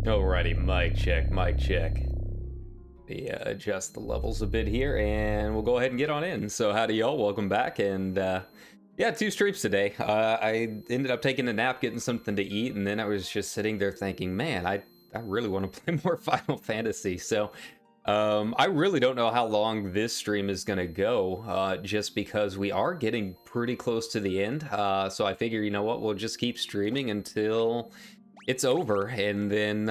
Alrighty, mic check, mic check. Adjust the levels a bit here, and we'll go ahead and get on in. So howdy y'all, welcome back, and yeah, 2 streams today. I ended up taking a nap, getting something to eat, and then I was just sitting there thinking, man, I really want to play more Final Fantasy. So I really don't know how long this stream is going to go, just because we are getting pretty close to the end. So I figure, you know what, we'll just keep streaming until it's over, and then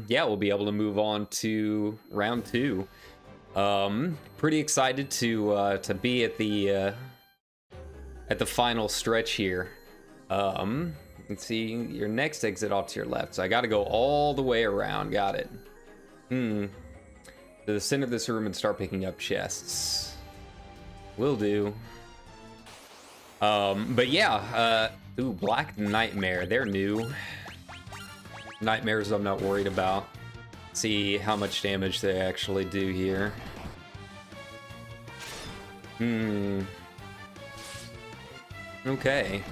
yeah, we'll be able to move on to round 2. Pretty excited to be at the final stretch here. Let's see, your next exit off to your left, so I got to go all the way around. Got it. To the center of this room and start picking up chests. Will do. But yeah, ooh, Black Nightmare, they're new. Nightmares I'm not worried about. See how much damage they actually do here. Okay.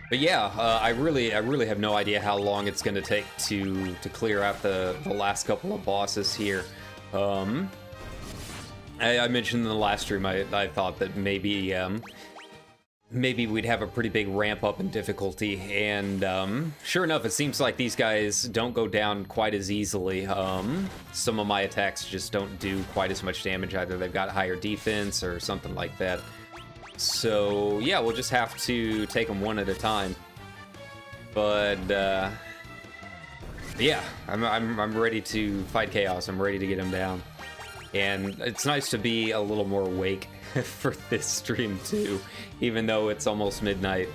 But yeah, I really have no idea how long it's going to take to clear out the last couple of bosses here. I mentioned in the last stream I thought that maybe we'd have a pretty big ramp up in difficulty, and sure enough, it seems like these guys don't go down quite as easily. Some of my attacks just don't do quite as much damage. Either they've got higher defense or something like that. So yeah, we'll just have to take them one at a time. But yeah, I'm ready to fight chaos. I'm ready to get him down, and it's nice to be a little more awake for this stream too, even though it's almost midnight.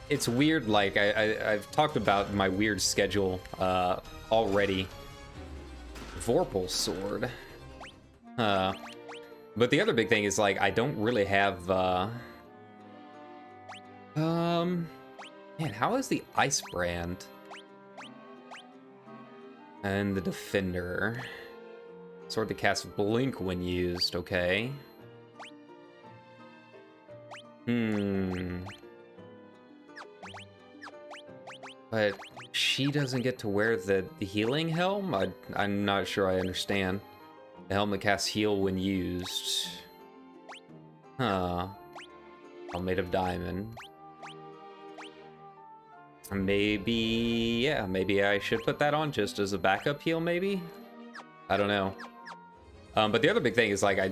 It's weird, like I've talked about my weird schedule already. Vorpal sword. But the other big thing is, like, I don't really have man, how is the Ice Brand and the Defender? Sword to cast Blink when used, okay. But she doesn't get to wear the healing helm? I'm not sure I understand. The helm that casts heal when used. Huh. All made of diamond. Maybe, yeah, maybe I should put that on just as a backup heal, maybe? I don't know. But the other big thing is, like, I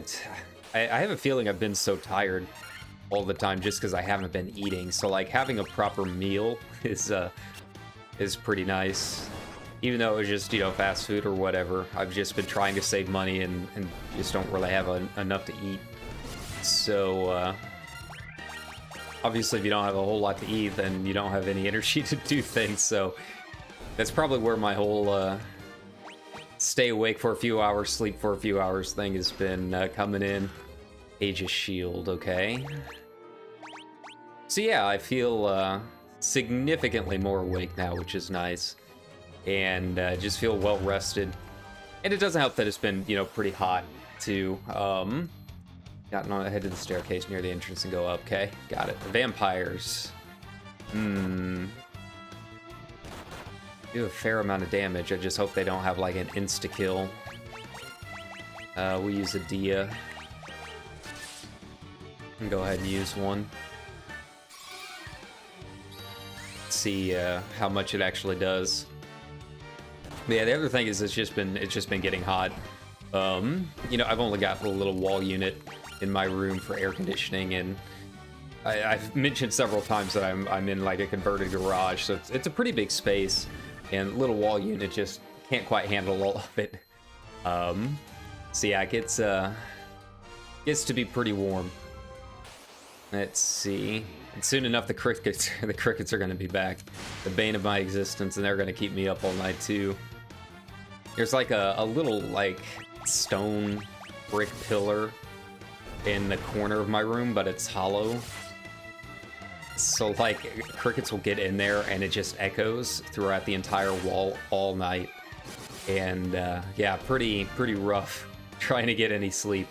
have a feeling I've been so tired all the time just because I haven't been eating. So, like, having a proper meal is pretty nice. Even though it was just, you know, fast food or whatever, I've just been trying to save money and just don't really have enough to eat. So, obviously, if you don't have a whole lot to eat, then you don't have any energy to do things. So, that's probably where my whole stay awake for a few hours, sleep for a few hours thing has been coming in. Age of Shield, okay. So yeah, I feel significantly more awake now, which is nice. And just feel well rested. And it doesn't help that it's been, you know, pretty hot too. Gotten on ahead to the staircase near the entrance and go up. Okay, got it. The vampires. Do a fair amount of damage. I just hope they don't have like an insta-kill. We use a Dia. And go ahead and use one. See how much it actually does. But yeah, the other thing is it's just been getting hot. You know, I've only got a little wall unit in my room for air conditioning, and I've mentioned several times that I'm in like a converted garage, so it's a pretty big space, and little wall unit just can't quite handle all of it. So yeah, it gets to be pretty warm. Let's see. And soon enough, the crickets are going to be back. The bane of my existence, and they're going to keep me up all night too. There's like a little like stone brick pillar in the corner of my room, but it's hollow. So like crickets will get in there and it just echoes throughout the entire wall all night. And yeah, pretty rough trying to get any sleep.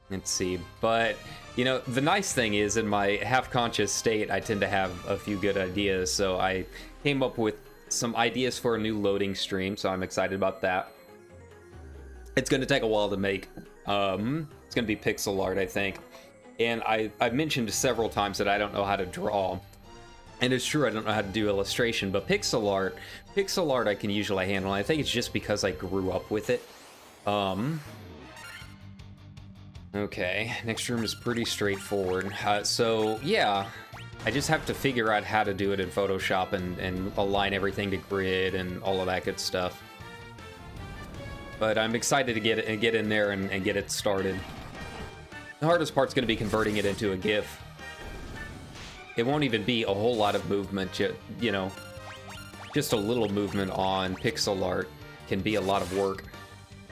Let's see, but, you know, the nice thing is in my half-conscious state, I tend to have a few good ideas, so I came up with some ideas for a new loading stream, so I'm excited about that. It's going to take a while to make. It's going to be pixel art, I think. And I've mentioned several times that I don't know how to draw. And it's true, I don't know how to do illustration, but pixel art I can usually handle. I think it's just because I grew up with it. Okay, next room is pretty straightforward. So, yeah, I just have to figure out how to do it in Photoshop and align everything to grid and all of that good stuff. But I'm excited to get in there and get it started. The hardest part's going to be converting it into a GIF. It won't even be a whole lot of movement, you know. Just a little movement on pixel art can be a lot of work.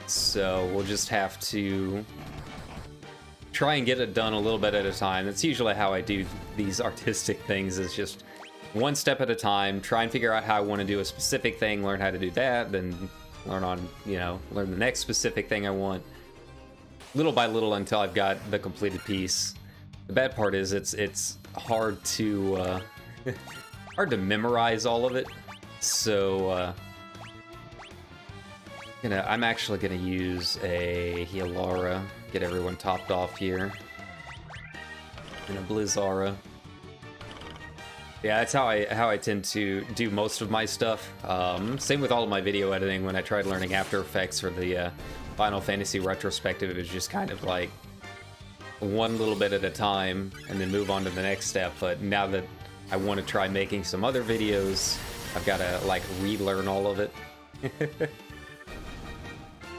So we'll just have to try and get it done a little bit at a time. That's usually how I do these artistic things, is just one step at a time, try and figure out how I want to do a specific thing, learn how to do that, then learn the next specific thing I want, little by little until I've got the completed piece. The bad part is it's hard to hard to memorize all of it, so I'm actually gonna use a Healara, get everyone topped off here, and a Blizzara. Yeah, that's how I tend to do most of my stuff. Same with all of my video editing. When I tried learning After Effects for the Final Fantasy retrospective, it was just kind of like one little bit at a time and then move on to the next step. But now that I want to try making some other videos, I've got to like relearn all of it.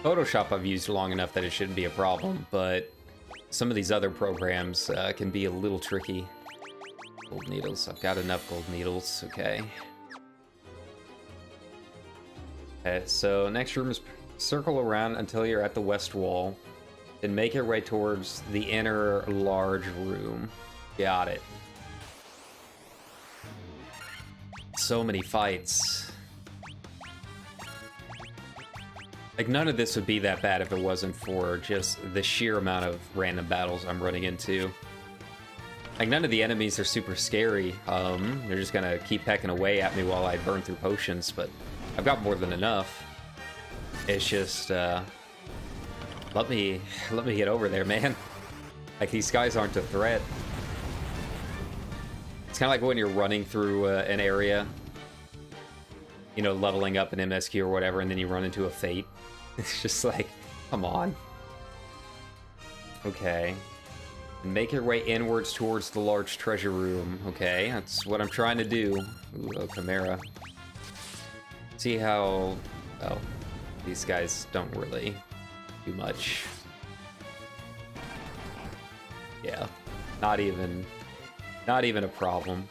Photoshop I've used long enough that it shouldn't be a problem, but some of these other programs can be a little tricky. Gold needles. I've got enough gold needles. Okay. Okay, so next room is circle around until you're at the west wall. Then make your way towards the inner large room. Got it. So many fights. Like, none of this would be that bad if it wasn't for just the sheer amount of random battles I'm running into. Like, none of the enemies are super scary. They're just gonna keep pecking away at me while I burn through potions, but I've got more than enough. It's just, let me get over there, man. Like, these guys aren't a threat. It's kind of like when you're running through an area, you know, leveling up an MSQ or whatever, and then you run into a Fate. It's just like, come on. Okay. Make your way inwards towards the large treasure room. Okay, that's what I'm trying to do. Ooh, a Chimera. See how... Oh, these guys don't really do much. Yeah, not even a problem.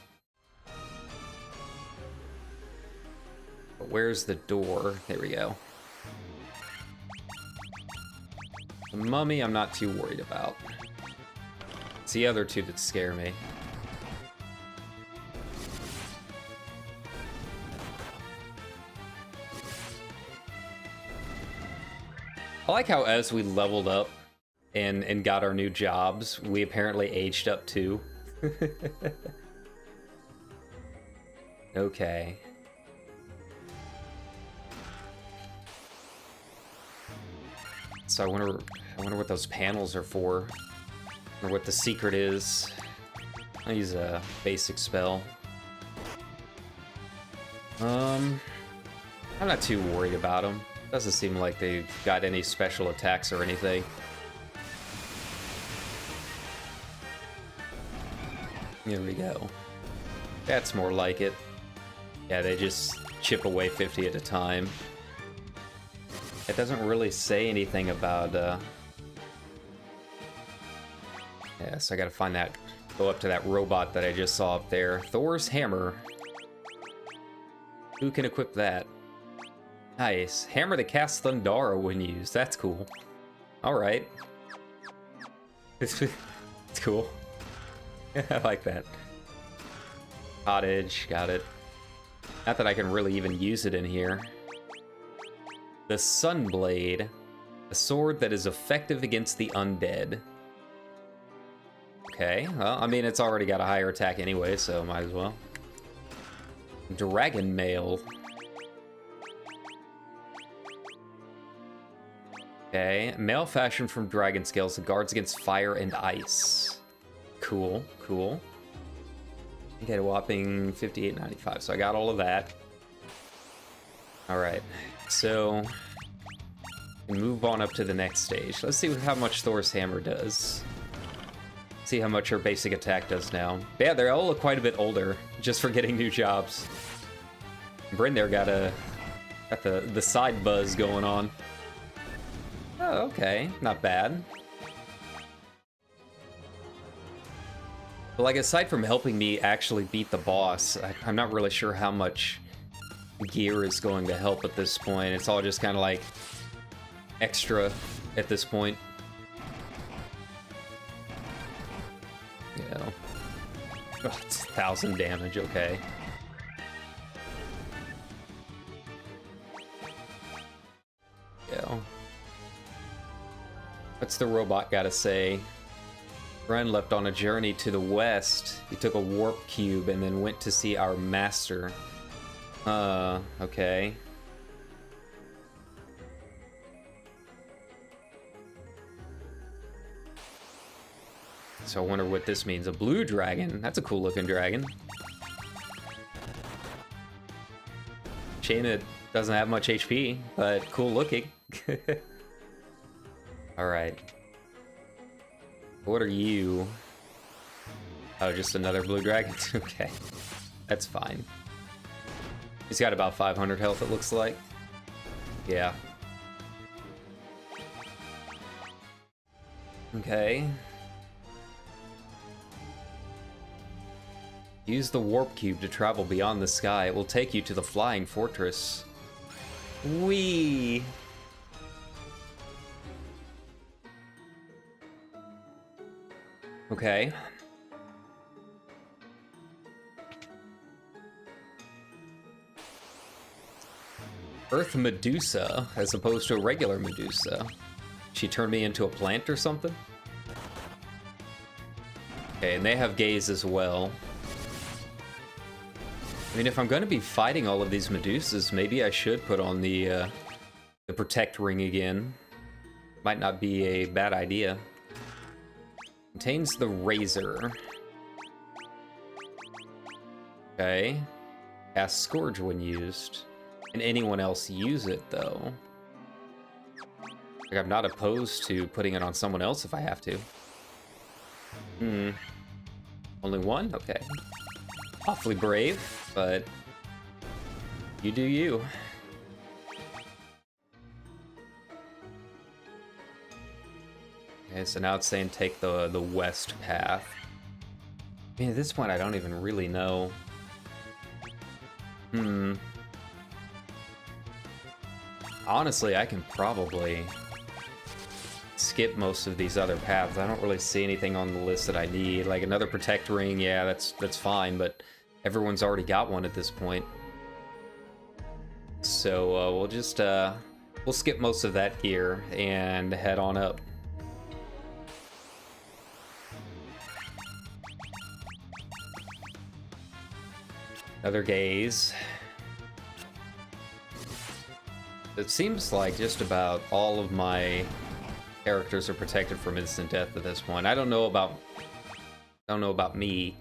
But where's the door? There we go. The mummy I'm not too worried about. It's the other two that scare me. I like how as we leveled up and got our new jobs, we apparently aged up too. Okay. So I wonder what those panels are for. Or what the secret is. I'll use a basic spell. I'm not too worried about them. Doesn't seem like they've got any special attacks or anything. Here we go. That's more like it. Yeah, they just chip away 50 at a time. It doesn't really say anything about, yeah, so I gotta find that, go up to that robot that I just saw up there. Thor's hammer. Who can equip that? Nice. Hammer to cast Thundara when used. That's cool. Alright. It's cool. I like that. Cottage, got it. Not that I can really even use it in here. The Sunblade. A sword that is effective against the undead. Okay, well, I mean, it's already got a higher attack anyway, so might as well. Dragon Mail. Okay, mail fashioned from dragon scales that guards against fire and ice. Cool, cool. I get a whopping 58.95, so I got all of that. Alright, so we move on up to the next stage. Let's see how much Thor's hammer does. See how much her basic attack does now. But yeah, they all look quite a bit older, just for getting new jobs. Bryn there got the side buzz going on. Oh, okay, not bad. But like, aside from helping me actually beat the boss, I'm not really sure how much gear is going to help at this point. It's all just kind of like extra at this point. Yeah. Oh, it's 1,000 damage, okay. Yeah. What's the robot gotta say? Ren left on a journey to the west. He took a warp cube and then went to see our master. Okay. So I wonder what this means. A blue dragon. That's a cool looking dragon. Shame it doesn't have much HP, but cool looking. Alright. What are you? Oh, just another blue dragon? Okay. That's fine. He's got about 500 health, it looks like. Yeah. Okay. Use the warp cube to travel beyond the sky. It will take you to the flying fortress. Whee! Okay. Earth Medusa, as opposed to a regular Medusa. She turned me into a plant or something? Okay, and they have gaze as well. I mean, if I'm going to be fighting all of these Medusas, maybe I should put on the Protect Ring again. Might not be a bad idea. Contains the Razor. Okay. Cast Scourge when used. Can anyone else use it, though? Like, I'm not opposed to putting it on someone else if I have to. Only one? Okay. Awfully brave, but you do you. Okay, so now it's saying take the west path. I mean, at this point, I don't even really know. Honestly, I can probably skip most of these other paths. I don't really see anything on the list that I need. Like another Protect Ring, yeah, that's fine, but everyone's already got one at this point. So we'll just we'll skip most of that gear and head on up. Another gaze. It seems like just about all of my characters are protected from instant death at this point. I don't know about me.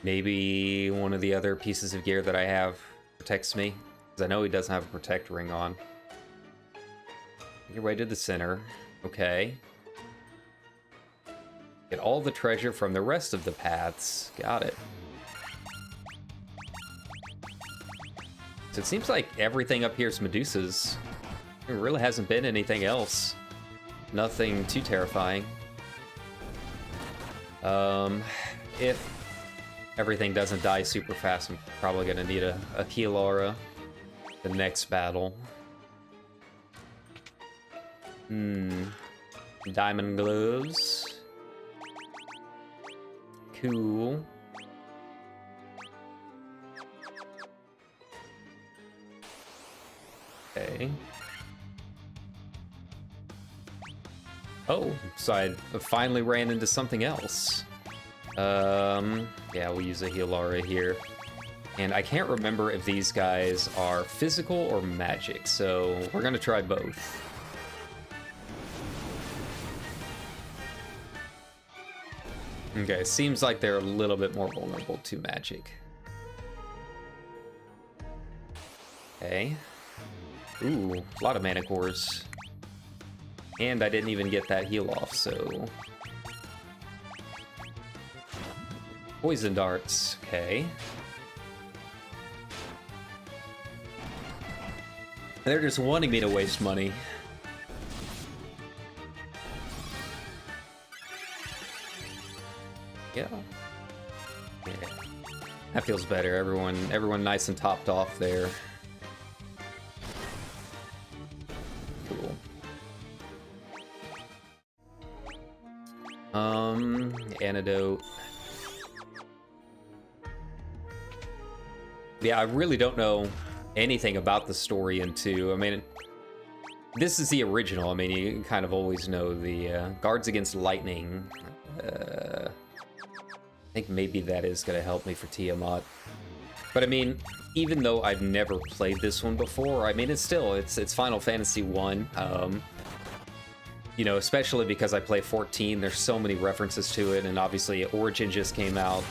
Maybe one of the other pieces of gear that I have protects me, because I know he doesn't have a Protect Ring on. Make your way to the center. Okay. Get all the treasure from the rest of the paths. Got it. So it seems like everything up here is Medusas. There really hasn't been anything else. Nothing too terrifying. If everything doesn't die super fast, I'm probably gonna need a heal aura the next battle. Diamond gloves. Cool. Okay. Oh, so I finally ran into something else. Yeah, we'll use a heal aura here. And I can't remember if these guys are physical or magic, so we're gonna try both. Okay, seems like they're a little bit more vulnerable to magic. Okay. Ooh, a lot of mana cores. And I didn't even get that heal off, so... Poison darts, okay. They're just wanting me to waste money. Yeah. Yeah. That feels better. Everyone nice and topped off there. Cool. Antidote. Yeah, I really don't know anything about the story in 2. I mean, this is the original. I mean, you kind of always know the guards against lightning. I think maybe that is going to help me for Tiamat. But I mean, even though I've never played this one before, I mean, it's Final Fantasy 1. You know, especially because I play 14, there's so many references to it, and obviously Origin just came out.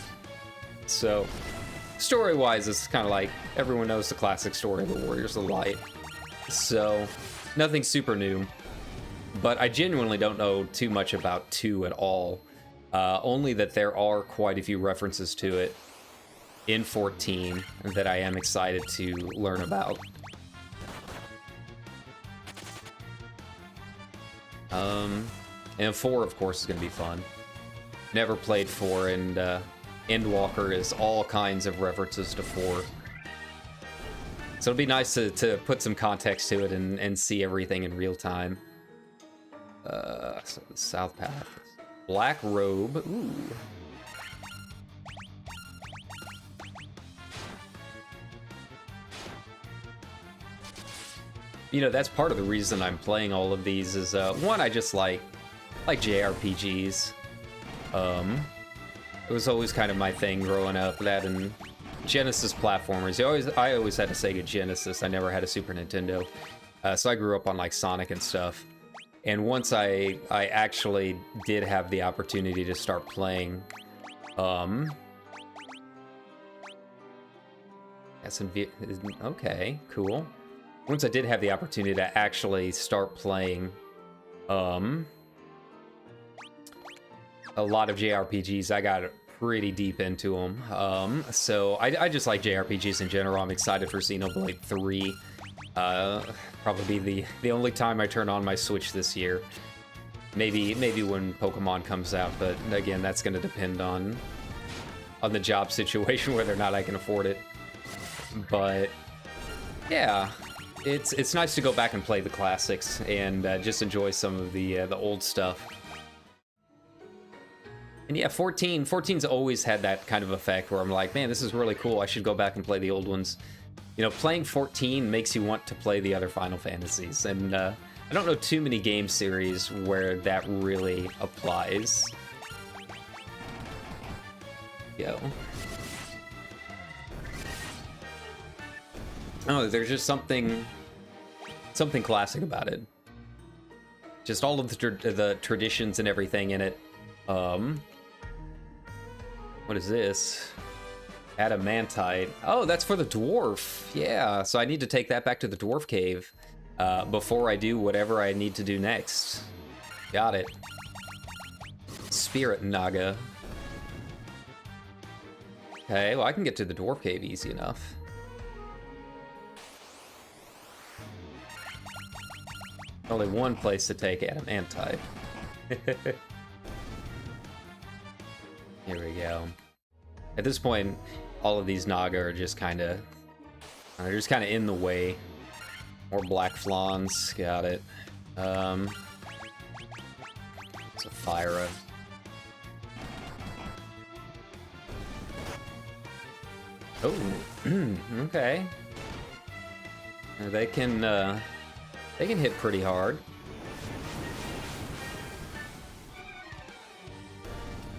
So, story-wise, it's kind of like everyone knows the classic story of the Warriors of Light. So, nothing super new. But I genuinely don't know too much about 2 at all. Only that there are quite a few references to it in 14 that I am excited to learn about. And 4, of course, is going to be fun. Never played 4, and Endwalker is all kinds of references to 4. So it'll be nice to put some context to it and see everything in real time. So the South Path. Black Robe. Ooh. You know, that's part of the reason I'm playing all of these is, one, I just like JRPGs. It was always kind of my thing growing up, that and Genesis platformers. I always had a Sega Genesis. I never had a Super Nintendo. So I grew up on like Sonic and stuff. And once I actually did have the opportunity to start playing, okay, cool. Once I did have the opportunity to actually start playing, a lot of JRPGs, I got pretty deep into them. So I just like JRPGs in general. I'm excited for Xenoblade 3. Probably be the only time I turn on my Switch this year. Maybe when Pokemon comes out, but again, that's going to depend on the job situation, whether or not I can afford it. But yeah, it's nice to go back and play the classics and just enjoy some of the old stuff. And yeah, 14's always had that kind of effect where I'm like, man, this is really cool. I should go back and play the old ones. You know, playing 14 makes you want to play the other Final Fantasies, and I don't know too many game series where that really applies. Yo. Oh, there's just something classic about it. Just all of the traditions and everything in it. What is this? Adamantite. Oh, that's for the dwarf. Yeah, so I need to take that back to the dwarf cave before I do whatever I need to do next. Got it. Spirit Naga. Okay, well, I can get to the dwarf cave easy enough. Only one place to take Adamantite. Here we go. At this point, all of these Naga are just kind of... they're just kind of in the way. More black flans. Got it. It's a Fyra. Oh, okay. They can hit pretty hard.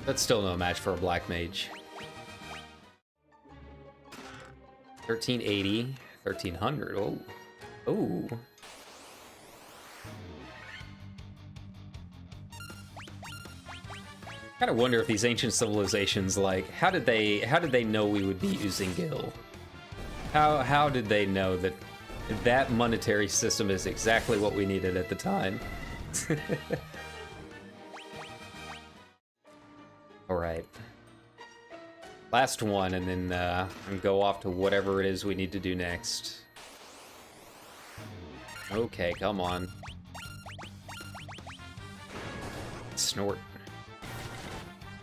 That's still no match for a black mage. 1380, 1300. Oh, oh. Kind of wonder if these ancient civilizations, like, how did they know we would be using Gil? How did they know that that monetary system is exactly what we needed at the time? All right. Last one, and then go off to whatever it is we need to do next. Okay, come on. Snort.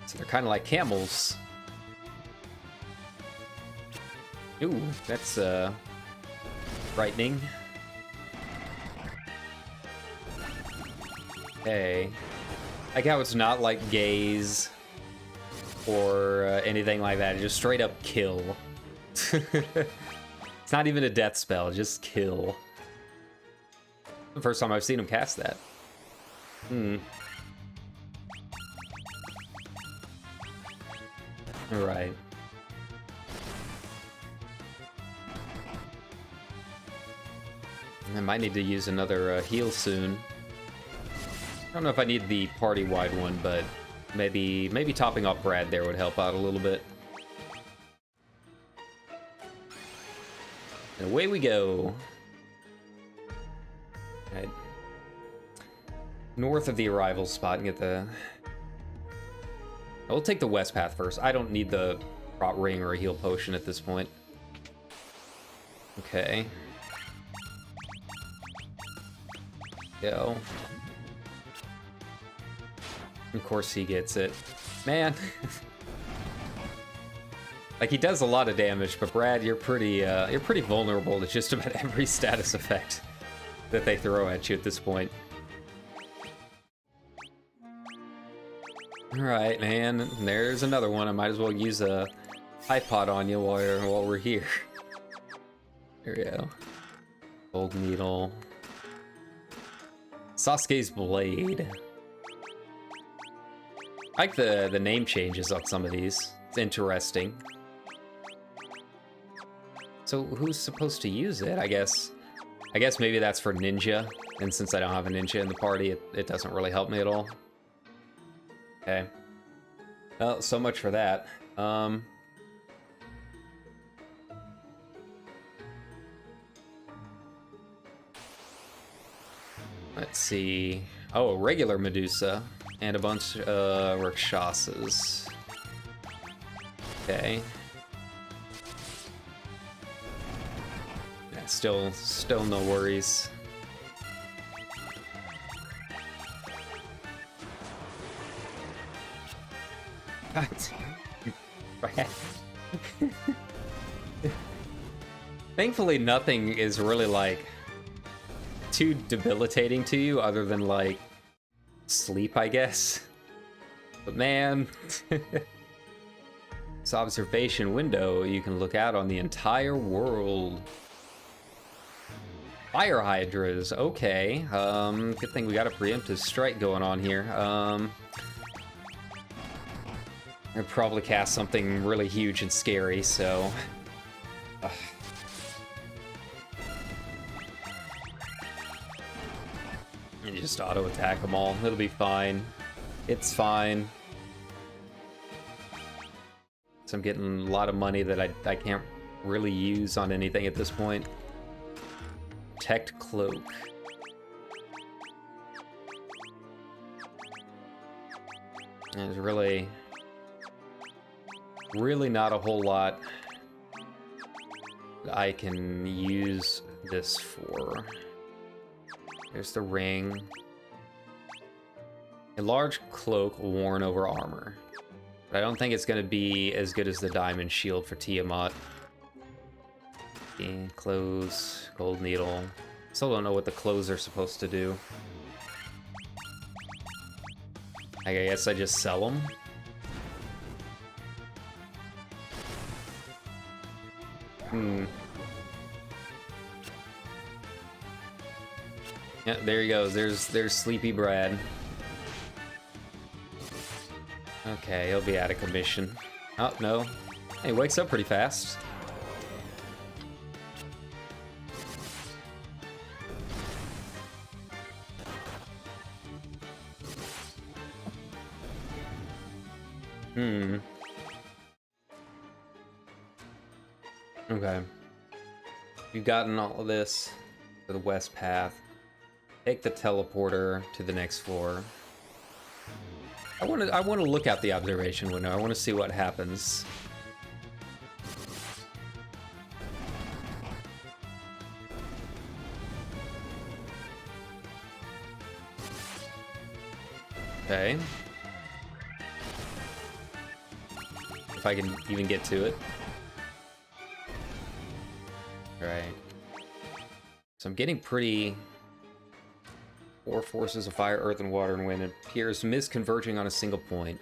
So they're kind of like camels. Ooh, that's frightening. Okay. Like how it's not like gaze or anything like that. Just straight up kill. It's not even a death spell, just kill. The first time I've seen him cast that. Alright. I might need to use another heal soon. I don't know if I need the party-wide one, but maybe topping off Brad there would help out a little bit. And away we go. Right. North of the arrival spot and get the... We'll take the west path first. I don't need the rot ring or a heal potion at this point. Okay. Go. Of course he gets it. Man. Like, he does a lot of damage, but Brad, you're pretty vulnerable to just about every status effect that they throw at you at this point. Alright, man. There's another one. I might as well use a iPod on you while we're here. There we go. Gold needle. Sasuke's blade. I like the name changes on some of these. It's interesting. So who's supposed to use it? I guess maybe that's for ninja. And since I don't have a ninja in the party, it doesn't really help me at all. Okay. Well, so much for that. Let's see. Oh, a regular Medusa and a bunch of Rakshasas. Okay. Yeah, still no worries. Thankfully, nothing is really like too debilitating to you other than like sleep, I guess. But man, this observation window, you can look out on the entire world. Fire hydras, okay. Good thing we got a preemptive strike going on here. I'd probably cast something really huge and scary, so... You just auto-attack them all. It'll be fine. It's fine. So I'm getting a lot of money that I can't really use on anything at this point. Protect Cloak. There's really not a whole lot that I can use this for. There's the ring. A large cloak worn over armor. But I don't think it's going to be as good as the diamond shield for Tiamat. Okay, clothes, gold needle. Still don't know what the clothes are supposed to do. I guess I just sell them. Yeah, there he goes. There's Sleepy Brad. Okay, he'll be out of commission. Oh, no. Hey, he wakes up pretty fast. Okay. You've gotten all of this to the west path. Take the teleporter to the next floor. I want to look out the observation window. I want to see what happens. Okay. If I can even get to it. Right. So I'm getting pretty... 4 forces of fire, earth, and water, and wind. It appears mist converging on a single point.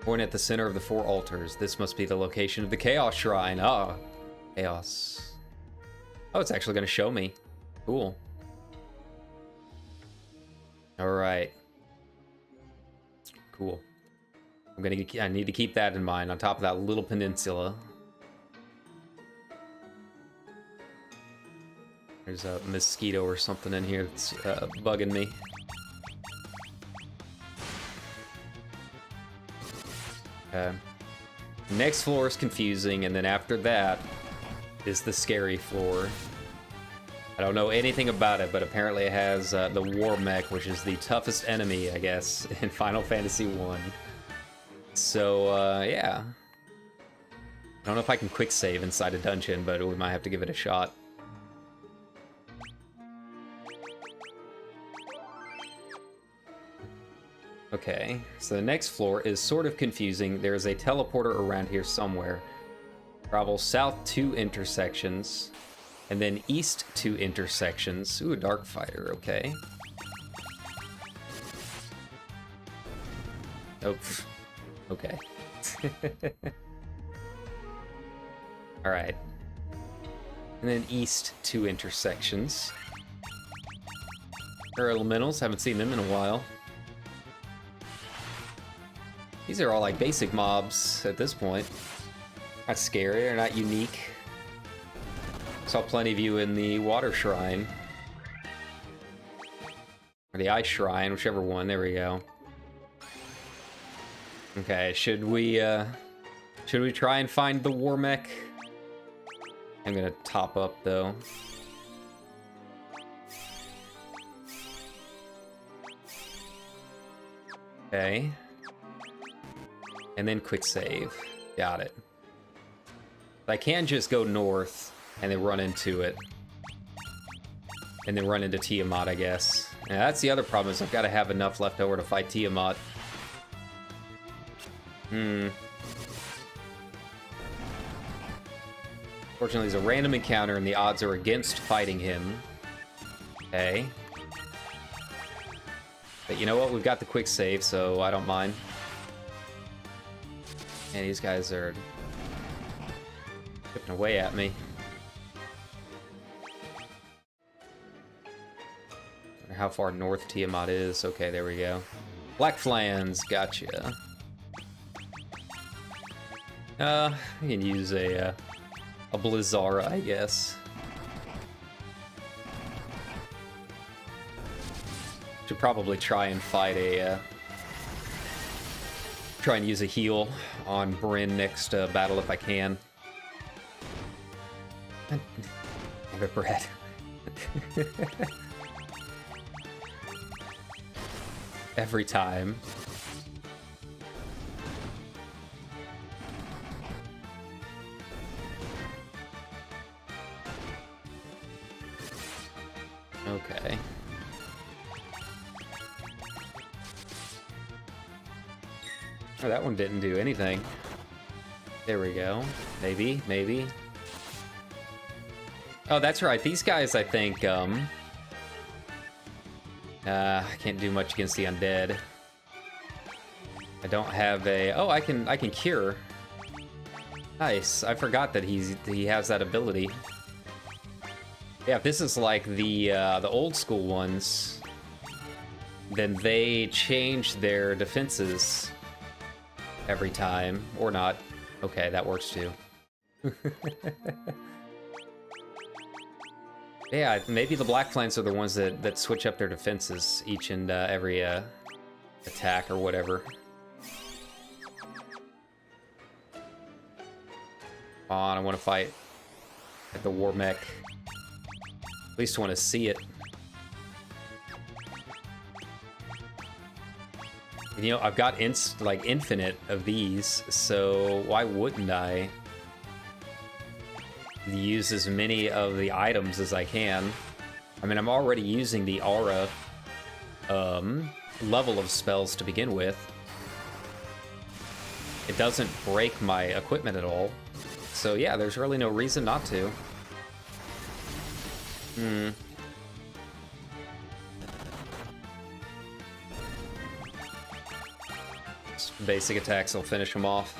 Point at the center of the 4 altars. This must be the location of the Chaos Shrine. Ah, Chaos. Oh, it's actually going to show me. Cool. Alright. Cool. I need to keep that in mind on top of that little peninsula. There's a mosquito or something in here that's bugging me. Okay. Next floor is confusing, and then after that is the scary floor. I don't know anything about it, but apparently it has the war mech, which is the toughest enemy, I guess, in Final Fantasy 1. So, yeah. I don't know if I can quick save inside a dungeon, but we might have to give it a shot. Okay, so the next floor is sort of confusing. There's a teleporter around here somewhere. Travel south 2 intersections, and then east 2 intersections. Ooh, a dark fighter, okay. Oh, okay. Alright. And then east 2 intersections. There are elementals, haven't seen them in a while. These are all like basic mobs at this point. Not scary, they're not unique. Saw plenty of you in the water shrine. Or the ice shrine, whichever one, there we go. Okay, should we try and find the war mech? I'm gonna top up though. Okay. And then quick save. Got it. I can just go north and then run into it. And then run into Tiamat, I guess. And that's the other problem, is I've got to have enough left over to fight Tiamat. Fortunately, it's a random encounter and the odds are against fighting him. Okay. But you know what? We've got the quick save, so I don't mind. And these guys are chipping away at me. Wonder how far north Tiamat is. Okay, there we go. Black Flans, gotcha. I can use a Blizzara, I guess. Should probably try and fight a try and use a heal on Bryn next battle if I can. Damn it, Brad. Every time. Okay. Oh, that one didn't do anything. There we go. Maybe, maybe. Oh, that's right. These guys, I think, I can't do much against the undead. I don't have a... Oh, I can cure. Nice. I forgot that he has that ability. Yeah, if this is like the old school ones, then they change their defenses every time, or not. Okay, that works too. Yeah, maybe the black plants are the ones that switch up their defenses each and every attack or whatever. Come on, I want to fight at the war mech. At least want to see it. And, you know, I've got like infinite of these, so why wouldn't I use as many of the items as I can? I mean, I'm already using the aura level of spells to begin with. It doesn't break my equipment at all. So yeah, there's really no reason not to. Just basic attacks will finish them off.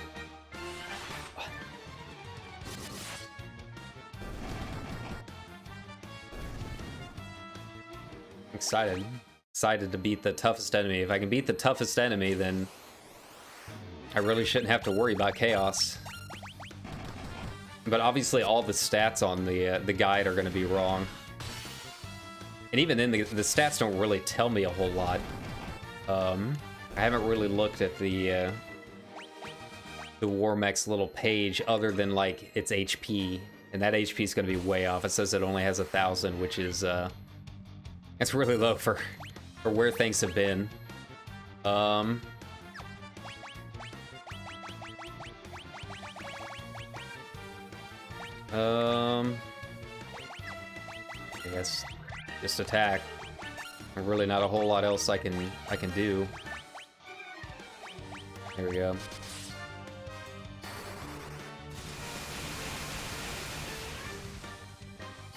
Excited to beat the toughest enemy. If I can beat the toughest enemy, then I really shouldn't have to worry about chaos. But obviously all the stats on the guide are going to be wrong. And even then, the stats don't really tell me a whole lot. I haven't really looked at the War Mech's little page other than, like, its HP. And that HP is going to be way off. It says it only has 1,000, which is, that's really low for where things have been. I guess just attack. Really not a whole lot else I can do. There we go.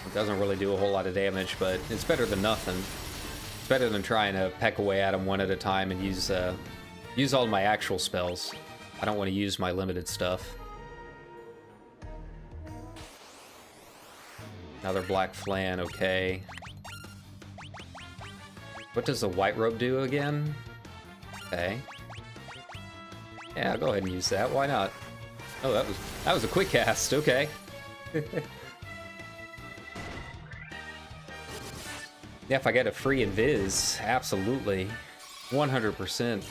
It doesn't really do a whole lot of damage, but it's better than nothing. It's better than trying to peck away at them one at a time and use all my actual spells. I don't want to use my limited stuff. Another black flan, okay. What does the white robe do again? Okay. Yeah, go ahead and use that. Why not? Oh, that was a quick cast. Okay. Yeah, if I get a free invis, absolutely. 100%.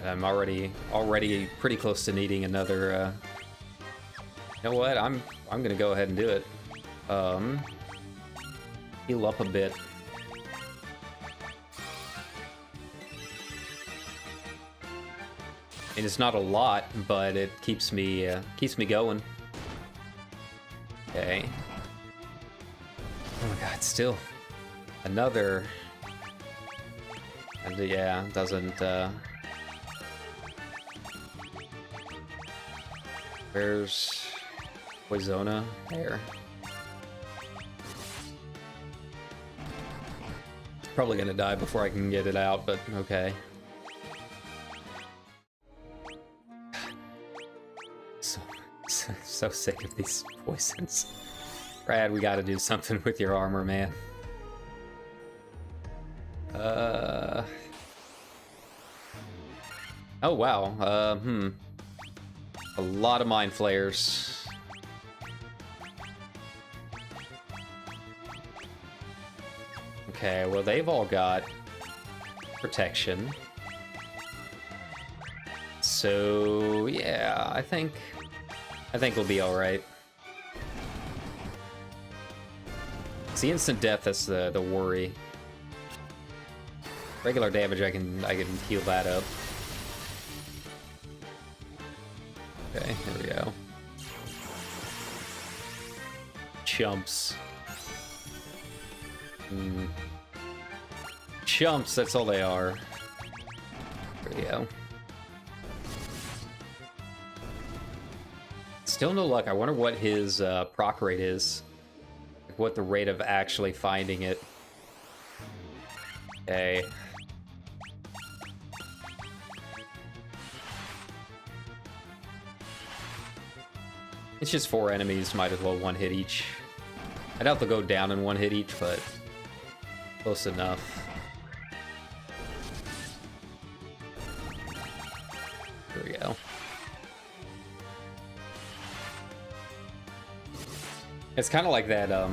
I'm already pretty close to needing another you know what? I'm gonna go ahead and do it. Heal up a bit. And it's not a lot, but it keeps me going. Okay. Oh my god, still another. And yeah, doesn't where's Poisona? There. Probably gonna die before I can get it out, but okay. So sick of these poisons. Brad, we gotta do something with your armor, man. Oh wow. A lot of mind flayers. Okay, well they've all got protection. So yeah, I think we'll be all right. It's the instant death that's the worry. Regular damage, I can heal that up. Okay, here we go. Chumps. Chumps, that's all they are. There we go. Still no luck. I wonder what his proc rate is. Like what the rate of actually finding it. Okay. It's just 4 enemies, might as well one hit each. I doubt they'll go down in one hit each, but close enough. Here we go. It's kind of like that,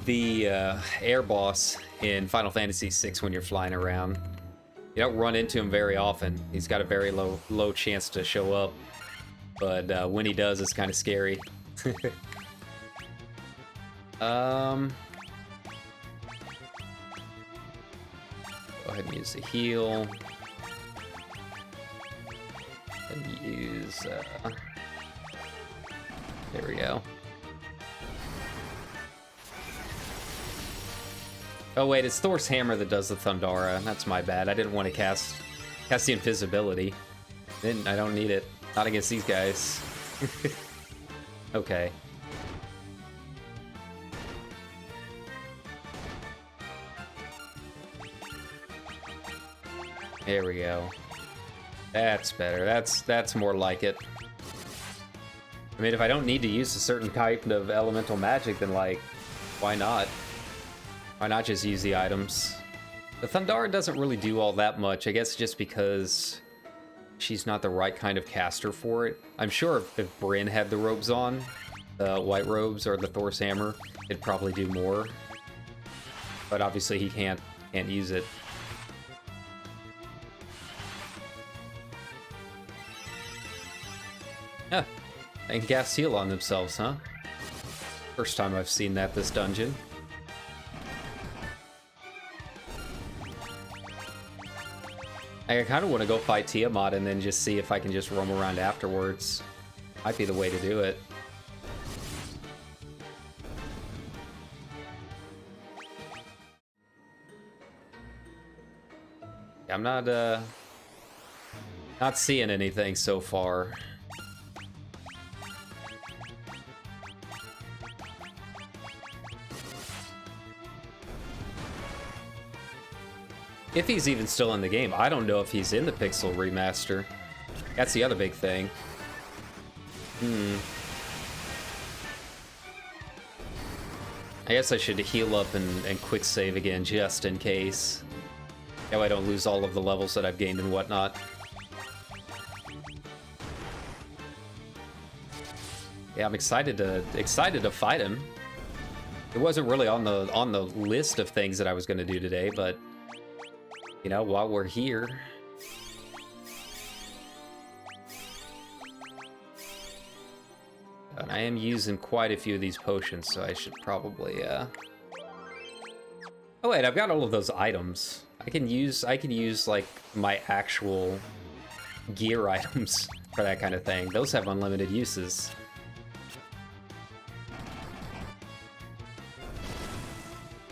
the air boss in Final Fantasy VI when you're flying around. You don't run into him very often. He's got a very low chance to show up, but when he does, it's kind of scary. Go ahead and use the heal. And use, there we go. Oh wait, it's Thor's hammer that does the Thundara. That's my bad. I didn't want to cast the invisibility. I don't need it. Not against these guys. Okay. There we go. That's better. That's more like it. I mean, if I don't need to use a certain kind of elemental magic, then, like, why not? Why not just use the items? The Thundara doesn't really do all that much, I guess just because she's not the right kind of caster for it. I'm sure if Bryn had the robes on, the white robes or the Thor's hammer, it'd probably do more. But obviously he can't use it. Yeah, they can cast heal on themselves, huh? First time I've seen that this dungeon. I kind of want to go fight Tiamat and then just see if I can just roam around afterwards. Might be the way to do it. I'm not seeing anything so far. If he's even still in the game. I don't know if he's in the Pixel remaster. That's the other big thing. I guess I should heal up and quick save again just in case. That way I don't lose all of the levels that I've gained and whatnot. Yeah, I'm excited to fight him. It wasn't really on the list of things that I was going to do today, but you know, while we're here. And I am using quite a few of these potions, so I should probably Oh wait, I've got all of those items. I can use like my actual gear items for that kind of thing. Those have unlimited uses.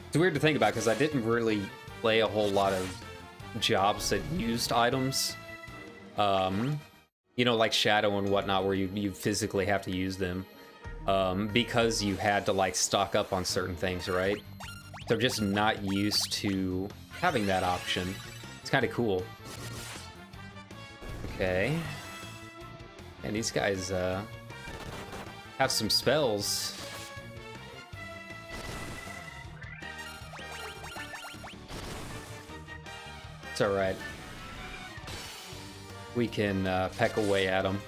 It's weird to think about because I didn't really play a whole lot of jobs that used items. You know, like Shadow and whatnot, where you physically have to use them. Because you had to like stock up on certain things, right? So I'm just not used to having that option. It's kind of cool. Okay. And these guys have some spells. It's alright. We can peck away at them.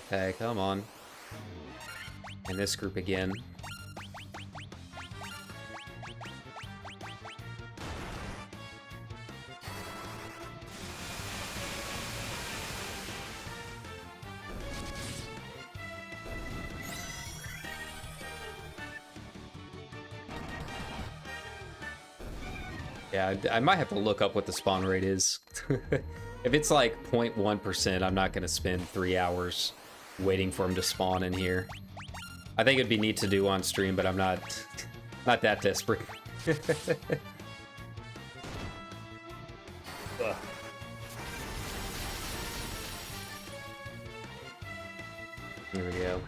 Okay, come on. And this group again. Yeah, I might have to look up what the spawn rate is. If it's like 0.1%, I'm not going to spend 3 hours waiting for him to spawn in here. I think it'd be neat to do on stream, but I'm not that desperate. Here we go.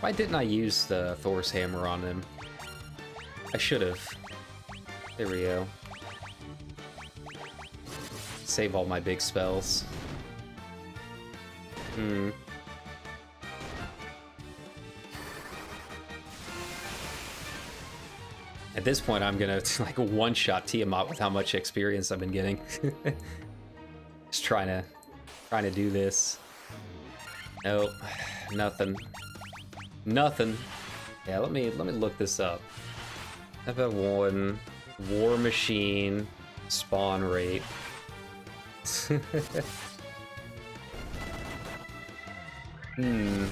Why didn't I use the Thor's hammer on him? I should have. There we go. Save all my big spells. Hmm. At this point, I'm gonna like one-shot Tiamat with how much experience I've been getting. Just trying to do this. Nope, nothing. Nothing. Yeah, let me look this up. FF1 War Machine spawn rate. Hmm.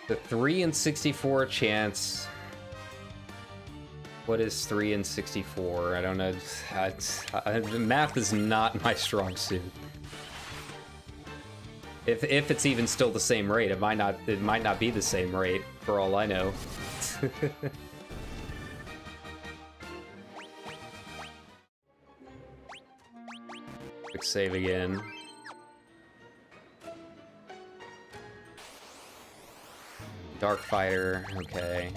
The 3 in 64 chance. What is 3 in 64? I don't know. Math is not my strong suit. If it's even still the same rate, it might not be the same rate for all I know. Quick save again. Dark Fighter, okay.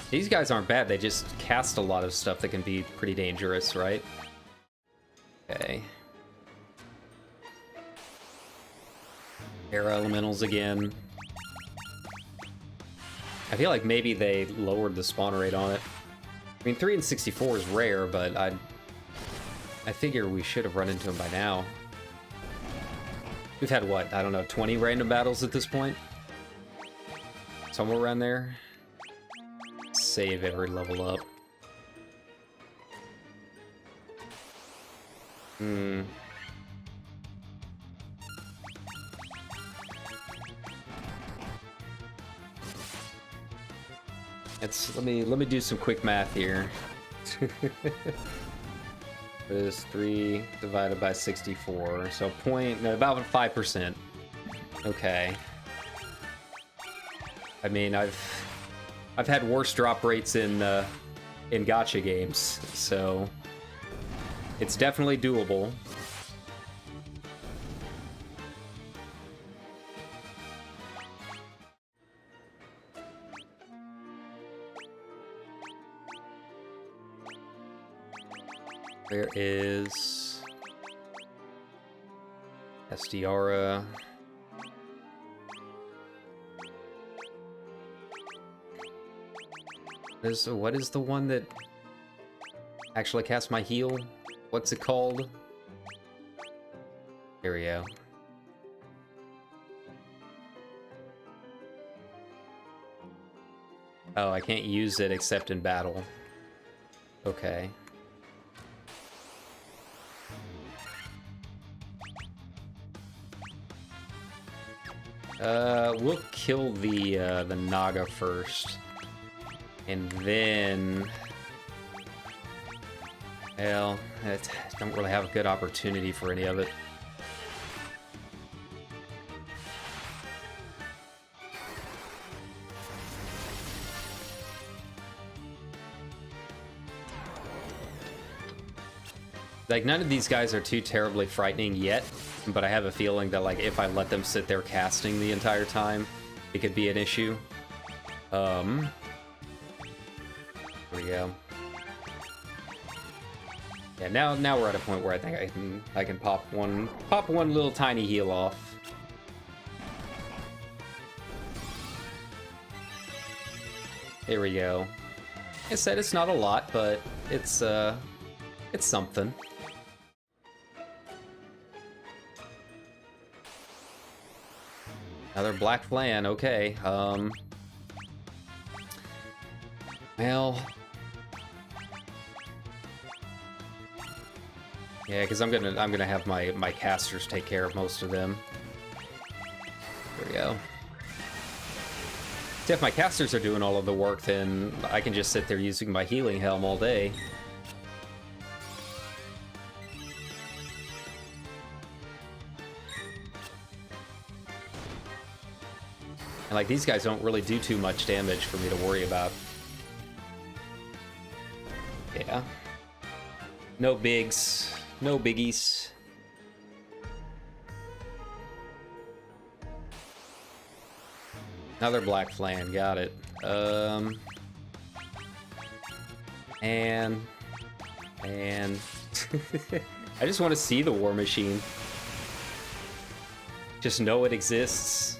These guys aren't bad, they just cast a lot of stuff that can be pretty dangerous, right? Okay. Air Elementals again. I feel like maybe they lowered the spawn rate on it. I mean, 3 in 64 is rare, but I figure we should have run into them by now. We've had, what, I don't know, 20 random battles at this point? Somewhere around there. Save every level up. Hmm. Let me do some quick math here. This 3 divided by 64, so about 5%. Okay. I mean, I've had worse drop rates in gacha games, so it's definitely doable. Where is Estiara? What is the one that actually casts my heal? What's it called? There we go. Oh, I can't use it except in battle. Okay. We'll kill the Naga first. And then... Well, I don't really have a good opportunity for any of it. Like, none of these guys are too terribly frightening yet, but I have a feeling that, like, if I let them sit there casting the entire time, it could be an issue. Here we go. Yeah, now we're at a point where I think I can pop one little tiny heal off. There we go. Like I said, it's not a lot, but it's something. Another black flan, okay. Well, yeah, because I'm gonna have my casters take care of most of them. There we go. See, if my casters are doing all of the work, then I can just sit there using my healing helm all day. And like, these guys don't really do too much damage for me to worry about. Yeah. No bigs. No biggies. Another black flan, got it. And I just want to see the war machine. Just know it exists.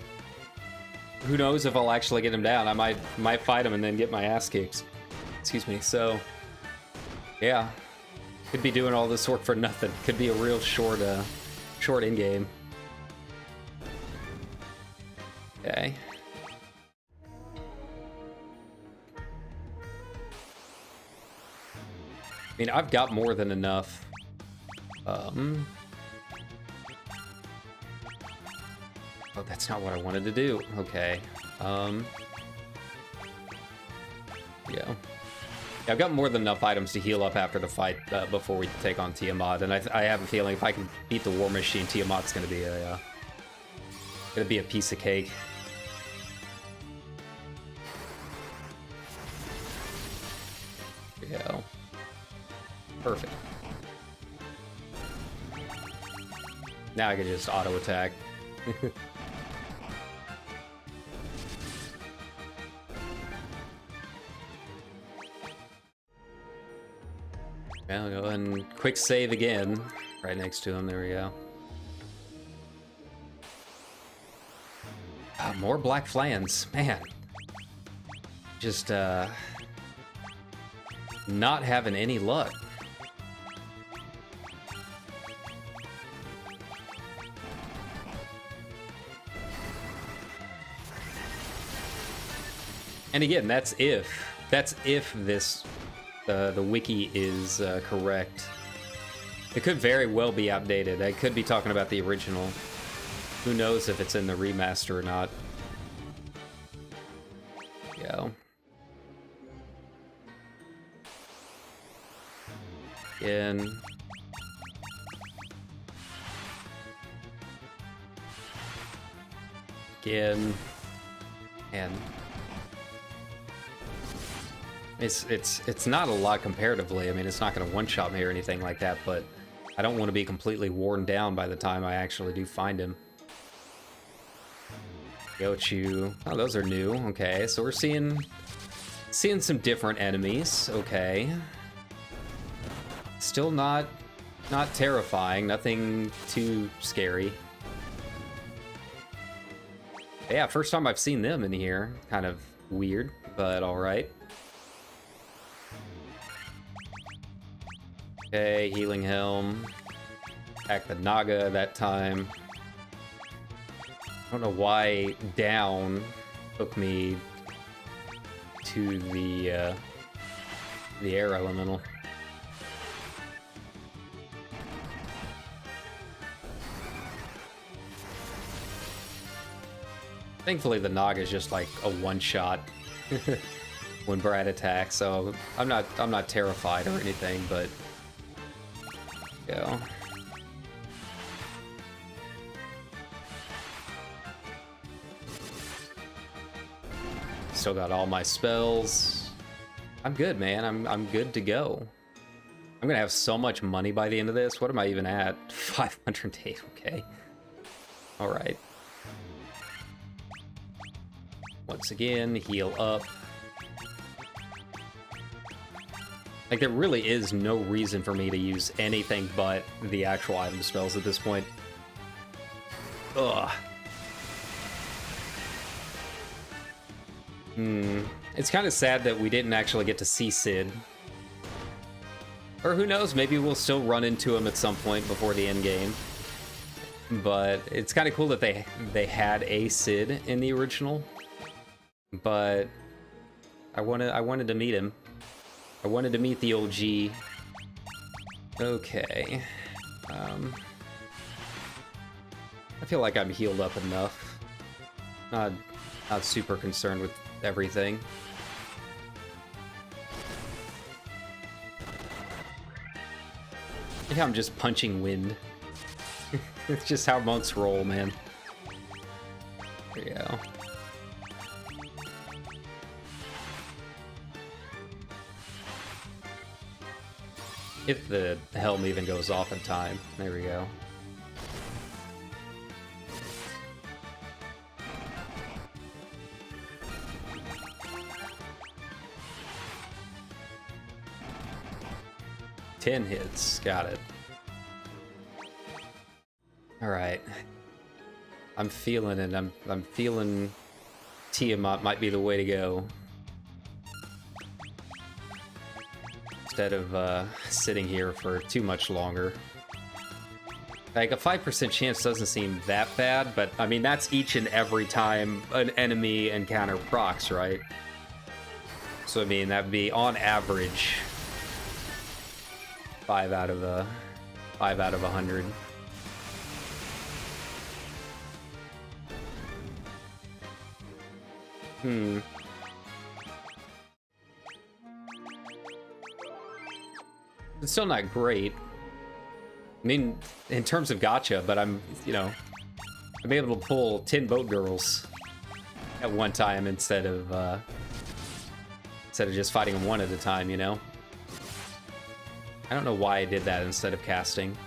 Who knows if I'll actually get him down? I might fight him and then get my ass kicked. Excuse me. So, yeah, could be doing all this work for nothing. Could be a real short end game. Okay. I mean, I've got more than enough. Oh, that's not what I wanted to do. Okay. Yeah. I've got more than enough items to heal up after the fight before we take on Tiamat, and I have a feeling if I can beat the war machine, Tiamat's gonna be a piece of cake. Yeah. Perfect. Now I can just auto attack. I'll go ahead and quick save again. Right next to him, there we go. More black flans, man. Just not having any luck. And again, that's if this the wiki is correct. It could very well be outdated. I could be talking about the original. Who knows if it's in the remaster or not. Go. Again. Again. And it's not a lot comparatively. I mean, it's not going to one-shot me or anything like that, but I don't want to be completely worn down by the time I actually do find him. Gochu. Oh, those are new. Okay, so we're seeing some different enemies. Okay. Still not terrifying. Nothing too scary. Yeah, first time I've seen them in here. Kind of weird, but all right. Okay, healing helm. Attack the Naga that time. I don't know why down took me to the air elemental. Thankfully, the Naga is just like a one-shot when Brad attacks, so I'm not terrified or anything, but go. Still got all my spells. I'm good, man. I'm good to go. I'm gonna have so much money by the end of this. What am I even at? 508. Okay. All right. Once again, heal up. Like, there really is no reason for me to use anything but the actual item spells at this point. Ugh. It's kind of sad that we didn't actually get to see Sid. Or who knows, maybe we'll still run into him at some point before the end game. But it's kind of cool that they had a Sid in the original. But I wanted to meet him. I wanted to meet the OG. Okay. I feel like I'm healed up enough. Not super concerned with everything. I think I'm just punching wind. It's just how monks roll, man. There you go. If the helm even goes off in time. There we go. 10 hits. Got it. All right. I'm feeling it. I'm feeling Tiamat might be the way to go. Instead of sitting here for too much longer. Like, a 5% chance doesn't seem that bad, but I mean, that's each and every time an enemy encounter procs, right? So I mean, that'd be on average 5 out of 100. It's still not great. I mean, in terms of gacha, but I'm able to pull 10 boat girls at one time instead of just fighting them one at a time, you know? I don't know why I did that instead of casting.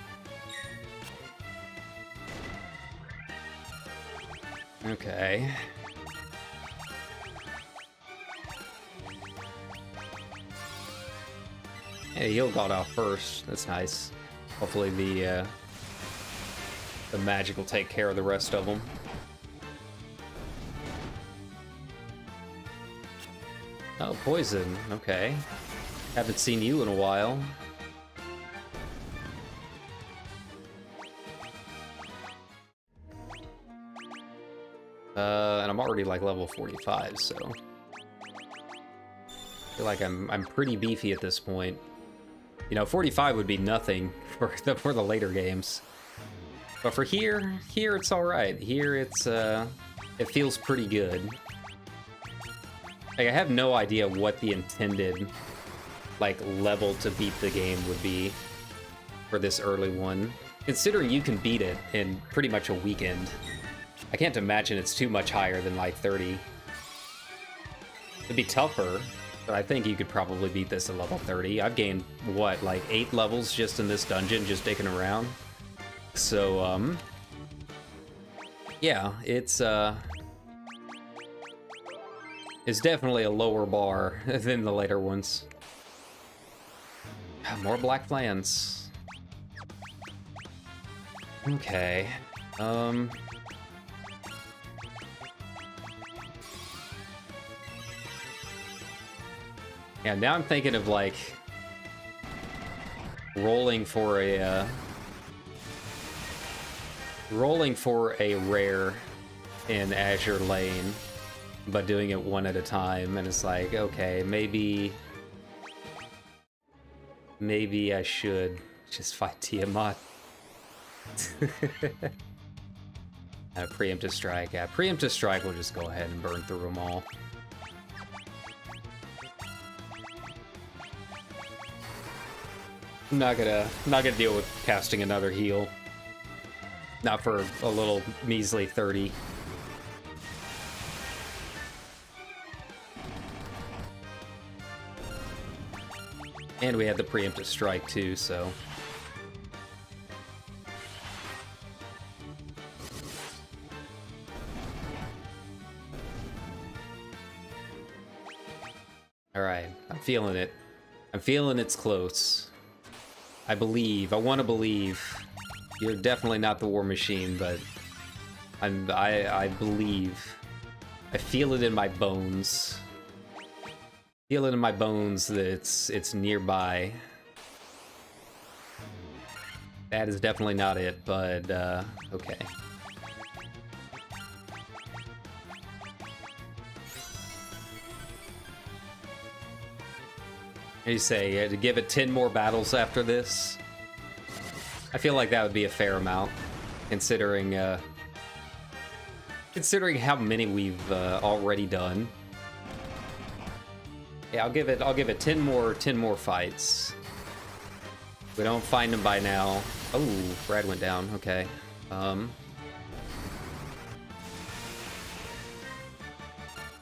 Okay. Hey, heal got off first. That's nice. Hopefully the magic will take care of the rest of them. Oh, poison. Okay. Haven't seen you in a while. And I'm already like level 45, so I feel like I'm pretty beefy at this point. You know, 45 would be nothing for the later games. But for here it's all right. Here it's it feels pretty good. Like, I have no idea what the intended like level to beat the game would be for this early one. Considering you can beat it in pretty much a weekend, I can't imagine it's too much higher than like 30. It'd be tougher, but I think you could probably beat this at level 30. I've gained, what, like 8 levels just in this dungeon, just dicking around. So, yeah, it's definitely a lower bar than the later ones. More black plans. Okay. Yeah, now I'm thinking of like rolling for a rare in Azure Lane, but doing it one at a time, and it's like, okay, maybe I should just fight Tiamat. Preemptive strike. Yeah, preemptive strike will just go ahead and burn through them all. I'm not gonna deal with casting another heal. Not for a little measly 30. And we had the preemptive strike too, so. Alright, I'm feeling it. I'm feeling it's close. I believe. I want to believe. You're definitely not the War Machine, but I believe. I feel it in my bones. Feel it in my bones that it's nearby. That is definitely not it, but okay. You say to give it 10 more battles after this? I feel like that would be a fair amount, considering how many we've already done. Yeah, I'll give it 10 more fights. If we don't find him by now. Oh, Brad went down. Okay.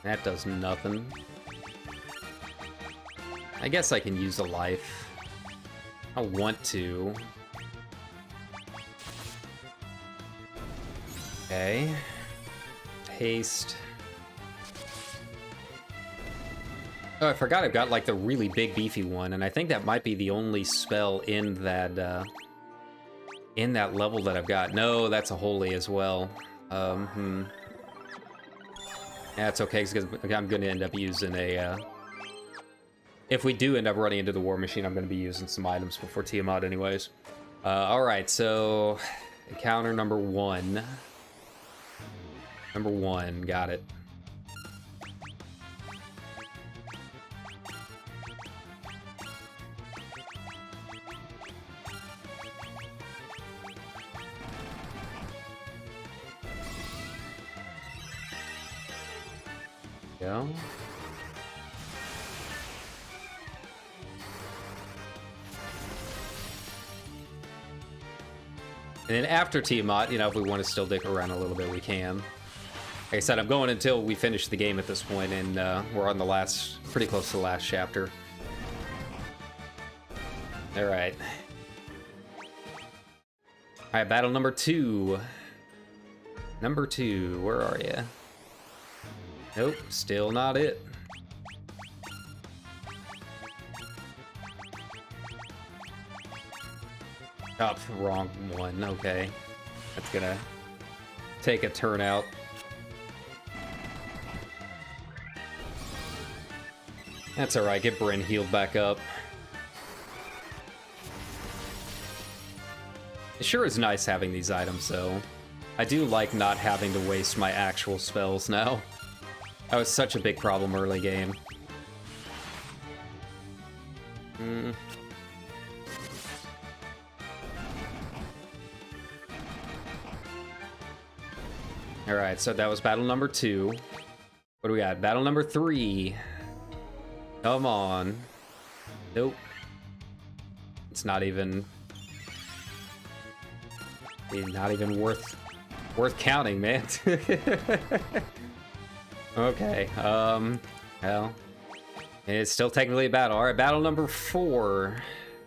That does nothing. I guess I can use a life. I want to. Okay. Oh, I forgot I've got like the really big beefy one, and I think that might be the only spell in that level that I've got. No, that's a holy as well. Yeah, it's okay because I'm going to end up using a. If we do end up running into the war machine, I'm going to be using some items before Tiamat, anyways. All right, so encounter number 1. Number 1, got it. Go. And then after Tiamat, you know, if we want to still dick around a little bit, we can. Like I said, I'm going until we finish the game at this point, and we're on the last, pretty close to the last chapter. All right. All right, battle number 2. Number 2, where are you? Nope, still not it. Oh, wrong one. Okay. That's gonna take a turn out. That's alright, get Bryn healed back up. It sure is nice having these items, though. I do like not having to waste my actual spells now. That was such a big problem early game. Alright, so that was battle number 2. What do we got? Battle number 3. Come on. Nope. It's not even worth counting, man. Okay, well, it's still technically a battle. All right, battle number 4.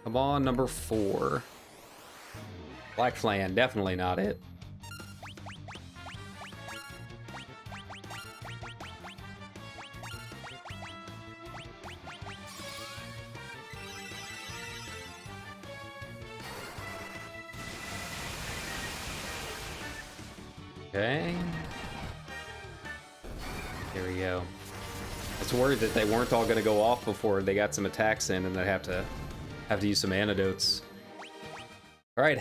Come on, number 4. Black Flan, definitely not it. Okay. There we go. I was worried that they weren't all going to go off before they got some attacks in, and I'd have to use some antidotes. All right,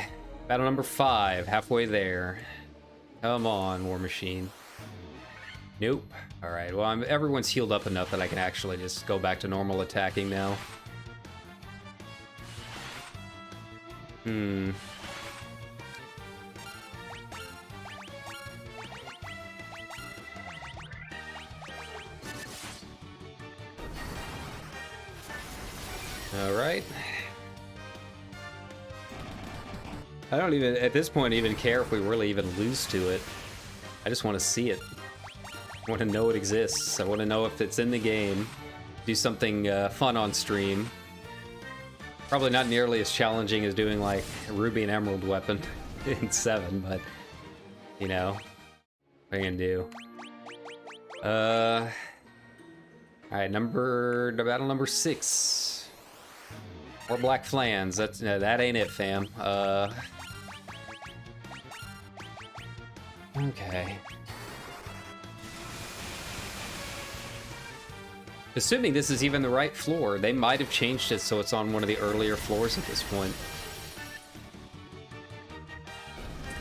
battle number 5, halfway there. Come on, War Machine. Nope. All right. Well, everyone's healed up enough that I can actually just go back to normal attacking now. All right. I don't even, at this point, even care if we really even lose to it. I just want to see it. I want to know it exists. I want to know if it's in the game. Do something fun on stream. Probably not nearly as challenging as doing like a Ruby and Emerald weapon in 7, but you know, what are you gonna do? All right, battle number 6. More Black Flans. That ain't it, fam. Okay. Assuming this is even the right floor, they might have changed it so it's on one of the earlier floors at this point.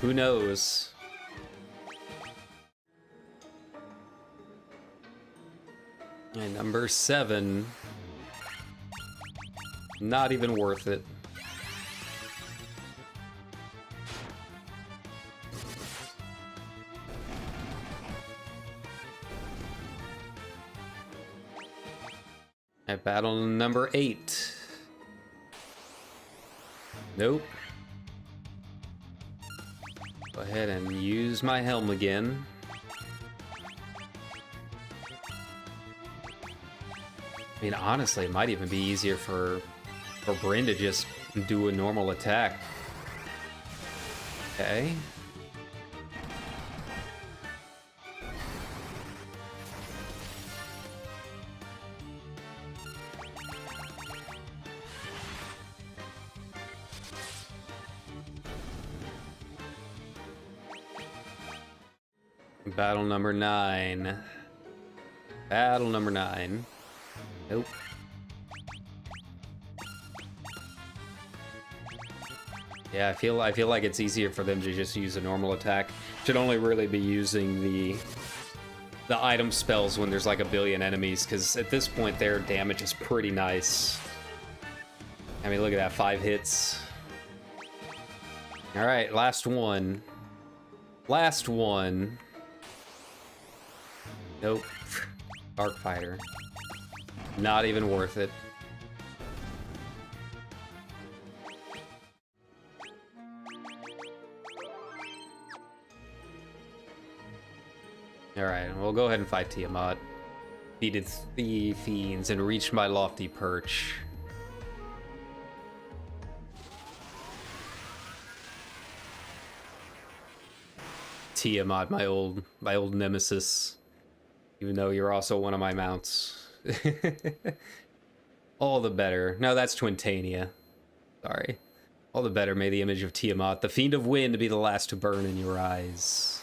Who knows? And number 7. Not even worth it. At battle number 8. Nope. Go ahead and use my helm again. I mean, honestly, it might even be easier for Bryn to just do a normal attack. Okay. Battle number 9. Battle number 9. Nope. Yeah, I feel like it's easier for them to just use a normal attack. Should only really be using the item spells when there's like a billion enemies, because at this point their damage is pretty nice. I mean, look at that, 5 hits. All right, last one. Last one. Nope. Dark Fighter. Not even worth it. Alright, we'll go ahead and fight Tiamat. Defeated the fiends and reached my lofty perch. Tiamat, my old nemesis. Even though you're also one of my mounts. All the better. No, that's Twintania. Sorry. All the better may the image of Tiamat, the fiend of wind, be the last to burn in your eyes.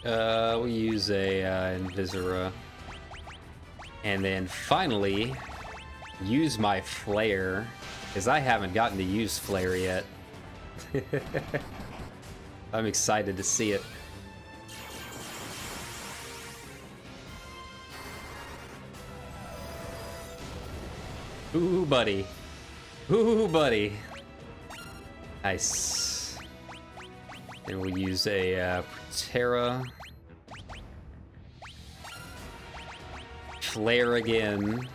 We'll use a Invisora. And then finally, use my Flare, because I haven't gotten to use Flare yet. I'm excited to see it. Ooh, buddy. Ooh, buddy. Nice. Then we'll use a Terra. Flare again.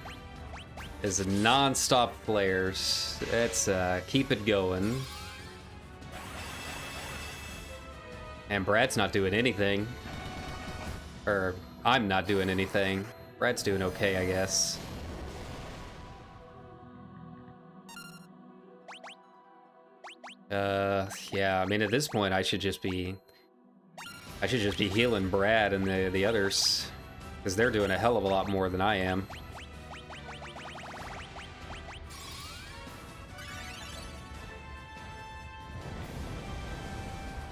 Is non-stop flares. Let's keep it going. And Brad's not doing anything. Or, I'm not doing anything. Brad's doing okay, I guess. Yeah, I mean, at this point, I should just be healing Brad and the others, because they're doing a hell of a lot more than I am.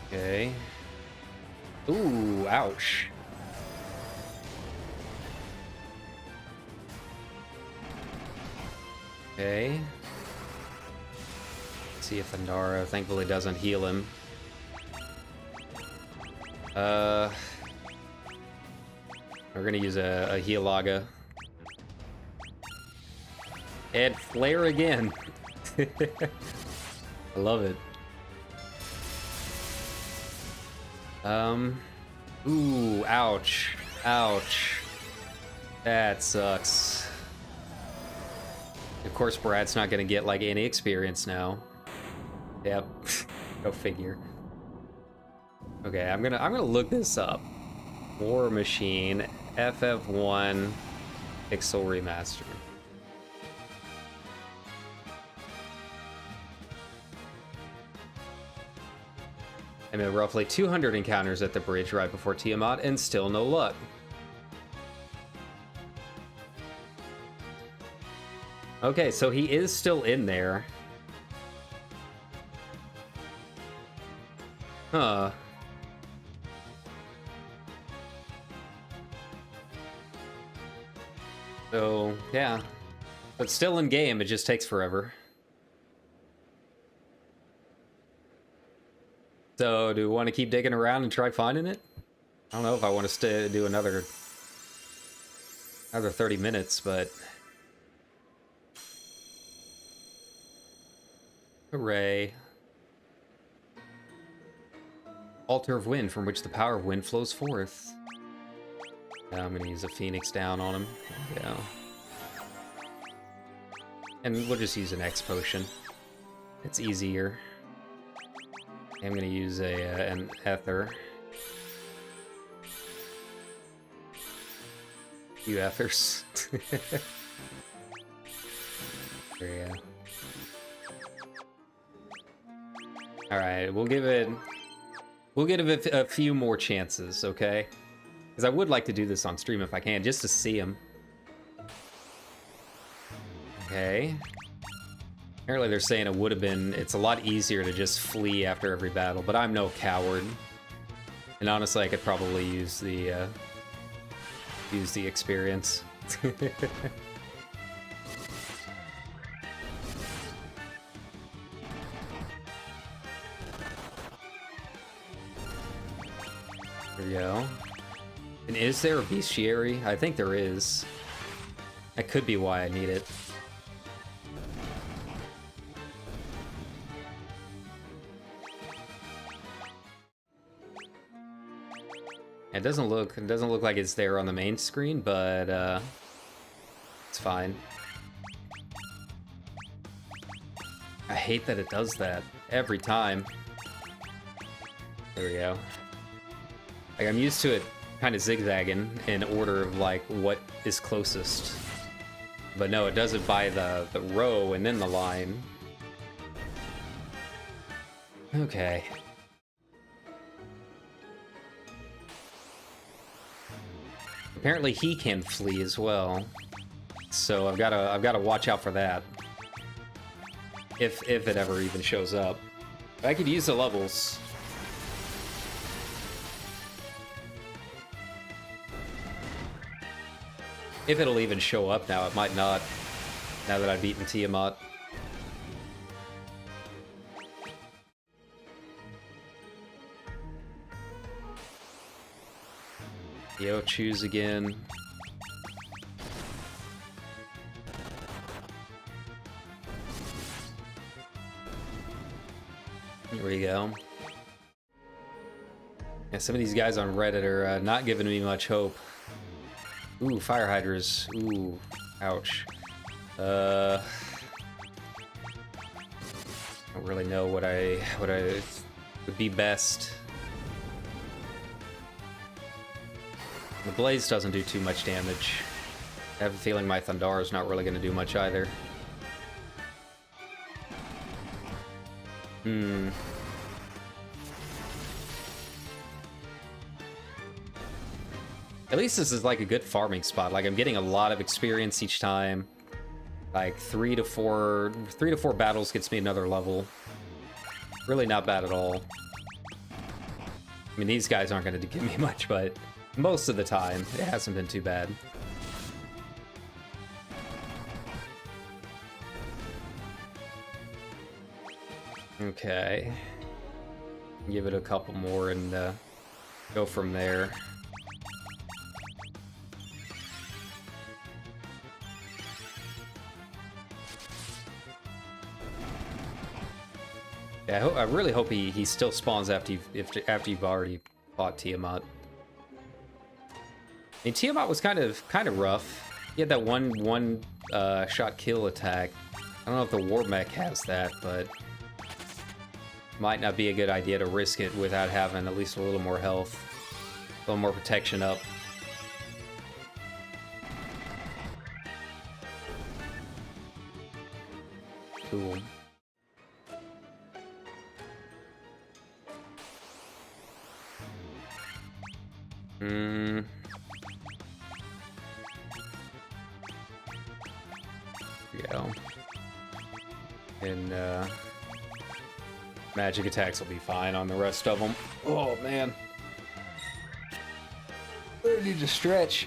Okay. Ooh, ouch. Okay. Let's see if Andara thankfully doesn't heal him. We're gonna use a Healaga. And Flare again. I love it. Ooh, ouch. Ouch. That sucks. Of course, Brad's not gonna get, like, any experience now. Yep. Go figure. Okay, I'm gonna look this up. War Machine, FF1, Pixel Remaster. I made roughly 200 encounters at the bridge right before Tiamat, and still no luck. Okay, so he is still in there. Huh. So, yeah. But still in game, it just takes forever. So, do we want to keep digging around and try finding it? I don't know if I want to do another 30 minutes, but... Hooray. Altar of Wind, from which the power of wind flows forth. Yeah, I'm gonna use a Phoenix down on him. Yeah. And we'll just use an X potion. It's easier. I'm gonna use an Ether. Few Ethers. There, yeah. Alright, we'll give it a few more chances, okay? Because I would like to do this on stream if I can, just to see him. Okay. Apparently they're saying it's a lot easier to just flee after every battle, but I'm no coward. And honestly, I could probably use the experience. There we go. And is there a bestiary? I think there is. That could be why I need it. It doesn't look like it's there on the main screen, but it's fine. I hate that it does that every time. There we go. Like, I'm used to it kind of zigzagging in order of like what is closest. But no, it does it by the row and then the line. Okay. Apparently he can flee as well, so I've got to watch out for that. If it ever even shows up, I could use the levels. If it'll even show up now, it might not. Now that I've beaten Tiamat. Yo, choose again. Here we go. Yeah, some of these guys on Reddit are not giving me much hope. Ooh, fire hydras. Ooh, ouch. I don't really know what I would be best. The Blaze doesn't do too much damage. I have a feeling my Thundara is not really going to do much either. At least this is like a good farming spot. Like, I'm getting a lot of experience each time. Like 3 to 4 battles gets me another level. Really not bad at all. I mean, these guys aren't going to give me much, but most of the time, it hasn't been too bad. Okay. Give it a couple more and go from there. Yeah, I really hope he still spawns after you've already fought Tiamat. I mean, Tiamat was kind of rough. He had that one shot kill attack. I don't know if the war mech has that, but might not be a good idea to risk it without having at least a little more health, a little more protection up. Cool. Go. And magic attacks will be fine on the rest of them. Oh man, I need to stretch.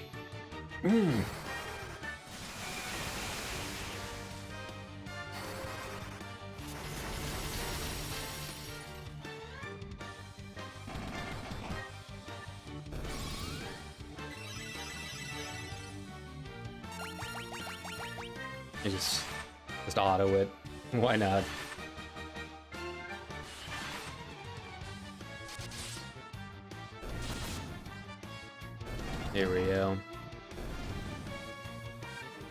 Just auto it. Why not? Here we go.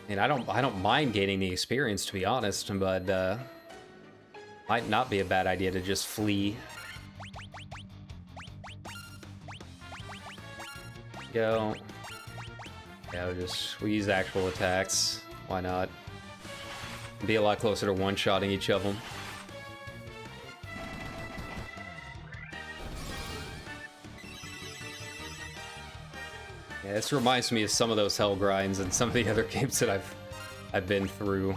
And I don't mind gaining the experience, to be honest, but might not be a bad idea to just flee. Go. Yeah, we'll use actual attacks. Why not? Be a lot closer to one-shotting each of them. Yeah, this reminds me of some of those hell grinds and some of the other games that I've been through.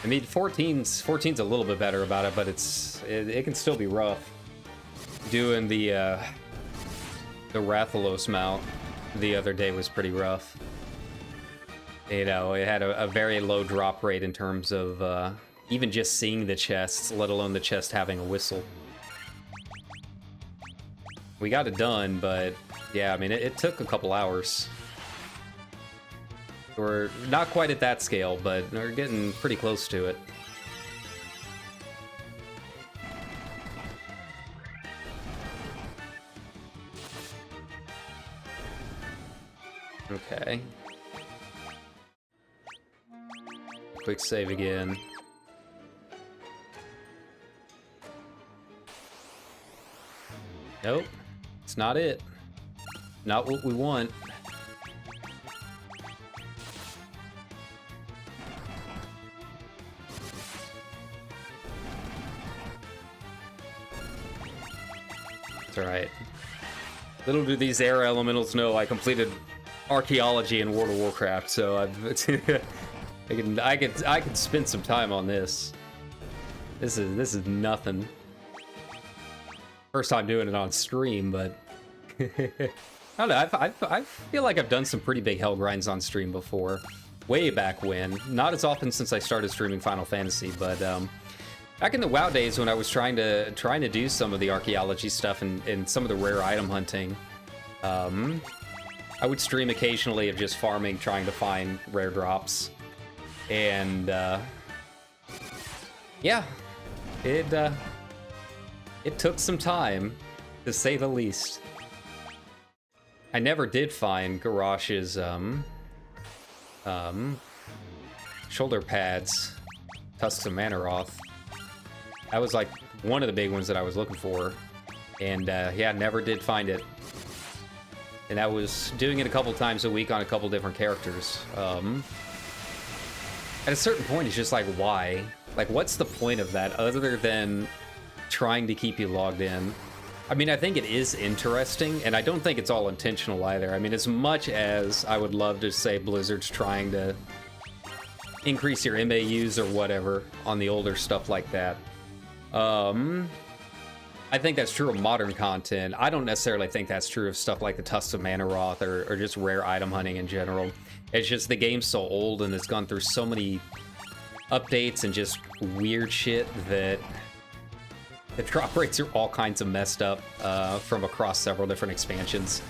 I mean, 14's a little bit better about it, but it can still be rough. Doing the Rathalos mount the other day was pretty rough. You know, it had a very low drop rate in terms of even just seeing the chests, let alone the chest having a whistle. We got it done, but yeah, I mean, it took a couple hours. We're not quite at that scale, but we're getting pretty close to it. Okay. Quick save again. Nope. It's not it. Not what we want. It's alright. Little do these air elementals know I completed archaeology in World of Warcraft, so I can spend some time on this. This is nothing. First time doing it on stream, but I don't know. I feel like I've done some pretty big hell grinds on stream before, way back when. Not as often since I started streaming Final Fantasy, but back in the WoW days when I was trying to do some of the archaeology stuff and some of the rare item hunting. I would stream occasionally of just farming, trying to find rare drops, and yeah, it took some time, to say the least. I never did find Garrosh's shoulder pads, Tusks of Manaroth. That was like one of the big ones that I was looking for, and yeah, never did find it. And I was doing it a couple times a week on a couple different characters. At a certain point, it's just like, why? Like, what's the point of that other than trying to keep you logged in? I mean, I think it is interesting, and I don't think it's all intentional either. I mean, as much as I would love to say Blizzard's trying to increase your MAUs or whatever on the older stuff like that, I think that's true of modern content. I don't necessarily think that's true of stuff like the Tusks of Manaroth or just rare item hunting in general. It's just the game's so old and it's gone through so many updates and just weird shit that the drop rates are all kinds of messed up from across several different expansions.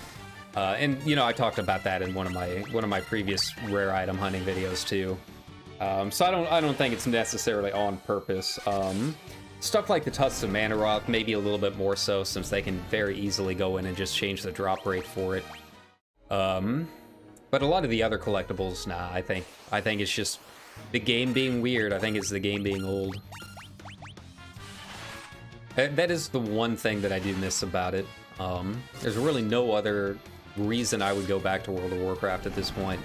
And you know, I talked about that in one of my previous rare item hunting videos too. So I don't think it's necessarily on purpose. Stuff like the Tusks of Manaroth, maybe a little bit more so, since they can very easily go in and just change the drop rate for it. But a lot of the other collectibles, nah, I think it's just the game being weird. I think it's the game being old. That is the one thing that I do miss about it. There's really no other reason I would go back to World of Warcraft at this point.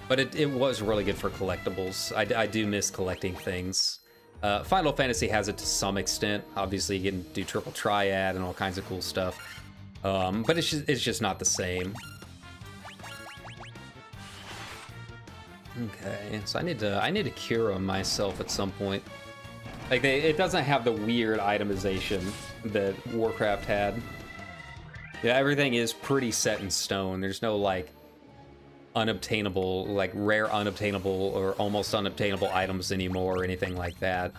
But it was really good for collectibles. I do miss collecting things. Final Fantasy has it to some extent. Obviously, you can do triple triad and all kinds of cool stuff. But it's just not the same. Okay, so I need to cure them myself at some point. Like, it doesn't have the weird itemization that Warcraft had. Yeah, everything is pretty set in stone. There's no, like, unobtainable, like, rare unobtainable or almost unobtainable items anymore or anything like that.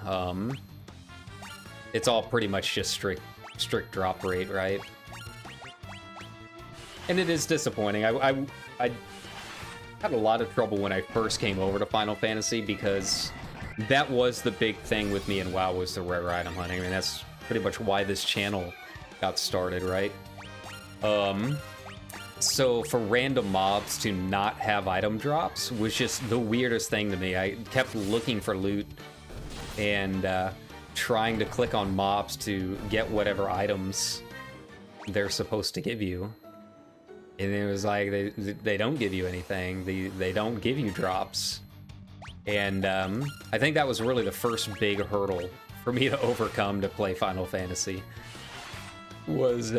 It's all pretty much just strict drop rate, right? And it is disappointing. I had a lot of trouble when I first came over to Final Fantasy because that was the big thing with me in WoW, was the rare item hunting. I mean, that's pretty much why this channel got started, right? So for random mobs to not have item drops was just the weirdest thing to me. I kept looking for loot and trying to click on mobs to get whatever items they're supposed to give you. And it was like, they don't give you anything. They don't give you drops. And I think that was really the first big hurdle for me to overcome to play Final Fantasy. Was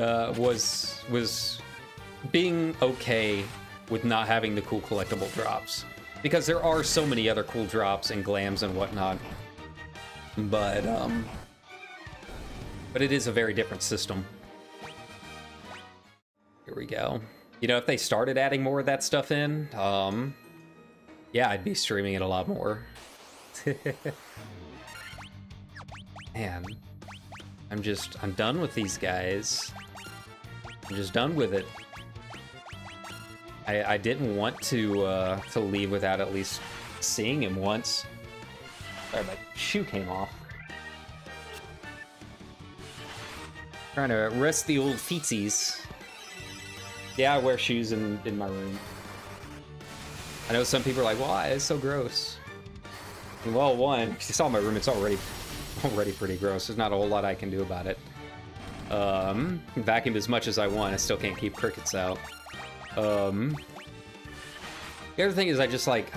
being okay with not having the cool collectible drops. because there are so many other cool drops and glams and whatnot. But it is a very different system. Here we go. You know, if they started adding more of that stuff in, yeah, I'd be streaming it a lot more. Man, I'm done with these guys. I'm just done with it. I didn't want to leave without at least seeing him once. Sorry, my shoe came off. Trying to rest the old feetsies. Yeah, I wear shoes in my room. I know some people are like, why? It's so gross. And well, one, if you saw my room, it's already pretty gross. There's not a whole lot I can do about it. Vacuum as much as I want, I still can't keep crickets out. The other thing is I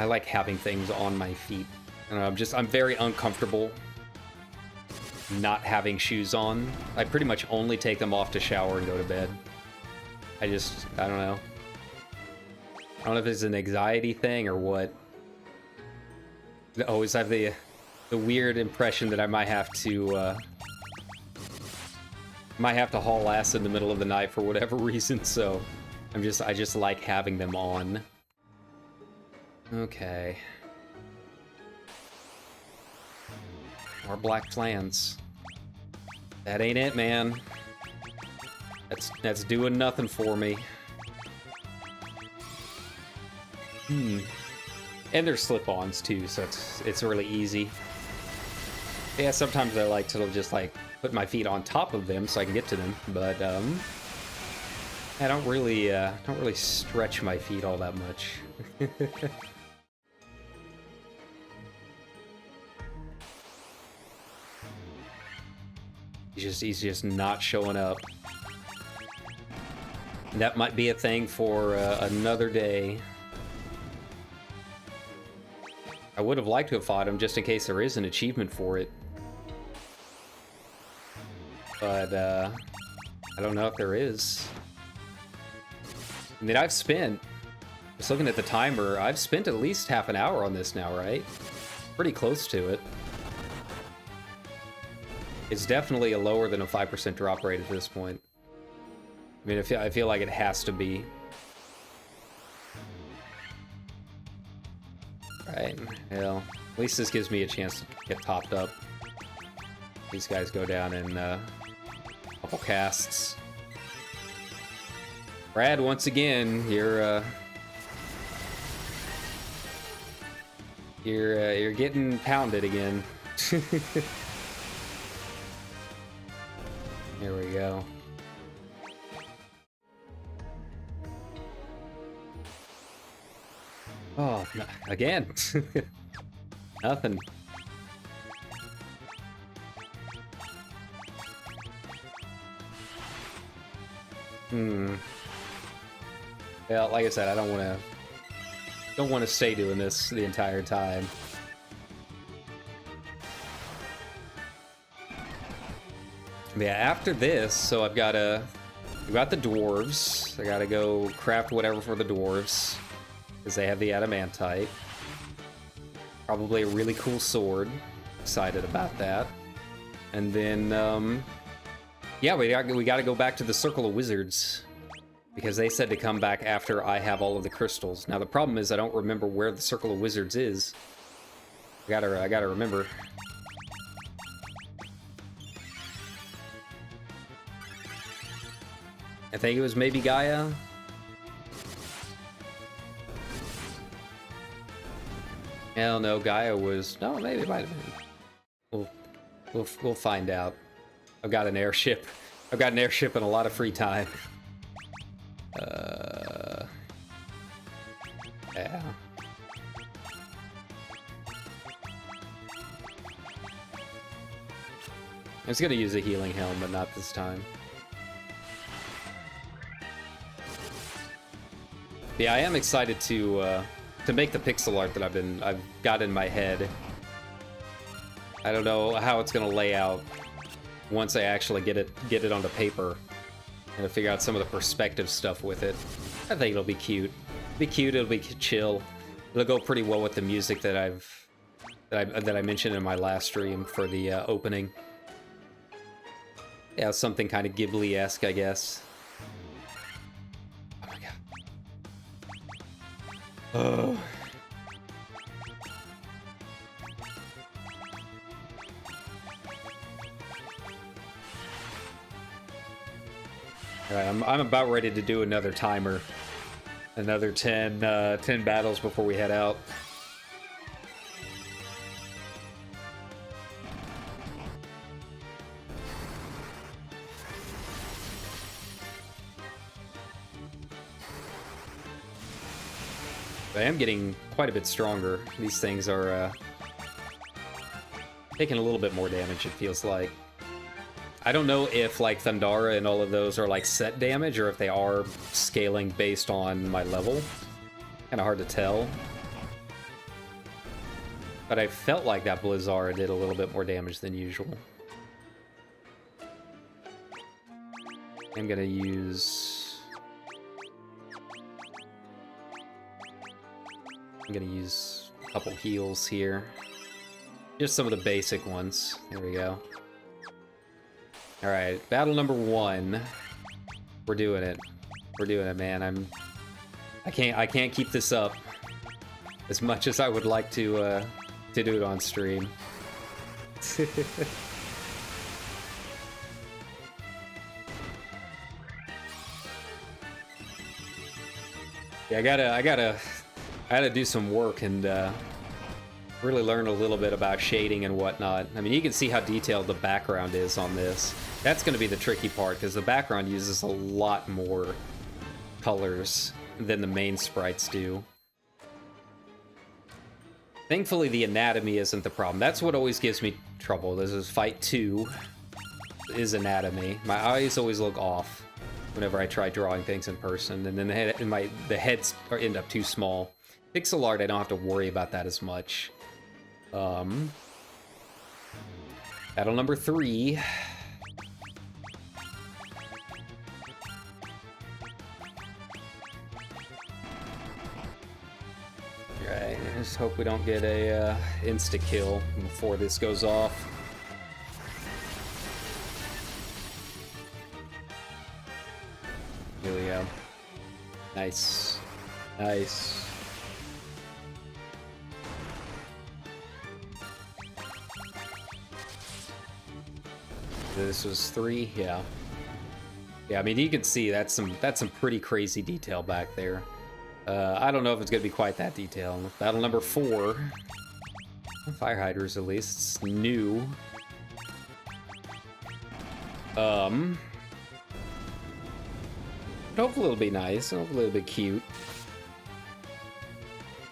like having things on my feet. And I'm very uncomfortable not having shoes on. I pretty much only take them off to shower and go to bed. I don't know. I don't know if it's an anxiety thing or what. I always have the weird impression that I might have to haul ass in the middle of the night for whatever reason, so I just like having them on. Okay. More black plans. That ain't it, man. That's doing nothing for me. And there's slip-ons too, so it's really easy. Yeah, sometimes I like to just like put my feet on top of them so I can get to them, but I don't really stretch my feet all that much. He's just not showing up. That might be a thing for another day. I would have liked to have fought him just in case there is an achievement for it. But I don't know if there is. I mean, just looking at the timer, I've spent at least half an hour on this now, right? Pretty close to it. It's definitely a lower than a 5% drop rate at this point. I mean, I feel like it has to be. Right, well, at least this gives me a chance to get topped up. These guys go down in a couple casts. Brad, once again, you're getting pounded again. Here we go. Oh, no, again. Nothing. Well, like I said, I don't want to stay doing this the entire time. Yeah, after this, so we got the dwarves. I gotta go craft whatever for the dwarves, because they have the adamantite. Probably a really cool sword. Excited about that. And then, yeah, we gotta go back to the Circle of Wizards, because they said to come back after I have all of the crystals. Now the problem is I don't remember where the Circle of Wizards is. I gotta remember. I think it was maybe Gaia. Hell no, Gaia was... No, maybe it might have been. We'll find out. I've got an airship. I've got an airship and a lot of free time. Yeah. I was gonna use a healing helm, but not this time. Yeah, I am excited to make the pixel art that I've got in my head. I don't know how it's gonna lay out once I actually get it onto paper and to figure out some of the perspective stuff with it. I think it'll be cute. It'll be chill. It'll go pretty well with the music that I mentioned in my last stream for the opening. Yeah, something kind of Ghibli-esque, I guess. Oh my god. Oh. Alright, I'm about ready to do another timer. Another 10 battles before we head out. I am getting quite a bit stronger. These things are taking a little bit more damage, it feels like. I don't know if, like, Thundara and all of those are, like, set damage, or if they are scaling based on my level. Kinda hard to tell. But I felt like that Blizzard did a little bit more damage than usual. I'm gonna use a couple heals here. Just some of the basic ones. There we go. Alright, battle number 1. We're doing it. We're doing it, man. I can't keep this up as much as I would like to do it on stream. Yeah, I gotta do some work and really learn a little bit about shading and whatnot. I mean, you can see how detailed the background is on this. That's going to be the tricky part, because the background uses a lot more colors than the main sprites do. Thankfully, the anatomy isn't the problem. That's what always gives me trouble. This is Fight 2 is anatomy. My eyes always look off whenever I try drawing things in person, and then the heads end up too small. Pixel art, I don't have to worry about that as much. Battle number 3. Alright, just hope we don't get a insta-kill before this goes off. Here we go. Nice. Nice. This was 3, yeah. Yeah, I mean, you can see that's some pretty crazy detail back there. I don't know if it's gonna be quite that detailed. Battle number 4. Fire hydras, at least. It's new. Hopefully it'll be nice. Hopefully it'll be cute.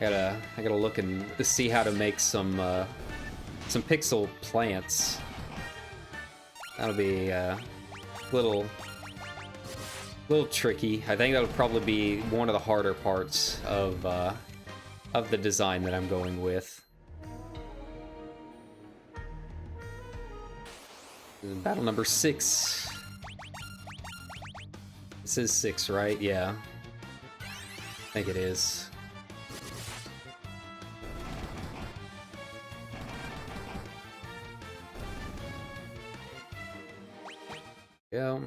I gotta look and see how to make some pixel plants. That'll be a little tricky. I think that'll probably be one of the harder parts of the design that I'm going with. Battle number 6. This is 6, right? Yeah. I think it is. Go.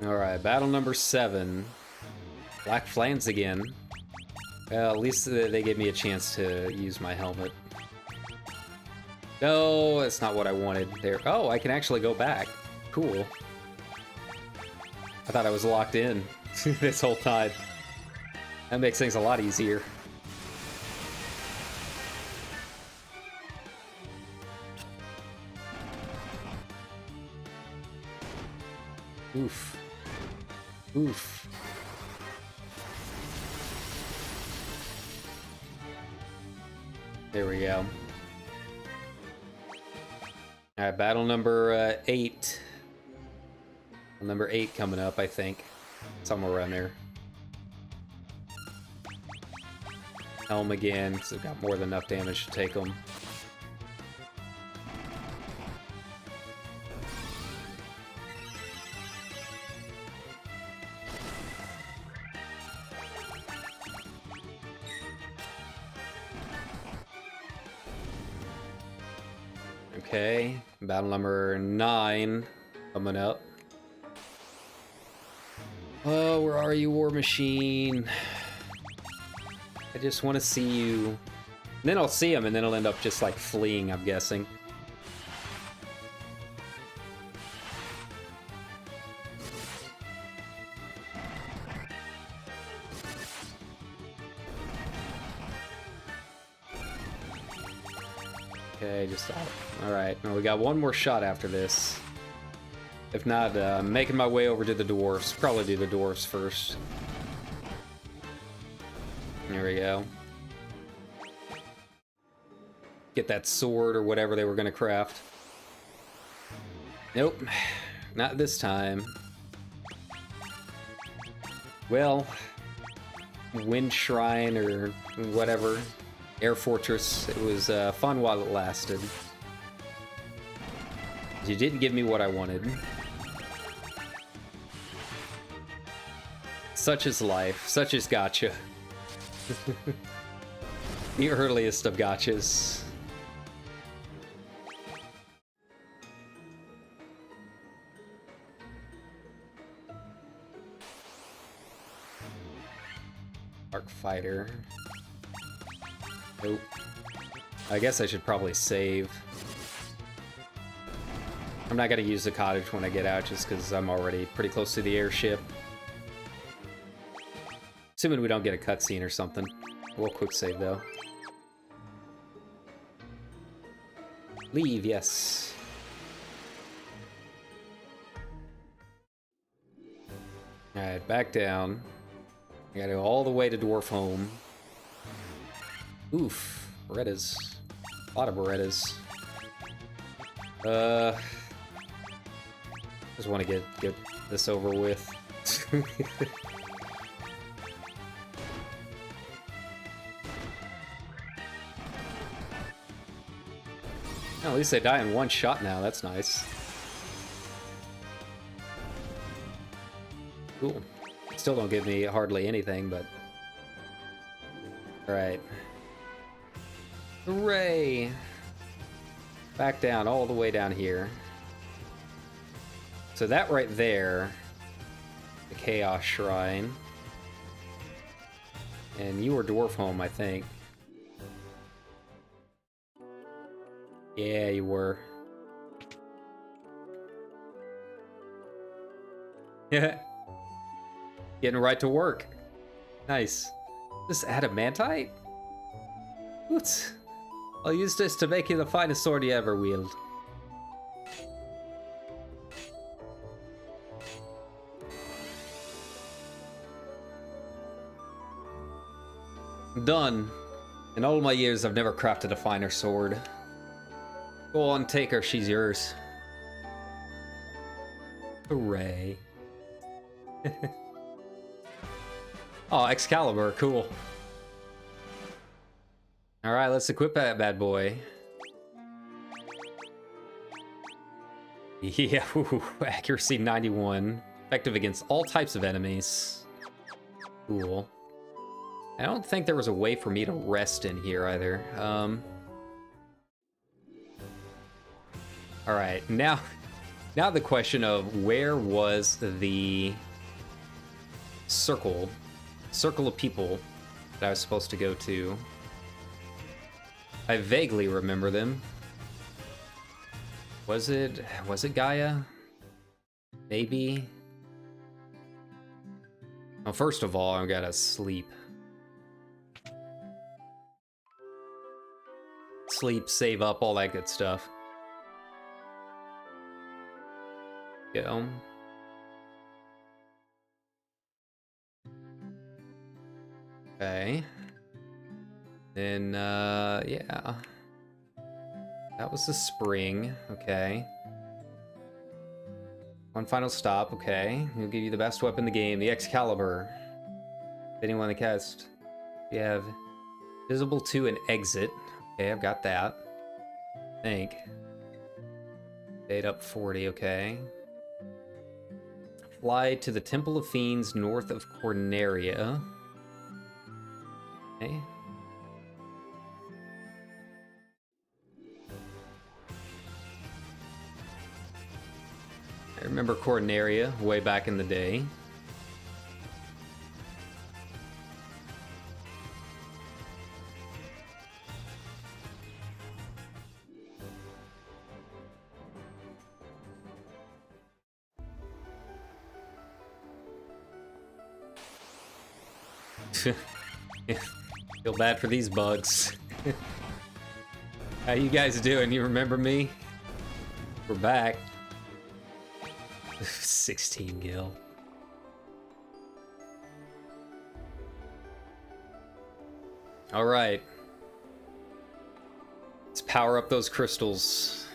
Alright, battle number 7. Black Flans again. Well, at least they gave me a chance to use my helmet. No, that's not what I wanted there. Oh, I can actually go back. Cool. I thought I was locked in this whole time. That makes things a lot easier. Oof. Oof. There we go. Alright, battle number 8. Number 8 coming up, I think. Somewhere around there. Helm again, so got more than enough damage to take them. Okay, battle number 9 coming up. Oh, where are you, War Machine? I just want to see you. And then I'll see him, and then I'll end up just like fleeing, I'm guessing. Okay, just all right. Well, we got one more shot after this. If not, making my way over to the Dwarfs. Probably do the Dwarfs first. There we go. Get that sword or whatever they were going to craft. Nope, not this time. Well, Wind Shrine or whatever. Air Fortress. It was fun while it lasted. You didn't give me what I wanted. Such is life. Such is gacha. The earliest of gachas. Arc Fighter. Nope. I guess I should probably save. I'm not gonna use the cottage when I get out just because I'm already pretty close to the airship. Assuming we don't get a cutscene or something. We'll quick save though. Leave, yes. Alright, back down. I gotta go all the way to Dwarf Home. Oof, Berettas. A lot of Berettas. Just want to get this over with. Oh, at least they die in one shot now. That's nice. Cool. Still don't give me hardly anything, but... Alright. Hooray! Back down, all the way down here. So that right there, the Chaos Shrine. And you were Dwarf Home, I think. Yeah, you were. Yeah. Getting right to work. Nice. This adamantite? What? I'll use this to make you the finest sword you ever wield. Done. In all my years, I've never crafted a finer sword. Go on, take her. She's yours. Hooray. Oh, Excalibur. Cool. Alright, let's equip that bad boy. Yeah, ooh, accuracy 91. Effective against all types of enemies. Cool. I don't think there was a way for me to rest in here either. Alright, now the question of where was the circle of people that I was supposed to go to? I vaguely remember them. Was it Gaia? Maybe? Well, first of all, I gotta sleep. Sleep, save up, all that good stuff. Go. Okay. Then, yeah. That was the spring. Okay. One final stop. Okay. He'll give you the best weapon in the game, the Excalibur. Anyone to cast. You have visible to and exit. Okay, I've got that. I think. Date up 40. Okay. Fly to the Temple of Fiends north of Corneria. Okay. I remember Corneria way back in the day. Feel bad for these bugs. How you guys doing? You remember me? We're back. 16 gil. All right. Let's power up those crystals.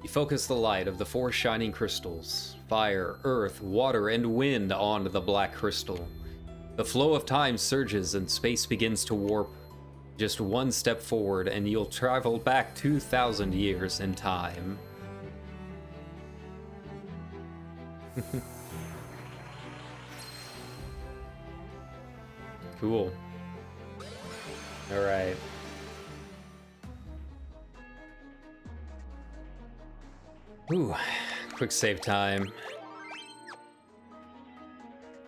You focus the light of the 4 shining crystals, fire, earth, water, and wind onto the black crystal. The flow of time surges and space begins to warp. Just one step forward and you'll travel back 2,000 years in time. Cool. All right. Ooh, quick save time.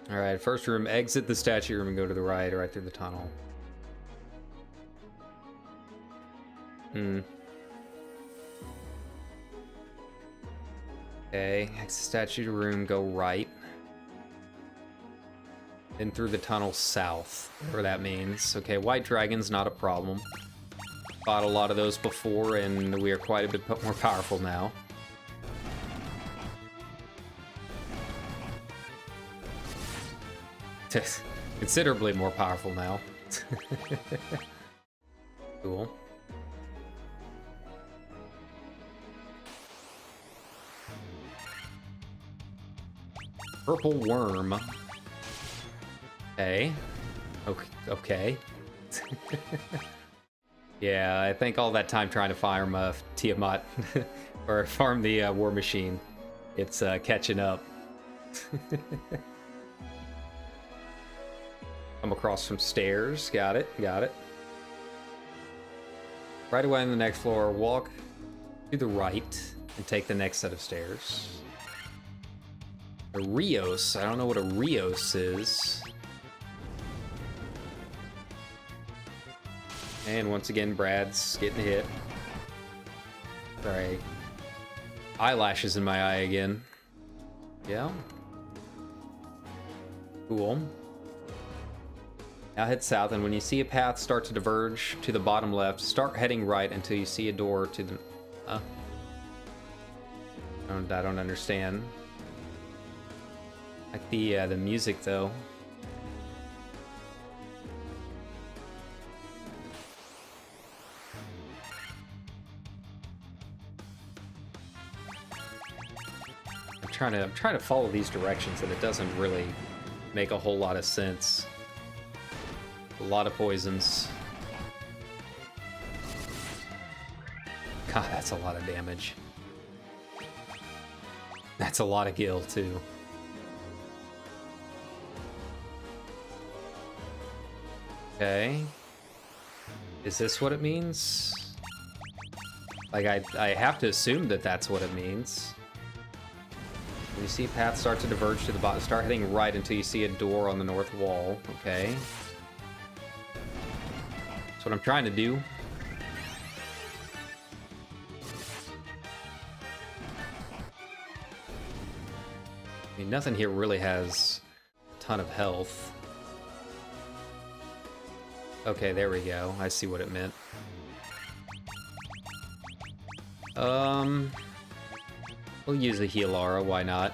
All right, first room, exit the statue room and go to the right, right through the tunnel. Okay, exit statue room, go right. Then through the tunnel south, whatever that means. Okay, white dragon's not a problem. Fought a lot of those before, and we are quite a bit more powerful now. Considerably more powerful now. Cool. Purple worm. Okay. Okay. Yeah, I think all that time trying to farm Tiamat or farm the war machine, it's catching up. Come across some stairs. Got it. Got it. Right away on the next floor, walk to the right and take the next set of stairs. A Rios. I don't know what a Rios is. And once again, Brad's getting hit. Sorry. Eyelashes in my eye again. Yeah. Cool. Now head south, and when you see a path start to diverge to the bottom left, start heading right until you see a door to the... I don't understand. Like the music, though. I'm trying to follow these directions, and it doesn't really make a whole lot of sense. A lot of poisons. God, that's a lot of damage. That's a lot of gil, too. Okay. Is this what it means? Like, I have to assume that that's what it means. When you see a path start to diverge to the bottom, start heading right until you see a door on the north wall. Okay. That's what I'm trying to do. I mean, nothing here really has a ton of health. Okay, there we go. I see what it meant. We'll use the heal aura, why not?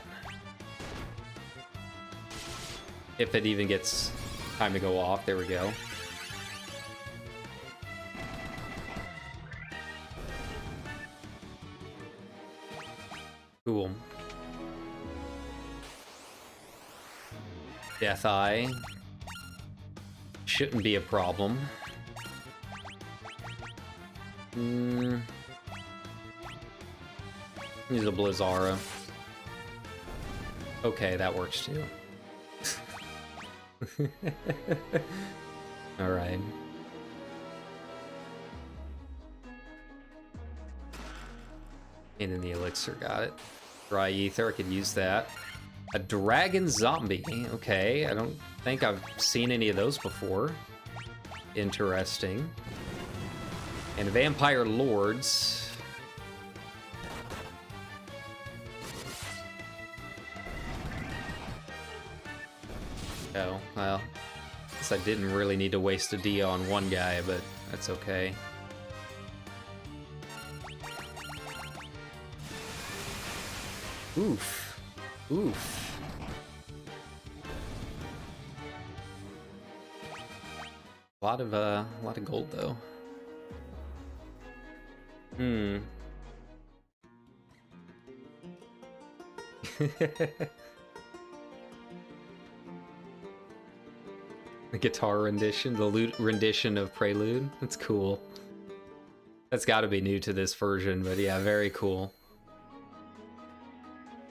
If it even gets time to go off, there we go. Cool. Death Eye. Shouldn't be a problem. Use a Blizzara. Okay, that works too. Alright. And then the elixir, got it. Dry ether, I could use that. A dragon zombie. Okay, I don't think I've seen any of those before. Interesting. And vampire lords. Oh, well. I guess I didn't really need to waste a D on one guy, but that's okay. Oof. Oof. A lot of gold though. Hmm. The guitar rendition, the lute rendition of Prelude. That's cool. That's got to be new to this version, but yeah, very cool.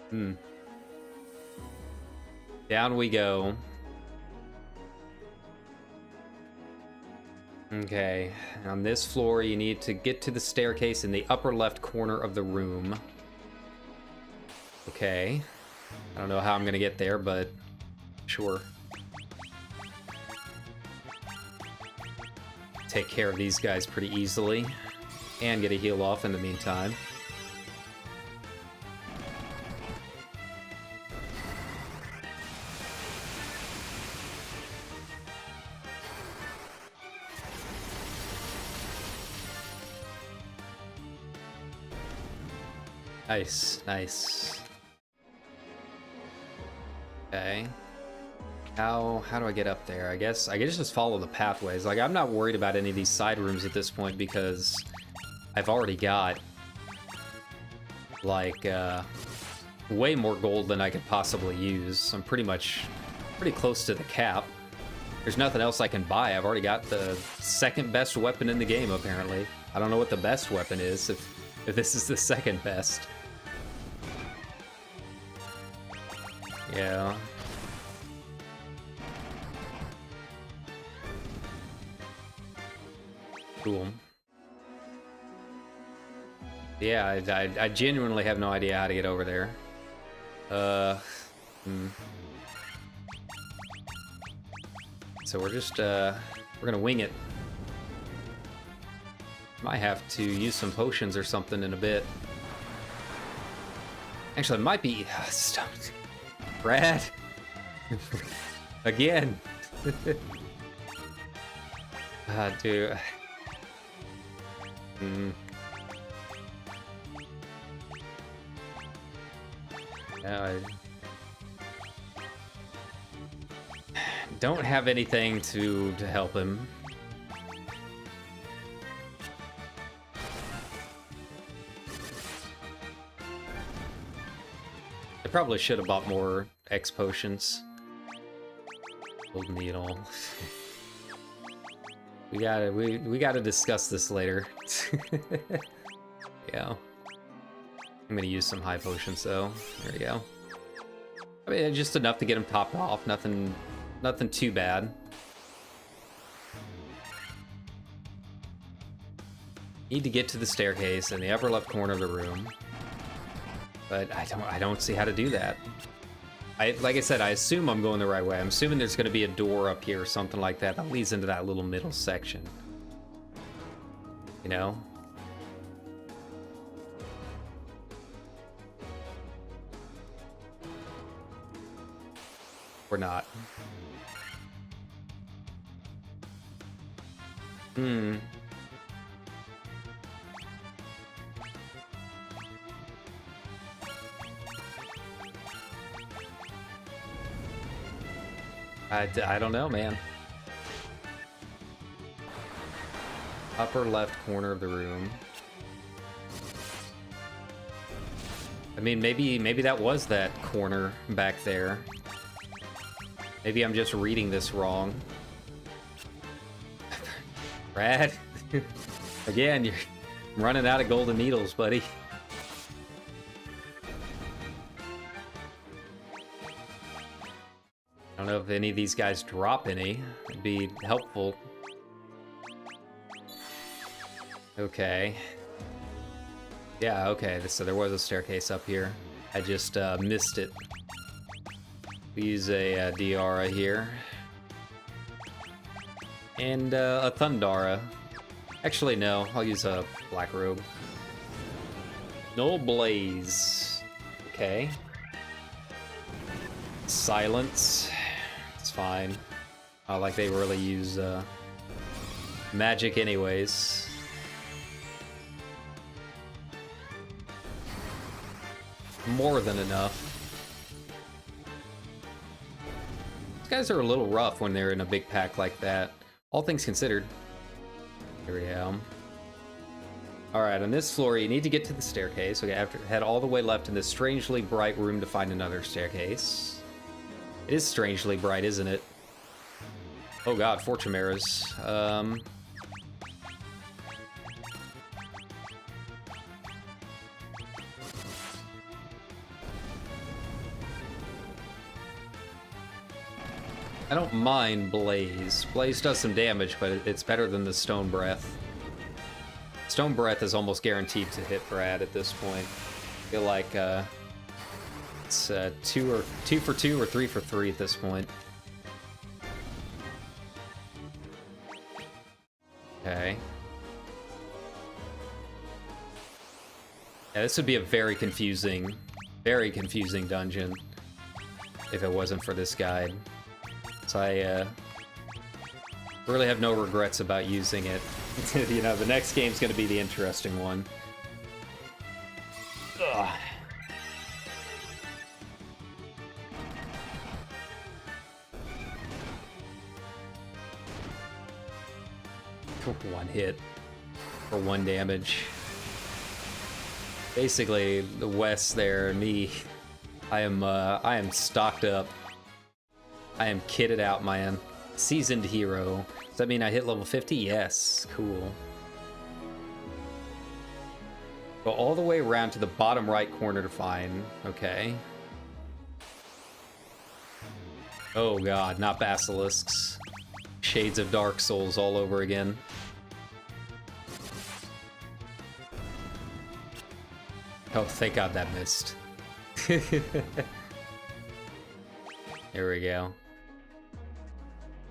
Hmm. Down we go. Okay, on this floor you need to get to the staircase in the upper left corner of the room. Okay. I don't know how I'm gonna get there, but sure. Take care of these guys pretty easily. And get a heal off in the meantime. Nice, nice. Okay. How do I get up there? I guess just follow the pathways. Like, I'm not worried about any of these side rooms at this point because I've already got like way more gold than I could possibly use. I'm pretty close to the cap. There's nothing else I can buy. I've already got the second best weapon in the game apparently. I don't know what the best weapon is if this is the second best. Yeah. Cool. Yeah, I genuinely have no idea how to get over there. So we're just, we're gonna wing it. Might have to use some potions or something in a bit. Actually, it might be... Stop. Brad! Again! Dude. I don't have anything to help him. I probably should have bought more X potions. Gold needle. We gotta discuss this later. Yeah. I'm gonna use some high potions though. There we go. I mean, just enough to get him topped off. Nothing too bad. Need to get to the staircase in the upper left corner of the room. But I don't see how to do that. Like I said, I assume I'm going the right way. I'm assuming there's going to be a door up here or something like that that leads into that little middle section. You know? Or not. I don't know, man. Upper left corner of the room. I mean, maybe that was that corner back there. Maybe I'm just reading this wrong. Brad, again, you're running out of golden needles, buddy. I don't know if any of these guys drop any. It'd be helpful. Okay. Yeah, okay, so there was a staircase up here. I just missed it. We use a Diara here. And a Thundara. Actually, no. I'll use a Black Robe. No Blaze. Okay. Silence. It's fine. Like they really use magic anyways. More than enough. These guys are a little rough when they're in a big pack like that. All things considered. Here we go. Alright, on this floor you need to get to the staircase. Okay, have to head all the way left in this strangely bright room to find another staircase. It is strangely bright, isn't it? Oh god, 4 chimeras. I don't mind Blaze. Blaze does some damage, but it's better than the Stone Breath. Stone Breath is almost guaranteed to hit Brad at this point. I feel like it's 2 for 2 or 3 for 3 at this point. Okay. Yeah, this would be a very confusing dungeon if it wasn't for this guide. So I really have no regrets about using it. You know, the next game's gonna be the interesting one. Ugh. One hit for 1 damage. Basically, the West there and me, I am stocked up. I am kitted out, man. Seasoned hero. Does that mean I hit level 50? Yes. Cool. Go all the way around to the bottom right corner to find. Okay. Oh god, not basilisks. Shades of Dark Souls all over again. Oh, thank god that missed. Here we go.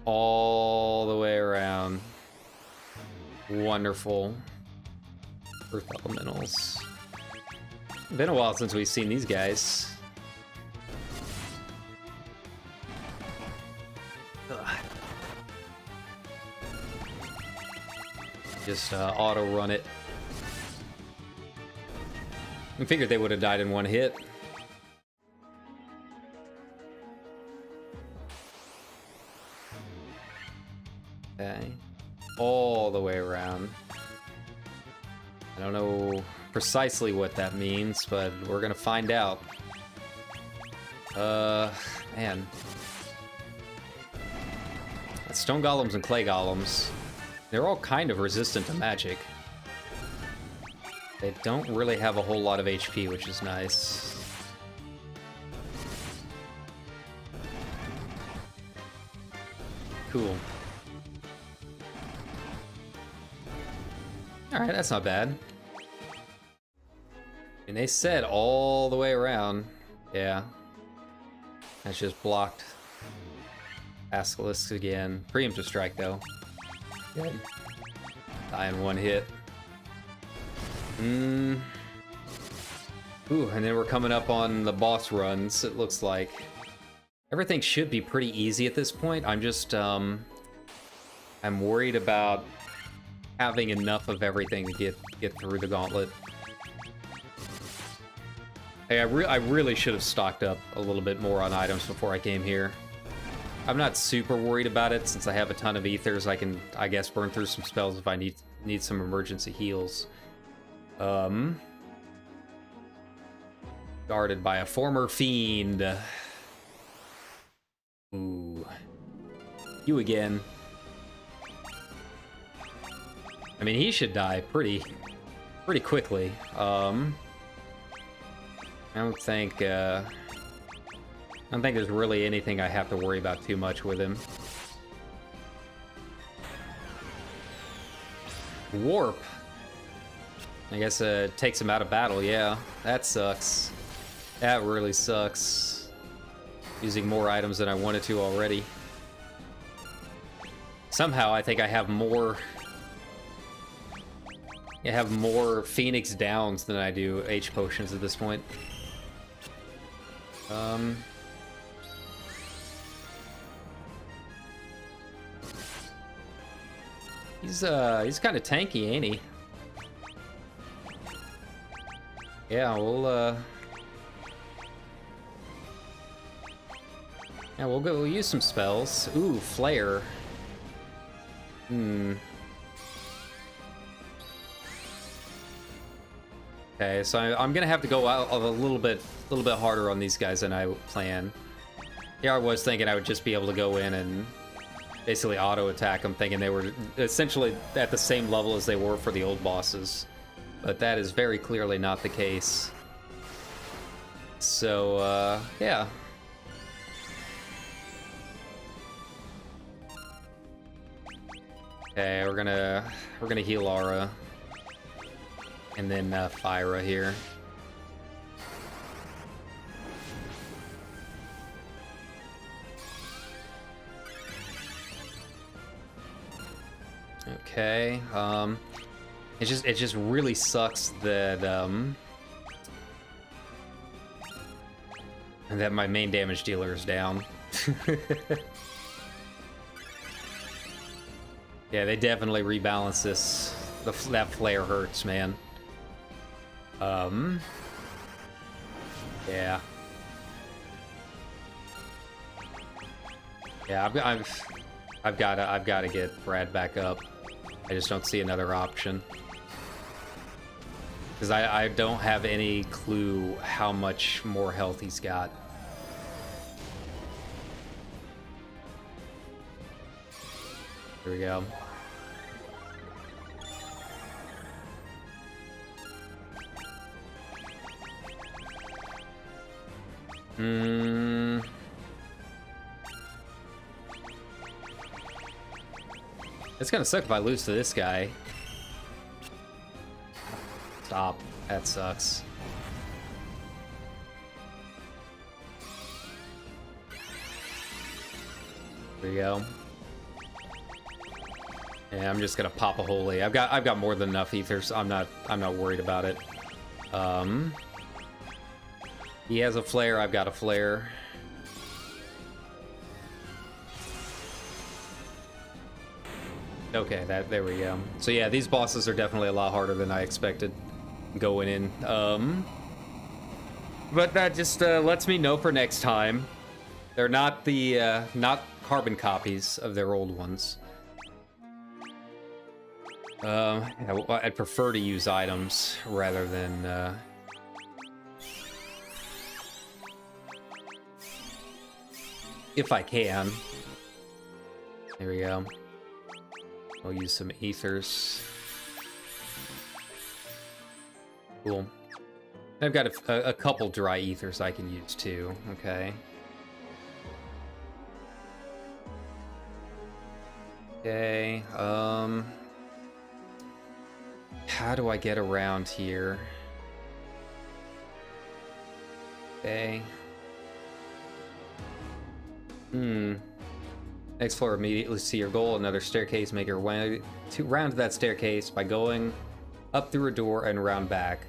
All the way around. Wonderful. Earth Elementals. Been a while since we've seen these guys. Ugh. Just auto run it. I figured they would have died in 1 hit. Okay. All the way around. I don't know precisely what that means, but we're gonna find out. Man. Stone golems and clay golems. They're all kind of resistant to magic. They don't really have a whole lot of HP, which is nice. Cool. Alright, that's not bad. And they said all the way around. Yeah. That's just blocked. Basilisks again. Preemptive strike, though. Good. Die in 1 hit. Ooh, and then we're coming up on the boss runs, it looks like. Everything should be pretty easy at this point. I'm just, I'm worried about having enough of everything to get through the gauntlet. Hey, I really should have stocked up a little bit more on items before I came here. I'm not super worried about it since I have a ton of ethers. I can, I guess, burn through some spells if I need some emergency heals. Guarded by a former fiend. Ooh. You again. I mean, he should die pretty quickly. I don't think there's really anything I have to worry about too much with him. Warp. I guess it takes him out of battle, yeah. That sucks. That really sucks. Using more items than I wanted to already. Somehow I think I have more... I have more Phoenix Downs than I do H potions at this point. He's kind of tanky, ain't he? Yeah, we'll use some spells. Ooh, Flare. Okay, so I'm gonna have to go out a little bit harder on these guys than I plan. Yeah, I was thinking I would just be able to go in and basically auto attack them, thinking they were essentially at the same level as they were for the old bosses, but that is very clearly not the case. So yeah. Okay, we're gonna heal Aura. And then Fyra here. Okay. It just really sucks that that my main damage dealer is down. Yeah, they definitely rebalance this. That flare hurts, man. Yeah. Yeah, I've got to get Brad back up. I just don't see another option. Because I don't have any clue how much more health he's got. Here we go. It's gonna suck if I lose to this guy. Stop. That sucks. There you go. Yeah, I'm just gonna pop a holy. I've got more than enough ethers. I'm not worried about it. He has a flare, I've got a flare. Okay, there we go. So yeah, these bosses are definitely a lot harder than I expected going in. But that just lets me know for next time. They're not the not carbon copies of their old ones. I'd prefer to use items rather than if I can. There we go. I'll use some ethers. Cool. I've got a couple dry ethers I can use too. Okay. Okay. How do I get around here? Okay. Next floor, immediately see your goal. Another staircase. Make your way round that staircase by going up through a door and around back.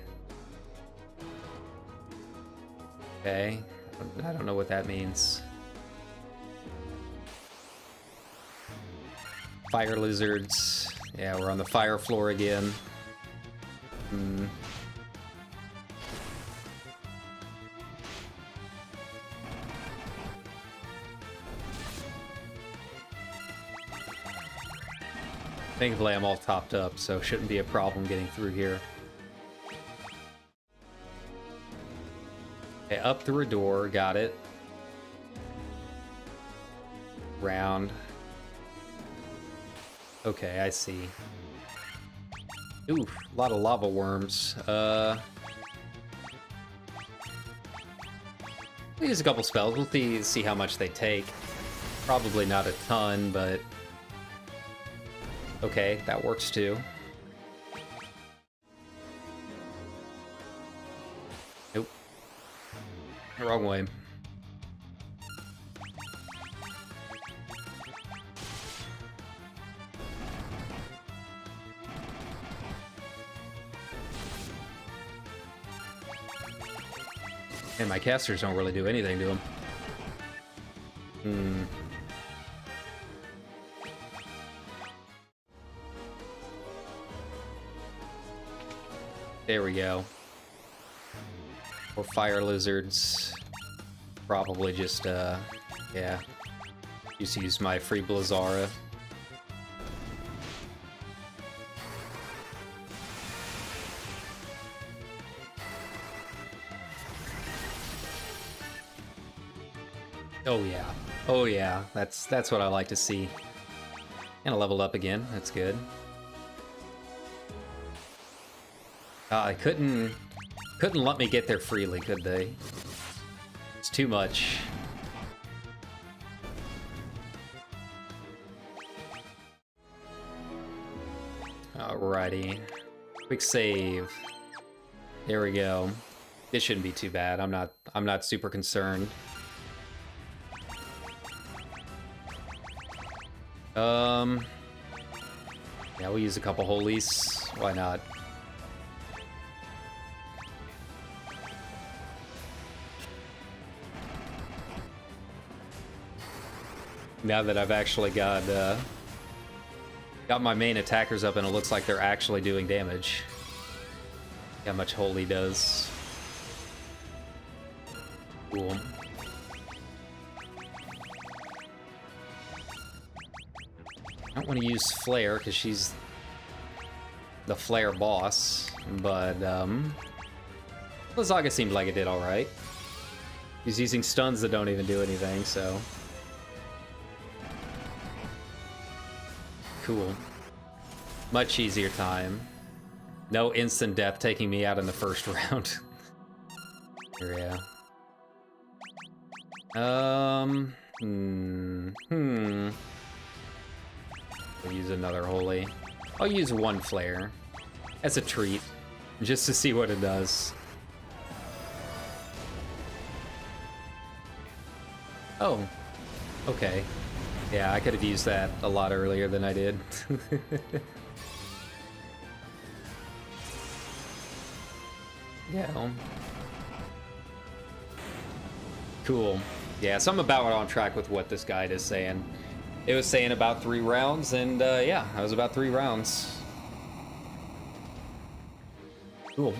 Okay. I don't know what that means. Fire lizards. Yeah, we're on the fire floor again. Thankfully, I'm all topped up, so shouldn't be a problem getting through here. Okay, up through a door, got it. Round. Okay, I see. Ooh, a lot of lava worms. We'll use a couple spells. We'll see how much they take. Probably not a ton, but... Okay, that works too. Nope. Wrong way. And my casters don't really do anything to him. There we go. Or fire lizards. Probably just, yeah. Just use my free Blazara. Oh yeah. Oh yeah. That's what I like to see. And I leveled up again. That's good. I couldn't let me get there freely, could they? It's too much. Alrighty. Quick save. There we go. This shouldn't be too bad. I'm not super concerned. Yeah, we'll use a couple holies. Why not? Now that I've actually got my main attackers up and it looks like they're actually doing damage. How much holy does. Cool. I don't want to use Flare because she's the Flare boss, but Lazaga seemed like it did alright. He's using stuns that don't even do anything, so... Cool. Much easier time. No instant death taking me out in the first round. Yeah. I'll use another holy. I'll use one flare. As a treat. Just to see what it does. Oh. Okay. Yeah, I could have used that a lot earlier than I did. Yeah. Cool. Yeah, so I'm about on track with what this guide is saying. It was saying about 3 rounds, and yeah, I was about 3 rounds. Cool.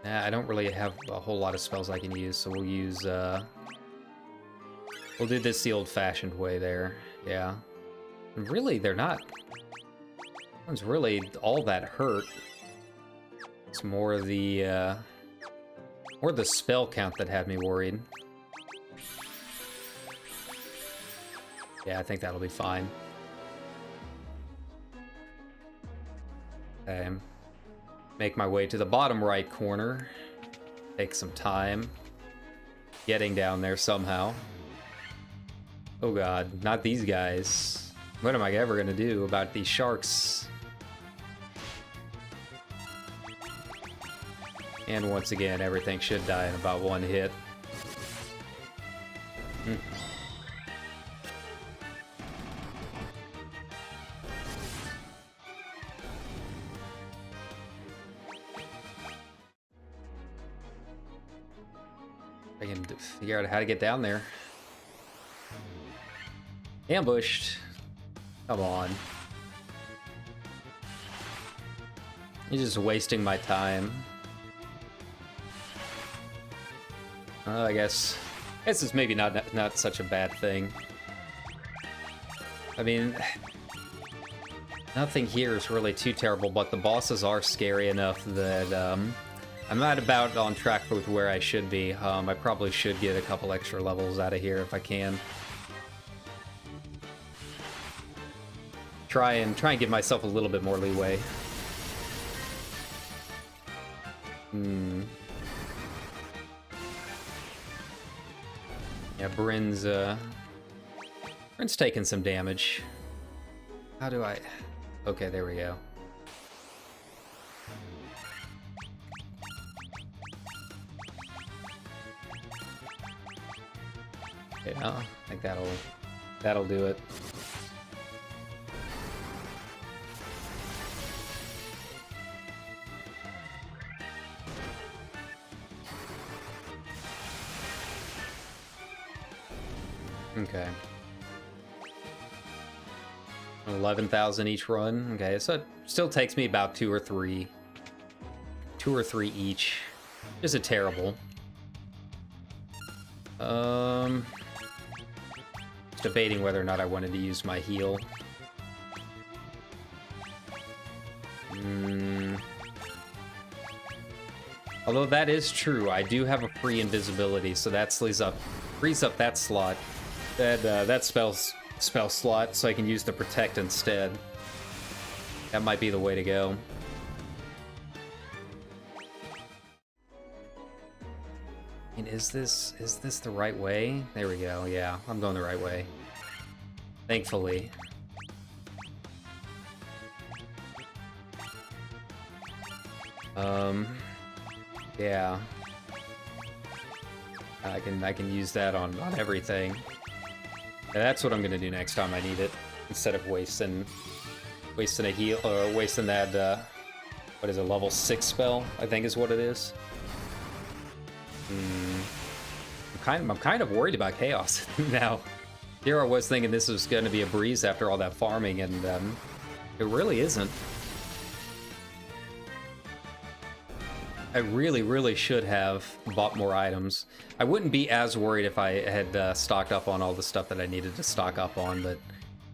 Nah, I don't really have a whole lot of spells I can use, so we'll use, we'll do this the old-fashioned way there, yeah. And really, they're not... One's really all that hurt. It's more the spell count that had me worried. Yeah, I think that'll be fine. Okay. Make my way to the bottom right corner. Take some time. Getting down there somehow. Oh god, not these guys. What am I ever gonna do about these sharks? And once again, everything should die in about 1 hit. I can figure out how to get down there. Ambushed. Come on. You're just wasting my time. I guess it's maybe not such a bad thing. I mean, nothing here is really too terrible, but the bosses are scary enough that I'm not about on track with where I should be. I probably should get a couple extra levels out of here if I can. Try and give myself a little bit more leeway. Yeah, Bryn's taking some damage. How do I... Okay, there we go. Yeah, I think that'll do it. Okay. 11,000 each run. Okay, so it still takes me about two or three each. Isn't terrible. Debating whether or not I wanted to use my heal. Although that is true, I do have a free invisibility, so that frees up that slot, that spell slot, so I can use the protect instead. That might be the way to go. And is this the right way? There we go. Yeah, I'm going the right way. Thankfully. Yeah. I can use that on everything. And that's what I'm gonna do next time I need it, instead of wasting a heal, or wasting that what is it, level 6 spell, I think is what it is. I'm kind of worried about chaos now. Here I was thinking this was going to be a breeze after all that farming, and it really isn't. I really should have bought more items. I wouldn't be as worried if I had stocked up on all the stuff that I needed to stock up on, but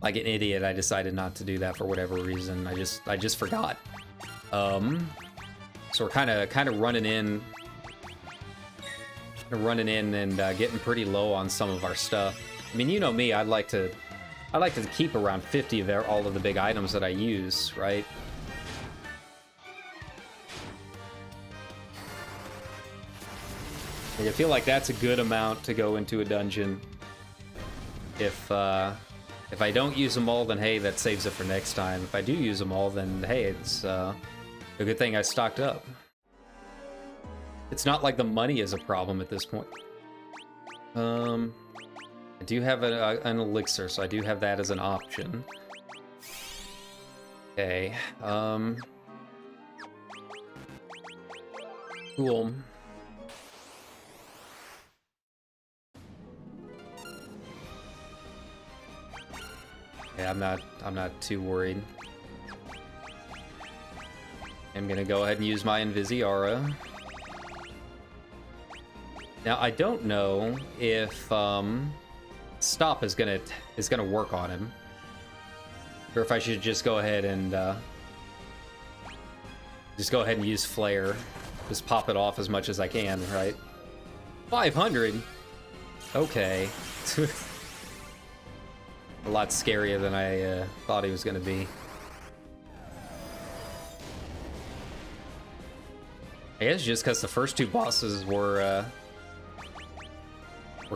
like an idiot, I decided not to do that for whatever reason. I just forgot. So we're kind of running in and getting pretty low on some of our stuff. I mean, you know me, I like to keep around 50 of all of the big items that I use, right? I feel like that's a good amount to go into a dungeon. If I don't use them all, then hey, that saves it for next time. If I do use them all, then hey, it's a good thing I stocked up. It's not like the money is a problem at this point. I do have an elixir, so I do have that as an option. Okay. Cool. Yeah, I'm not too worried. I'm gonna go ahead and use my Invisiaura. Now, I don't know if Stop is gonna work on him, or if I should just go ahead and use Flare, just pop it off as much as I can, right? 500. Okay, a lot scarier than I thought he was gonna be. I guess just because the first two bosses were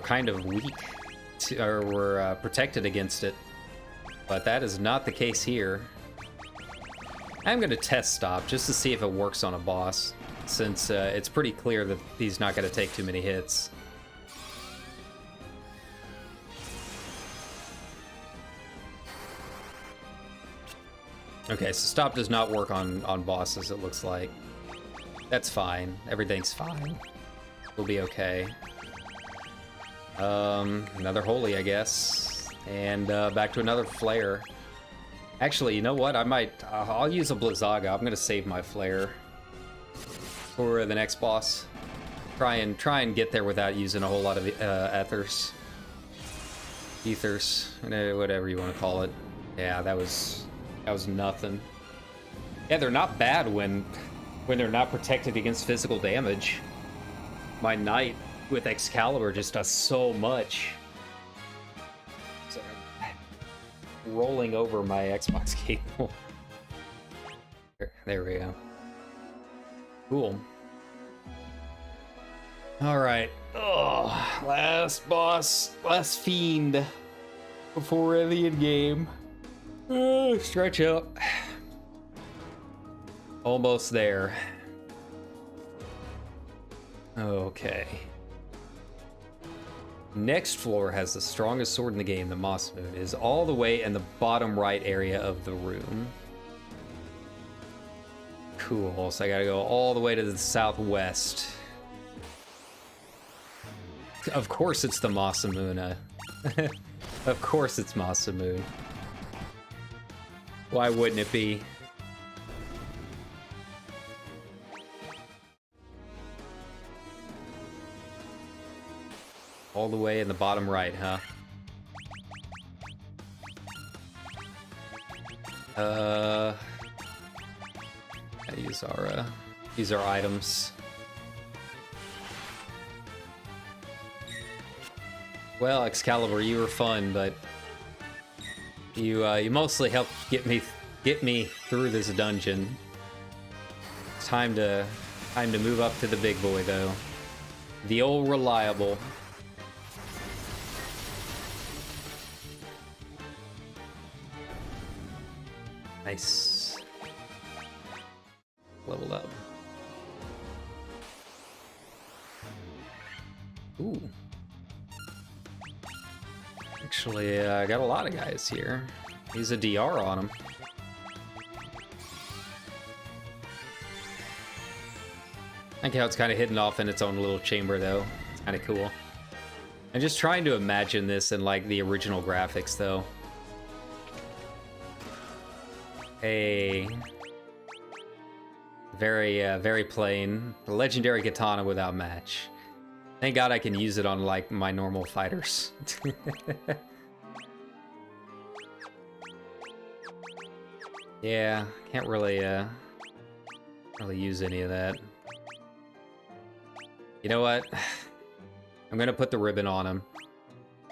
kind of weak, or were protected against it, but that is not the case here. I'm going to test Stop just to see if it works on a boss, since it's pretty clear that he's not going to take too many hits. Okay, so Stop does not work on bosses, it looks like. That's fine. Everything's fine. We'll be okay. Another Holy, I guess. And back to another Flare. Actually, you know what? I'll use a Blizzaga. I'm gonna save my Flare for the next boss. Try and get there without using a whole lot of ethers. Ethers, whatever you want to call it. Yeah, that was nothing. Yeah, they're not bad when they're not protected against physical damage. My knight with Excalibur just does so much. So, rolling over my Xbox cable. There we go. Cool. Alright. Oh, last boss, last fiend before the end game. Stretch out. Almost there. Okay. Next floor has the strongest sword in the game, the Moss Moon. It is all the way in the bottom right area of the room. Cool, so I gotta go all the way to the southwest. Of course it's the Masamuna. Of course it's Masamune. Why wouldn't it be? All the way in the bottom right, huh? Use our items. Well, Excalibur, you were fun, but you mostly helped get me through this dungeon. It's time to move up to the big boy, though. The old reliable. Nice. Leveled up. Ooh. Actually, I got a lot of guys here. He's a DR on him. I like how it's kind of hidden off in its own little chamber, though. It's kind of cool. I'm just trying to imagine this in, like, the original graphics, though. Hey. Very plain. A legendary katana without match. Thank God I can use it on, like, my normal fighters. Yeah, can't really use any of that. You know what? I'm gonna put the ribbon on him.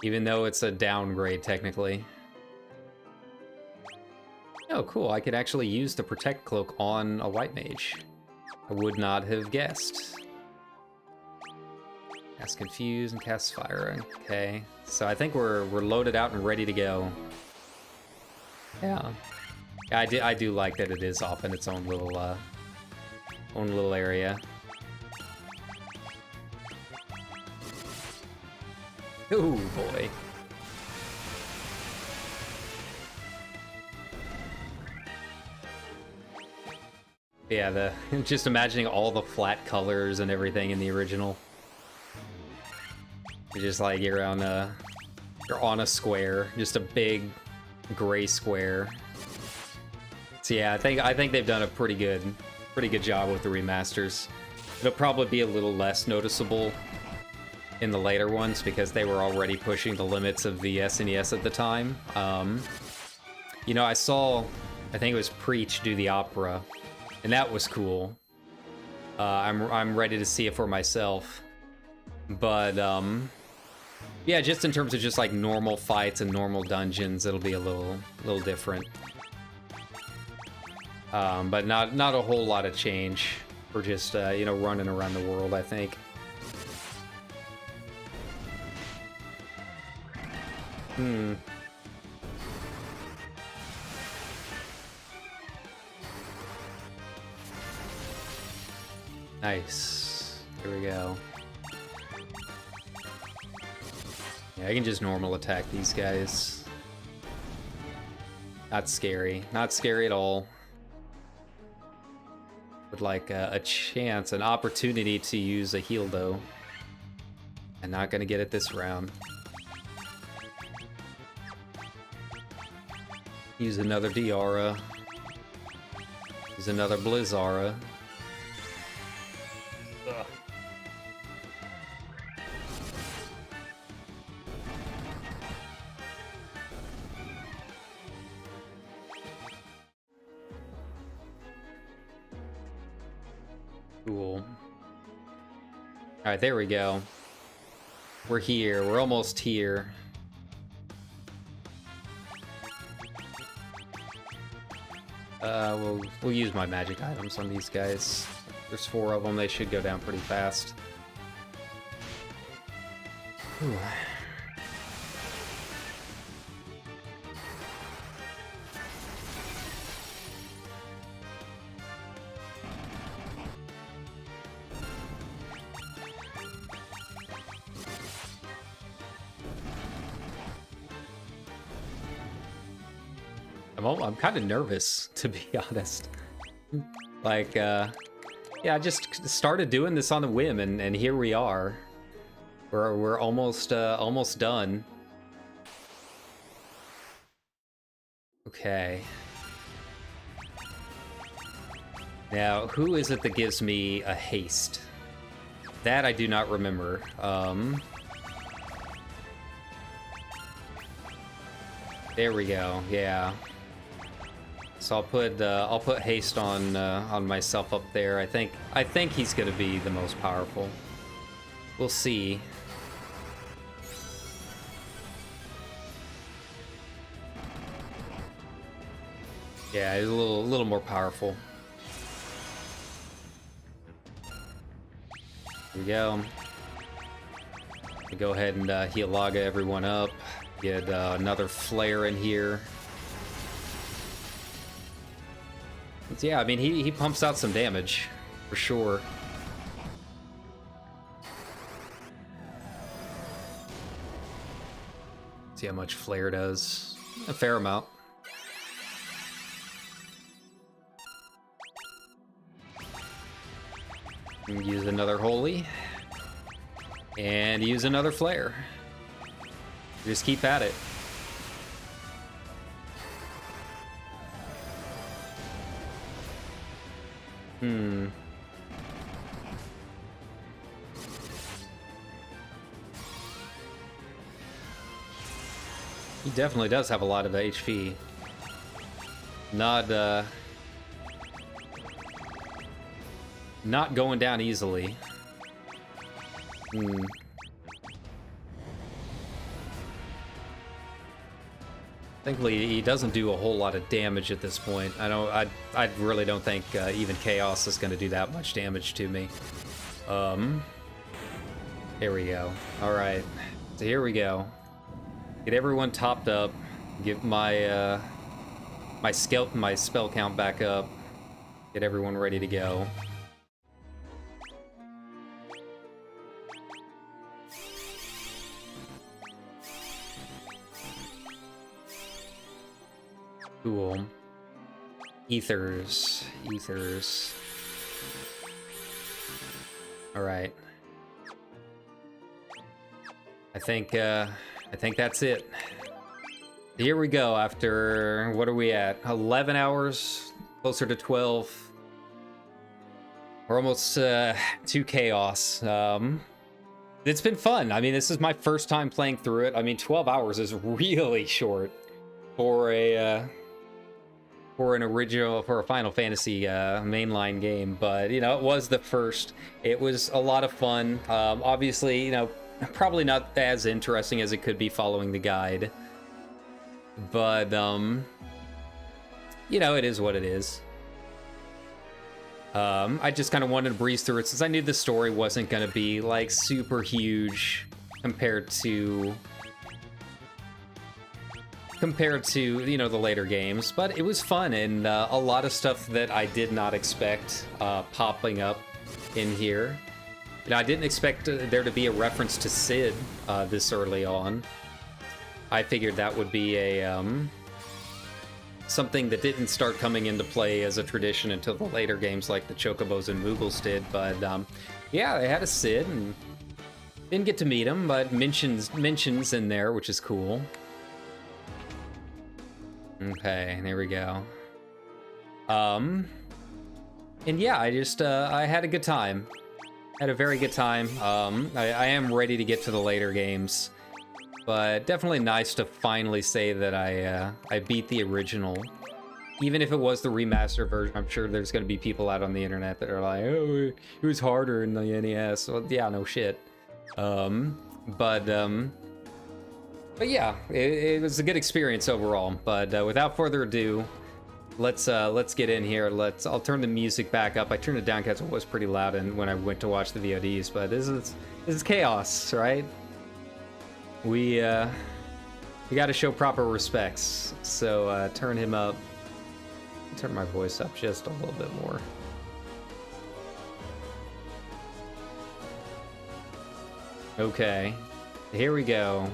Even though it's a downgrade, technically. Oh, cool. I could actually use the Protect Cloak on a White Mage. I would not have guessed. Cast Confuse and cast Fire. Okay. So I think we're loaded out and ready to go. Yeah. I do like that it is off in its own little area. Ooh, boy. Yeah, just imagining all the flat colors and everything in the original. You're just like you're on a square, just a big gray square. So yeah, I think they've done a pretty good job with the remasters. It'll probably be a little less noticeable in the later ones because they were already pushing the limits of the SNES at the time. You know, I think it was Preach do the opera, and that was cool. I'm ready to see it for myself, but yeah, just in terms of just like normal fights and normal dungeons, it'll be a little different. But not a whole lot of change for just you know, running around the world, I think. Nice. Here we go. Yeah, I can just normal attack these guys. Not scary. Not scary at all. Would like a chance, an opportunity to use a heal, though. I'm not gonna get it this round. Use another Diara. Use another Blizzara. Ugh. Cool. Alright, there we go. We're here. We're almost here. We'll use my magic items on these guys. There's 4 of them. They should go down pretty fast. Whew. I'm kind of nervous, to be honest. Like, yeah, I just started doing this on a whim, and here we are. We're almost done. Okay. Now, who is it that gives me a haste? That I do not remember. There we go. Yeah. So I'll put haste on myself up there. I think he's gonna be the most powerful. We'll see. Yeah, he's a little more powerful. Here we go. We go ahead and Healaga everyone up. Get another flare in here. But yeah, I mean, he pumps out some damage, for sure. See how much flare does. A fair amount. Use another holy. And use another flare. Just keep at it. He definitely does have a lot of HP. Not going down easily. Thankfully, he doesn't do a whole lot of damage at this point. I really don't think even Chaos is going to do that much damage to me. There we go. All right, so here we go. Get everyone topped up. Get my my spell count back up. Get everyone ready to go. Cool. Ethers. All right. I think that's it. Here we go. After, what are we at? 11 hours, closer to 12. We're almost to chaos. It's been fun. I mean, this is my first time playing through it. I mean, 12 hours is really short for a for a Final Fantasy mainline game, but you know, it was the first. It was a lot of fun. Obviously, you know, probably not as interesting as it could be following the guide, but you know, it is what it is. I just kind of wanted to breeze through it since I knew the story wasn't going to be like super huge compared to you know, the later games, but it was fun, and a lot of stuff that I did not expect popping up in here. You know, I didn't expect there to be a reference to Sid this early on. I figured that would be a something that didn't start coming into play as a tradition until the later games like the Chocobos and Moogles did, but yeah, they had a Sid, and didn't get to meet him, but mentions in there, which is cool. Okay, there we go. And yeah, I just I had a good time. Had a very good time. I am ready to get to the later games, but definitely nice to finally say that I beat the original. Even if it was the remaster version, I'm sure there's going to be people out on the internet that are like, oh, it was harder in the NES. Well, yeah, no shit. But yeah, it was a good experience overall. But without further ado, let's get in here. I'll turn the music back up. I turned it down because it was pretty loud and when I went to watch the VODs. But this is chaos, right? We got to show proper respects. So turn him up. Turn my voice up just a little bit more. Okay, here we go.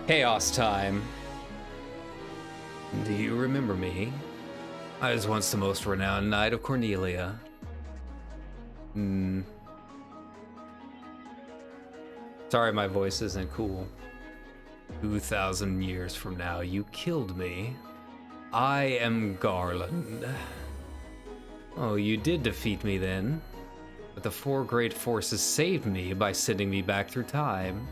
Chaos time. Do you remember me? I was once the most renowned knight of Cornelia. Sorry my voice isn't cool. 2,000 years from now, you killed me. I am Garland. Oh, you did defeat me then. But the four great forces saved me by sending me back through time.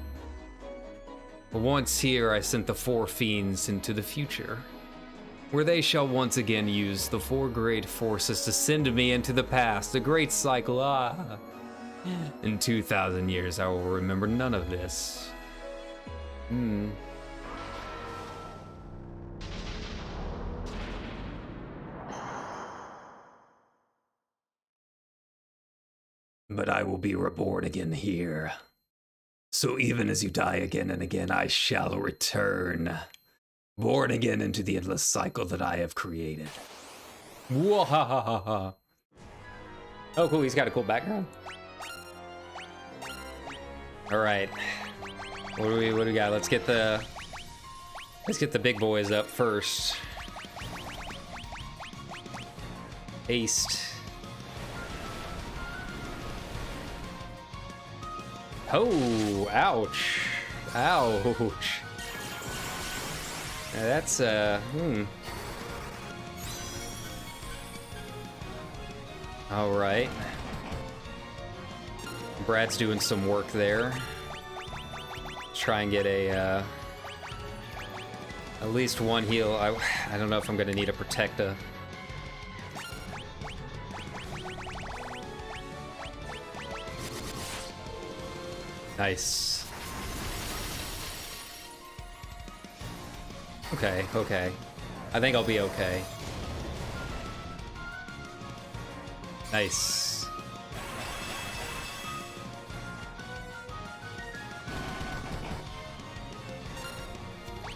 Once here, I sent the four fiends into the future, where they shall once again use the four great forces to send me into the past, a great cycle. In 2,000 years, I will remember none of this. But I will be reborn again here. So even as you die again and again, I shall return. Born again into the endless cycle that I have created. Wahahaha. Oh, cool. He's got a cool background. All right. What do we got? Let's get the big boys up first. Haste. Oh, ouch. Ouch. Now that's, All right. Brad's doing some work there. Try and get a, at least one heal. I don't know if I'm gonna need a Protecta. Nice. Okay, okay. I think I'll be okay. Nice.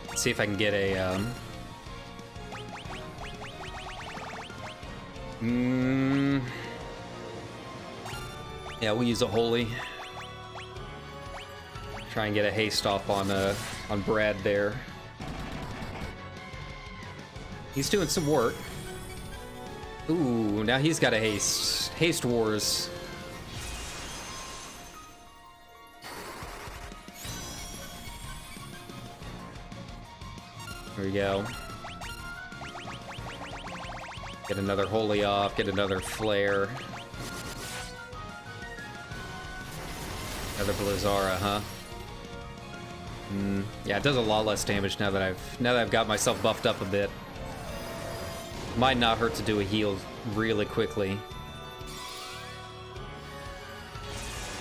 Let's see if I can get a, yeah, we'll use a holy. Try and get a haste off on Brad there. He's doing some work. Ooh, now he's got a haste. Haste wars. There we go. Get another holy off, get another flare. Another Blizzara, huh? Yeah, it does a lot less damage now that I've got myself buffed up a bit. Might not hurt to do a heal really quickly.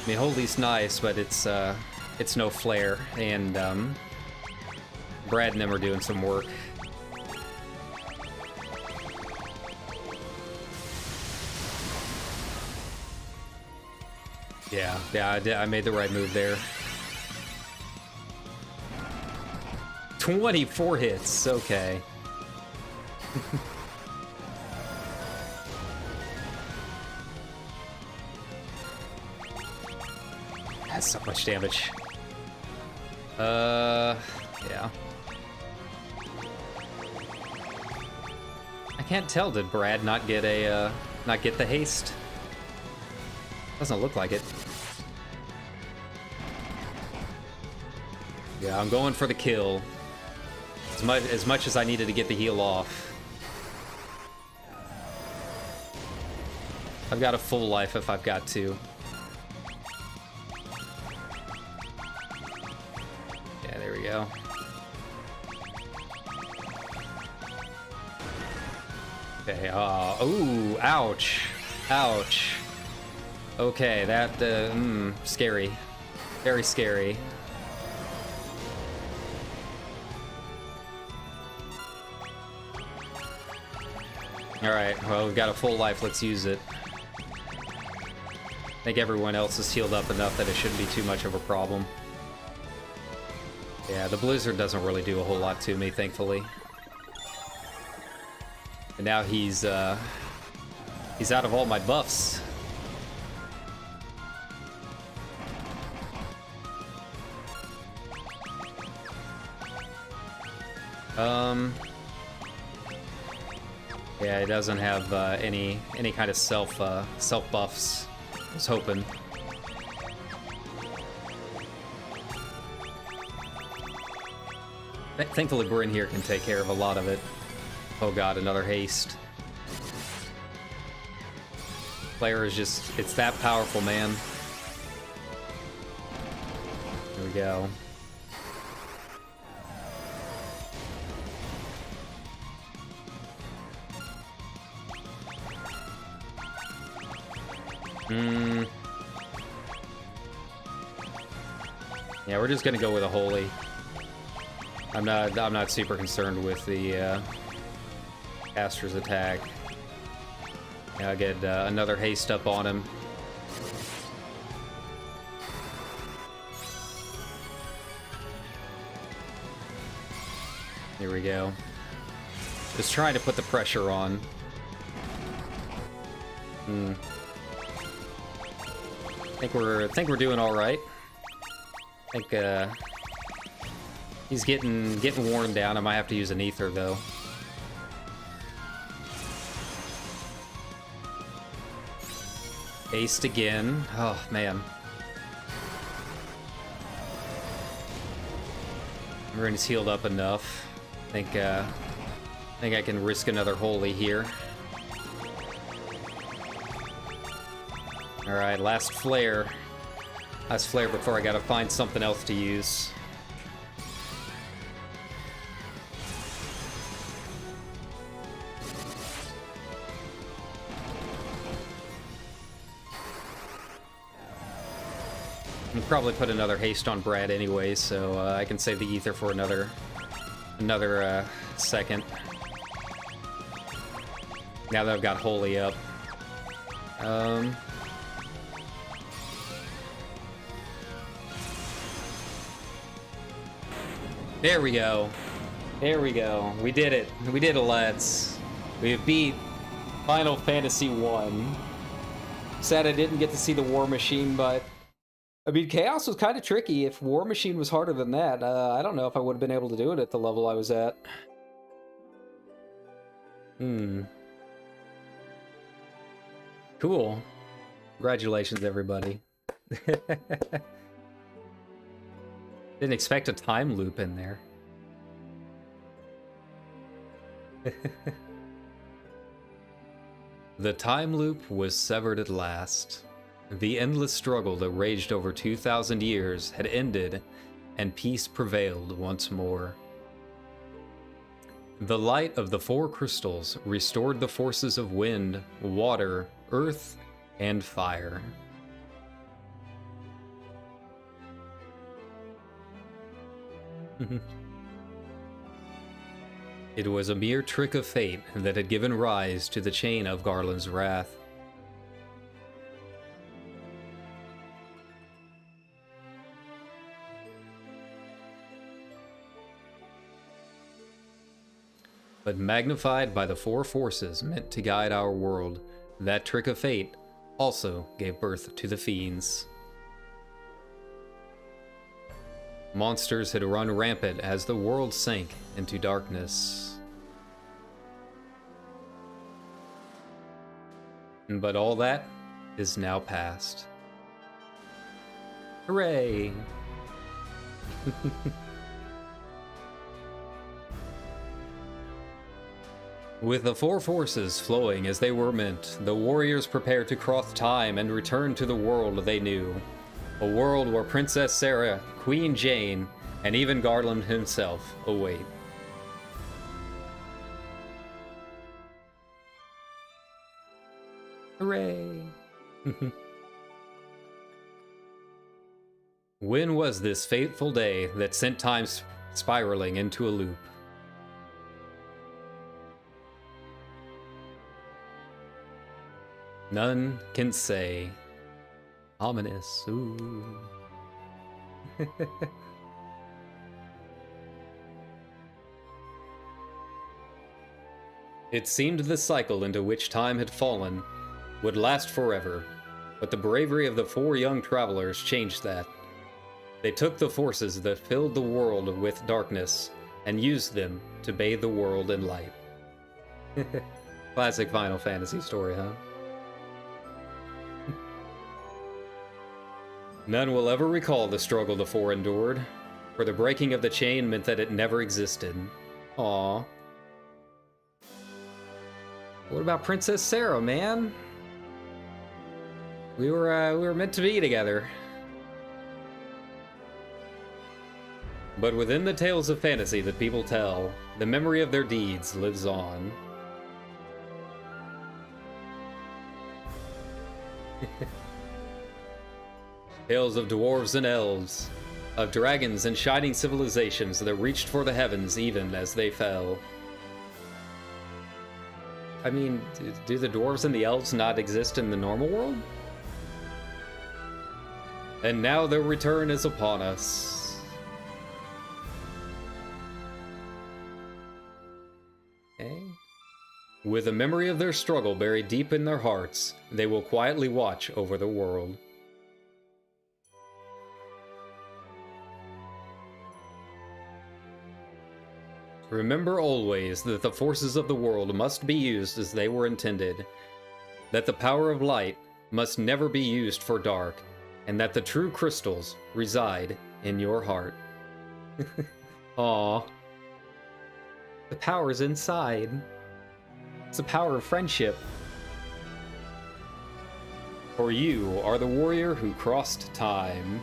I mean, holy's nice, but it's no flare, and Brad and them are doing some work. Yeah, I made the right move there. 24 hits, okay. That's so much damage. Yeah. I can't tell, did Brad not get the haste? Doesn't look like it. Yeah, I'm going for the kill. As much as I needed to get the heal off. I've got a full life if I've got to. Yeah, there we go. Okay, ooh, ouch. Ouch. Okay, that, scary. Very scary. Alright, well, we've got a full life, let's use it. I think everyone else is healed up enough that it shouldn't be too much of a problem. Yeah, the Blizzard doesn't really do a whole lot to me, thankfully. And now he's out of all my buffs. Yeah, it doesn't have any kind of self buffs. I was hoping. Thankfully, Bryn here can take care of a lot of it. Oh god, another haste. Player is just, it's that powerful, man. Here we go. Yeah, we're just gonna go with a holy. I'm not super concerned with the caster's attack. Yeah, I'll get another haste up on him. Here we go. Just trying to put the pressure on. I think we're doing all right. I think he's getting worn down. I might have to use an ether though. Aced again. Oh man. Everyone's healed up enough. I think I can risk another holy here. All right, last flare. Last flare before I gotta find something else to use. I'll probably put another haste on Brad anyway, so I can save the ether for another second. Now that I've got holy up. There we go. There we go. We did it. We did it, lads. We have beat Final Fantasy 1. Sad I didn't get to see the War Machine, but I mean, Chaos was kind of tricky. If War Machine was harder than that, I don't know if I would have been able to do it at the level I was at. Cool. Congratulations, everybody. Didn't expect a time loop in there. The time loop was severed at last. The endless struggle that raged over 2,000 years had ended, and peace prevailed once more. The light of the four crystals restored the forces of wind, water, earth, and fire. It was a mere trick of fate that had given rise to the chain of Garland's wrath. But magnified by the four forces meant to guide our world, that trick of fate also gave birth to the fiends. Monsters had run rampant as the world sank into darkness. But all that is now past. Hooray! With the four forces flowing as they were meant, the warriors prepared to cross time and return to the world they knew. A world where Princess Sarah, Queen Jane, and even Garland himself await. Hooray! When was this fateful day that sent time spiraling into a loop? None can say. Ominous. Ooh. It seemed the cycle into which time had fallen would last forever, but the bravery of the four young travelers changed that. They took the forces that filled the world with darkness and used them to bathe the world in light. Classic Final Fantasy story, huh? None will ever recall the struggle the four endured, for the breaking of the chain meant that it never existed. Aww. What about Princess Sarah, man? We were meant to be together. But within the tales of fantasy that people tell, the memory of their deeds lives on. Tales of dwarves and elves, of dragons and shining civilizations that reached for the heavens even as they fell. I mean, do the dwarves and the elves not exist in the normal world? And now their return is upon us. Okay. With the memory of their struggle buried deep in their hearts, they will quietly watch over the world. Remember always that the forces of the world must be used as they were intended, that the power of light must never be used for dark, and that the true crystals reside in your heart. Aww. The power's inside. It's the power of friendship. For you are the warrior who crossed time.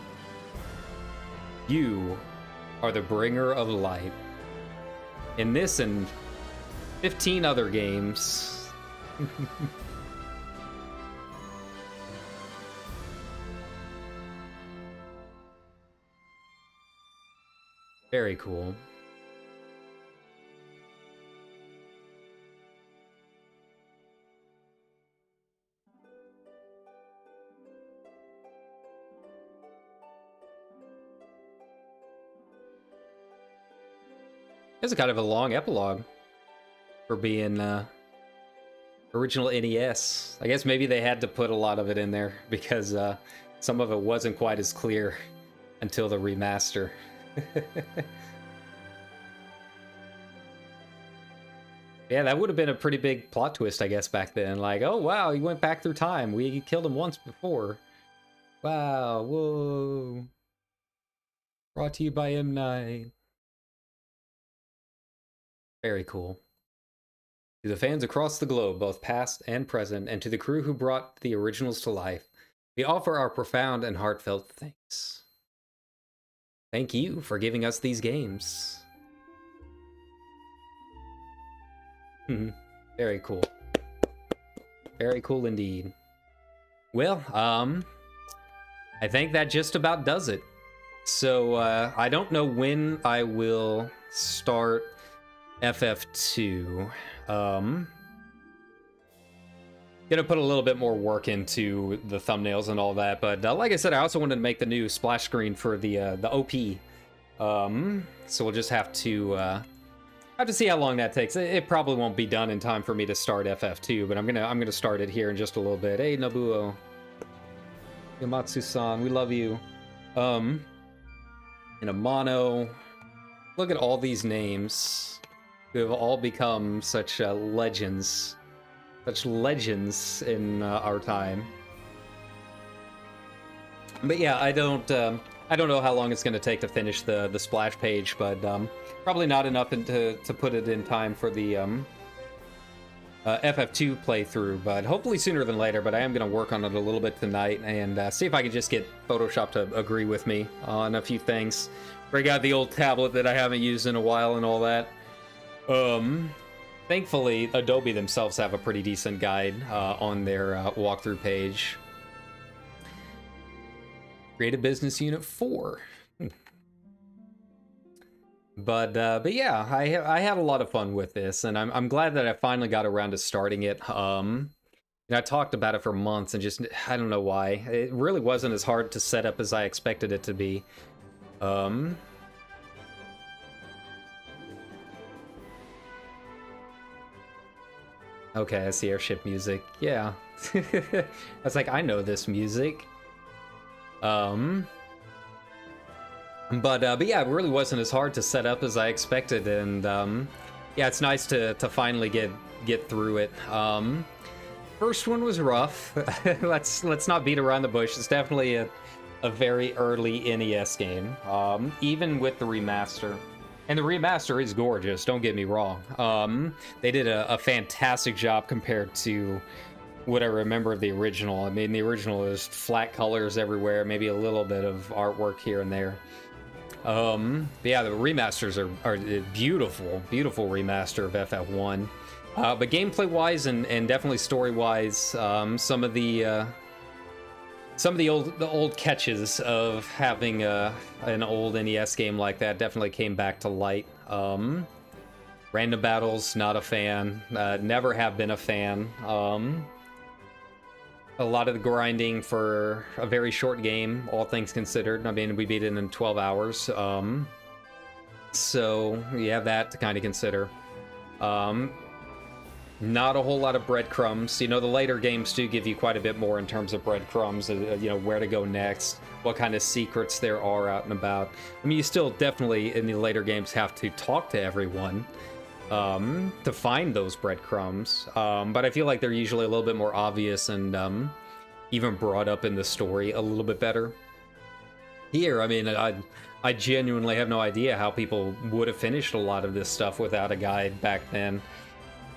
You are the bringer of light. In this and 15 other games. Very cool. It's kind of a long epilogue for being original NES. I guess maybe they had to put a lot of it in there because some of it wasn't quite as clear until the remaster. Yeah, that would have been a pretty big plot twist, I guess, back then. Like, oh wow, he went back through time. We killed him once before. Wow, whoa. Brought to you by M. Night. Very cool. To the fans across the globe, both past and present, and to the crew who brought the originals to life, we offer our profound and heartfelt thanks. Thank you for giving us these games. Very cool. Very cool indeed. Well, I think that just about does it. So, I don't know when I will start FF2. Gonna put a little bit more work into the thumbnails and all that, but like I said, I also wanted to make the new splash screen for the OP. So we'll just have to see how long that takes. It probably won't be done in time for me to start FF2, but I'm gonna start it here in just a little bit. Hey Nobuo, Yamatsu-san, we love you. In a mono. Look at all these names who have all become such legends. Such legends in our time. But yeah, I don't know how long it's going to take to finish the splash page, but probably not enough to put it in time for the FF2 playthrough, but hopefully sooner than later. But I am going to work on it a little bit tonight and see if I can just get Photoshop to agree with me on a few things. Break out the old tablet that I haven't used in a while and all that. Thankfully, Adobe themselves have a pretty decent guide on their walkthrough page. Create a business unit 4. But yeah, I had a lot of fun with this, and I'm glad that I finally got around to starting it. I talked about it for months, and just I don't know why. It really wasn't as hard to set up as I expected it to be. Okay, I see airship music. Yeah. I was like, I know this music. But yeah, it really wasn't as hard to set up as I expected, and yeah, it's nice to finally get get through it. First one was rough. let's not beat around the bush. It's definitely a very early NES game, even with the remaster. And the remaster is gorgeous, don't get me wrong. They did a fantastic job compared to what I remember of the original. I mean, the original is flat colors everywhere, maybe a little bit of artwork here and there. But yeah, the remasters are beautiful, beautiful remaster of FF1. But gameplay-wise and definitely story-wise, some of the old catches of having an old NES game like that definitely came back to light. Random battles, not a fan. Never have been a fan. A lot of the grinding for a very short game, all things considered. I mean, we beat it in 12 hours. So you have that to kind of consider. Not a whole lot of breadcrumbs. You know, the later games do give you quite a bit more in terms of breadcrumbs, you know, where to go next, what kind of secrets there are out and about. I mean, you still definitely, in the later games, have to talk to everyone to find those breadcrumbs. But I feel like they're usually a little bit more obvious and even brought up in the story a little bit better. Here, I mean, I genuinely have no idea how people would have finished a lot of this stuff without a guide back then.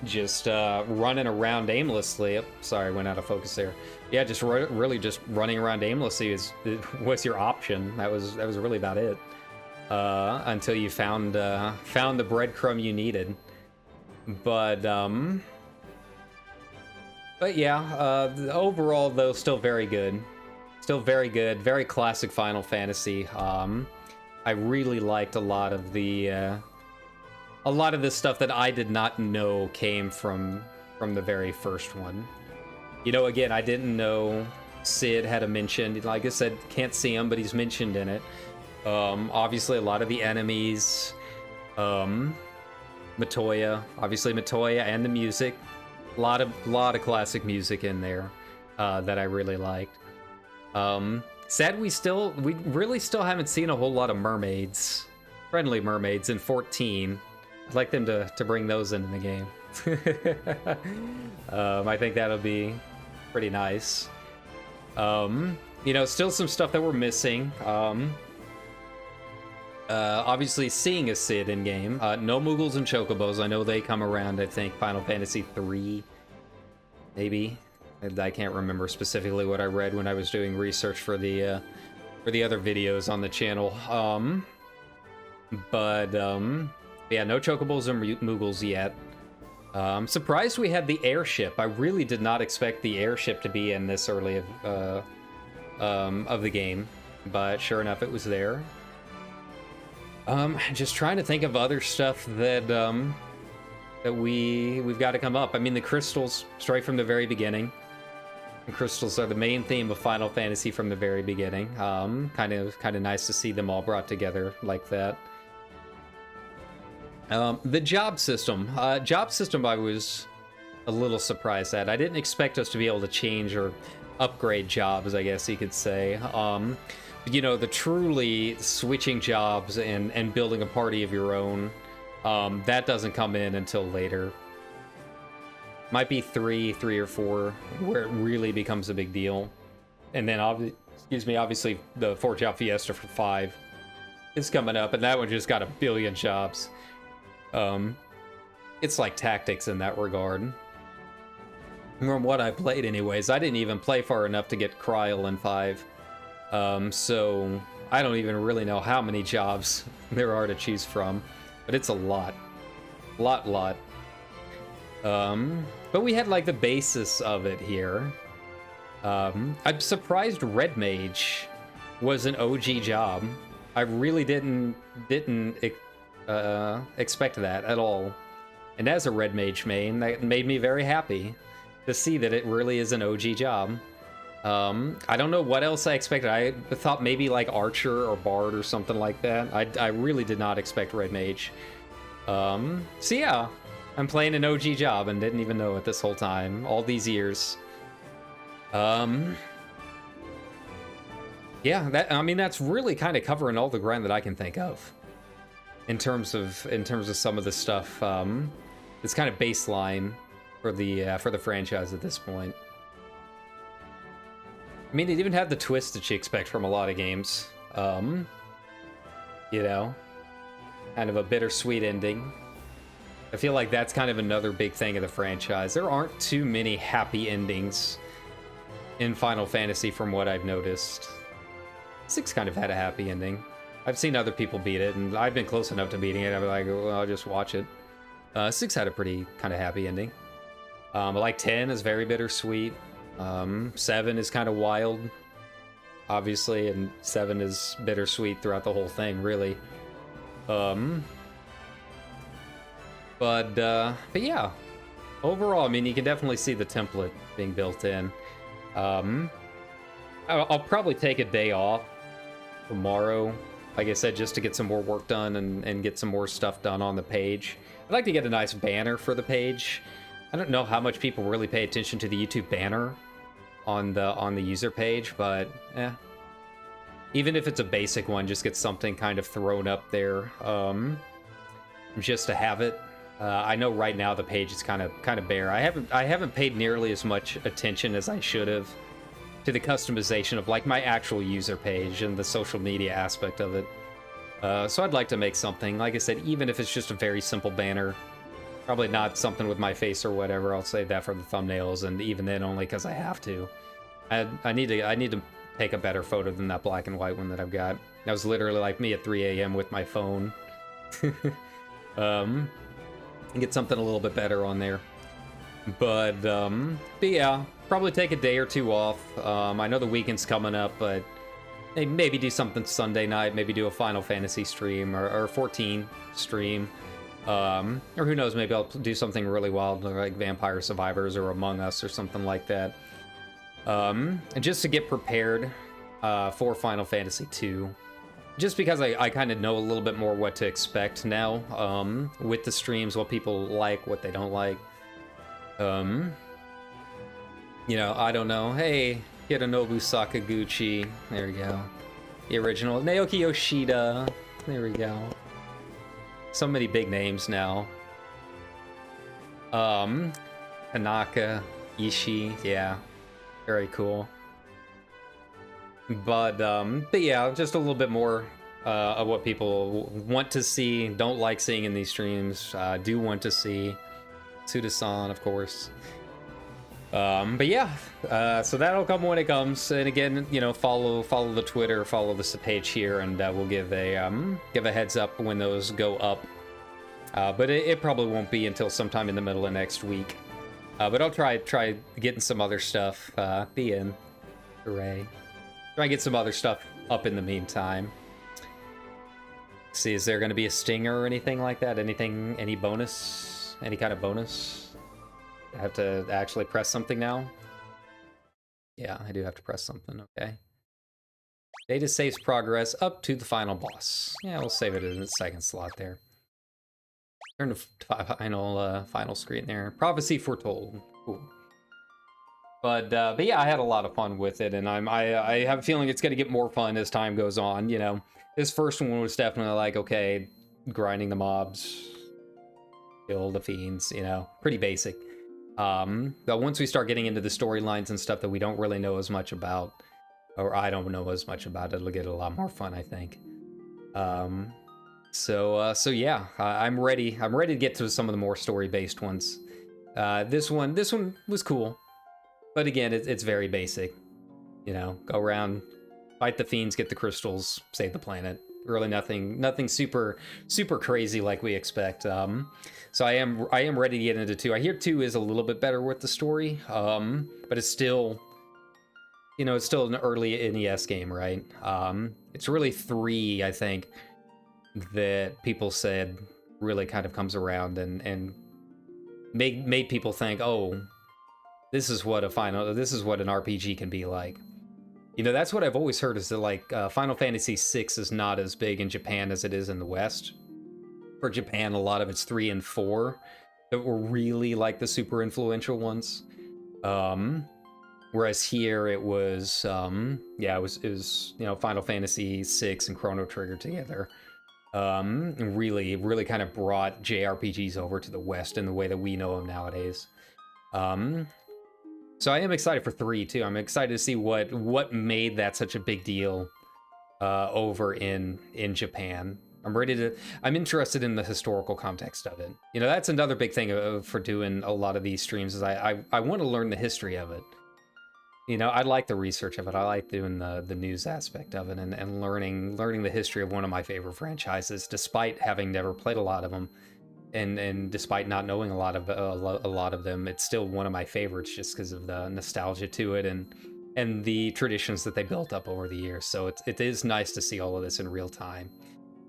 Just running around aimlessly. Oh, sorry, went out of focus there. Yeah, just really just running around aimlessly was your option. That was really about it. Until you found the breadcrumb you needed. But yeah, overall though, still very good. Still very good. Very classic Final Fantasy. I really liked a lot of the stuff that I did not know came from the very first one. You know, again, I didn't know Sid had a mention. Like I said, can't see him, but he's mentioned in it. Obviously, a lot of the enemies, Matoya, obviously Matoya, and the music. A lot of classic music in there that I really liked. Sad we really still haven't seen a whole lot of mermaids, friendly mermaids in 14. I'd like them to bring those into the game. I think that'll be pretty nice. You know, still some stuff that we're missing. Obviously, seeing a Sid in game. No Moogles and Chocobos. I know they come around. I think Final Fantasy 3, maybe. I can't remember specifically what I read when I was doing research for the other videos on the channel. Yeah, no Chocobos or Moogles yet. I'm surprised we had the airship. I really did not expect the airship to be in this early of the game, but sure enough, it was there. Just trying to think of other stuff that we've got to come up. I mean, the crystals straight from the very beginning. The crystals are the main theme of Final Fantasy from the very beginning. Kind of nice to see them all brought together like that. The job system. I was a little surprised at. I didn't expect us to be able to change or upgrade jobs, I guess you could say. You know, the truly switching jobs and building a party of your own, that doesn't come in until later. Might be 3 or 4, where it really becomes a big deal. And then, obviously, the 4-job Fiesta for 5 is coming up, and that one just got a billion jobs. It's like tactics in that regard. From what I played anyways, I didn't even play far enough to get Kryl in 5. So I don't even really know how many jobs there are to choose from, but it's a lot. Lot. But we had like the basis of it here. I'm surprised Red Mage was an OG job. I really didn't expect that at all. And as a Red Mage main, that made me very happy to see that it really is an OG job. I don't know what else I expected. I thought maybe like Archer or Bard or something like that. I really did not expect Red Mage. So yeah, I'm playing an OG job and didn't even know it this whole time, all these years. Yeah, I mean, that's really kind of covering all the ground that I can think of. In terms of some of the stuff, it's kind of baseline for the franchise at this point. I mean, it even had the twist that you expect from a lot of games. You know, kind of a bittersweet ending. I feel like that's kind of another big thing of the franchise. There aren't too many happy endings in Final Fantasy from what I've noticed. 6 kind of had a happy ending. I've seen other people beat it, and I've been close enough to beating it. I'd be like, well, I'll just watch it. 6 had a pretty kind of happy ending. Like 10 is very bittersweet. 7 is kind of wild, obviously, and 7 is bittersweet throughout the whole thing, really. But yeah, overall, I mean, you can definitely see the template being built in. I'll probably take a day off tomorrow, like I said, just to get some more work done and get some more stuff done on the page. I'd like to get a nice banner for the page. I don't know how much people really pay attention to the YouTube banner on the user page, but even if it's a basic one, just get something kind of thrown up there, just to have it. I know right now the page is kind of bare. I haven't paid nearly as much attention as I should have to the customization of like my actual user page and the social media aspect of it. So I'd like to make something, like I said, even if it's just a very simple banner. Probably not something with my face or whatever. I'll save that for the thumbnails, and even then only because I have to. I need to take a better photo than that black and white one that I've got. That was literally like me at 3 a.m. with my phone. And get something a little bit better on there. But yeah, probably take a day or two off. I know the weekend's coming up, but maybe do something Sunday night, maybe do a Final Fantasy stream or 14 stream. Or who knows, maybe I'll do something really wild like Vampire Survivors or Among Us or something like that. And just to get prepared for Final Fantasy 2. Just because I kind of know a little bit more what to expect now with the streams, what people like, what they don't like. You know, I don't know. Hey, Hironobu Sakaguchi. There we go. The original. Naoki Yoshida. There we go. So many big names now. Tanaka, Ishii. Yeah. Very cool. But yeah, just a little bit more of what people want to see, don't like seeing in these streams, do want to see. Tsuda-san, of course. But yeah, so that'll come when it comes. And again, you know, follow the Twitter, follow this page here, and we'll give a heads up when those go up. But it probably won't be until sometime in the middle of next week. But I'll try getting some other stuff. The end. Hooray. Try and get some other stuff up in the meantime. See, is there going to be a stinger or anything like that? Any bonus? Any kind of bonus? I have to actually press something now? Yeah, I do have to press something, okay. Data saves progress up to the final boss. Yeah, we'll save it in the second slot there. Turn to final screen there. Prophecy foretold. Cool. But yeah, I had a lot of fun with it, and I have a feeling it's going to get more fun as time goes on, you know. This first one was definitely like, okay, grinding the mobs, kill the fiends, you know, pretty basic. But once we start getting into the storylines and stuff that we don't really know as much about, or I don't know as much about, it'll get a lot more fun, I think. So yeah, I'm ready to get to some of the more story-based ones. This one was cool. But again, it's very basic. You know, go around, fight the fiends, get the crystals, save the planet. Really nothing super crazy like we expect. So I am ready to get into 2. I hear 2 is a little bit better with the story, but it's still, you know, it's still an early NES game, right? It's really 3, I think, that people said really kind of comes around and made people think, oh, this is what an RPG can be like. You know, that's what I've always heard, is that like Final Fantasy VI is not as big in Japan as it is in the West. For Japan, a lot of it's 3 and 4 that were really like the super influential ones. Whereas here it was, yeah, it was you know, Final Fantasy VI and Chrono Trigger together. Really kind of brought JRPGs over to the West in the way that we know them nowadays. So I am excited for 3 too. I'm excited to see what made that such a big deal over in Japan. I'm interested in the historical context of it. You know, that's another big thing for doing a lot of these streams is I want to learn the history of it. You know, I like the research of it. I like doing the news aspect of it and learning the history of one of my favorite franchises, despite having never played a lot of them, and despite not knowing a lot of them. It's still one of my favorites just because of the nostalgia to it and the traditions that they built up over the years. So it is nice to see all of this in real time.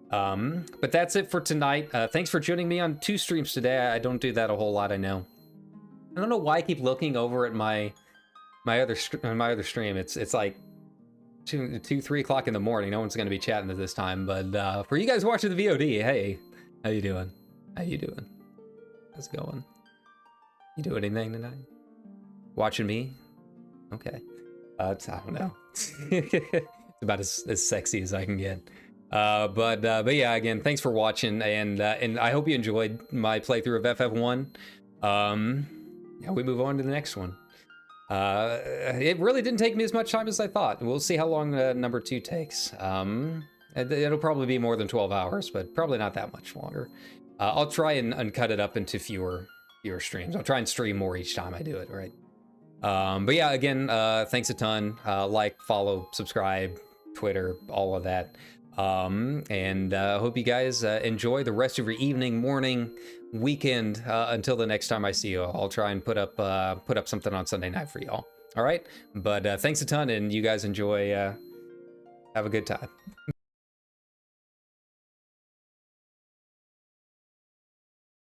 But that's it for tonight. Thanks for joining me on 2 streams today. I don't do that a whole lot, I know. I don't know why I keep looking over at my other stream. It's like 3 o'clock in the morning. No one's going to be chatting at this time. But for you guys watching the VOD, hey, how you doing? How you doing? How's it going? You do anything tonight? Watching me? Okay. I don't know. It's about as sexy as I can get. But yeah, again, thanks for watching, and I hope you enjoyed my playthrough of FF1. Yeah, we move on to the next one. It really didn't take me as much time as I thought. We'll see how long number 2 takes. It'll probably be more than 12 hours, but probably not that much longer. I'll try and cut it up into fewer streams. I'll try and stream more each time I do it, right? But yeah, again, thanks a ton. Like, follow, subscribe, Twitter, all of that. And hope you guys enjoy the rest of your evening, morning, weekend, until the next time I see you. I'll try and put up something on Sunday night for y'all. All right, but thanks a ton, and you guys enjoy. Have a good time.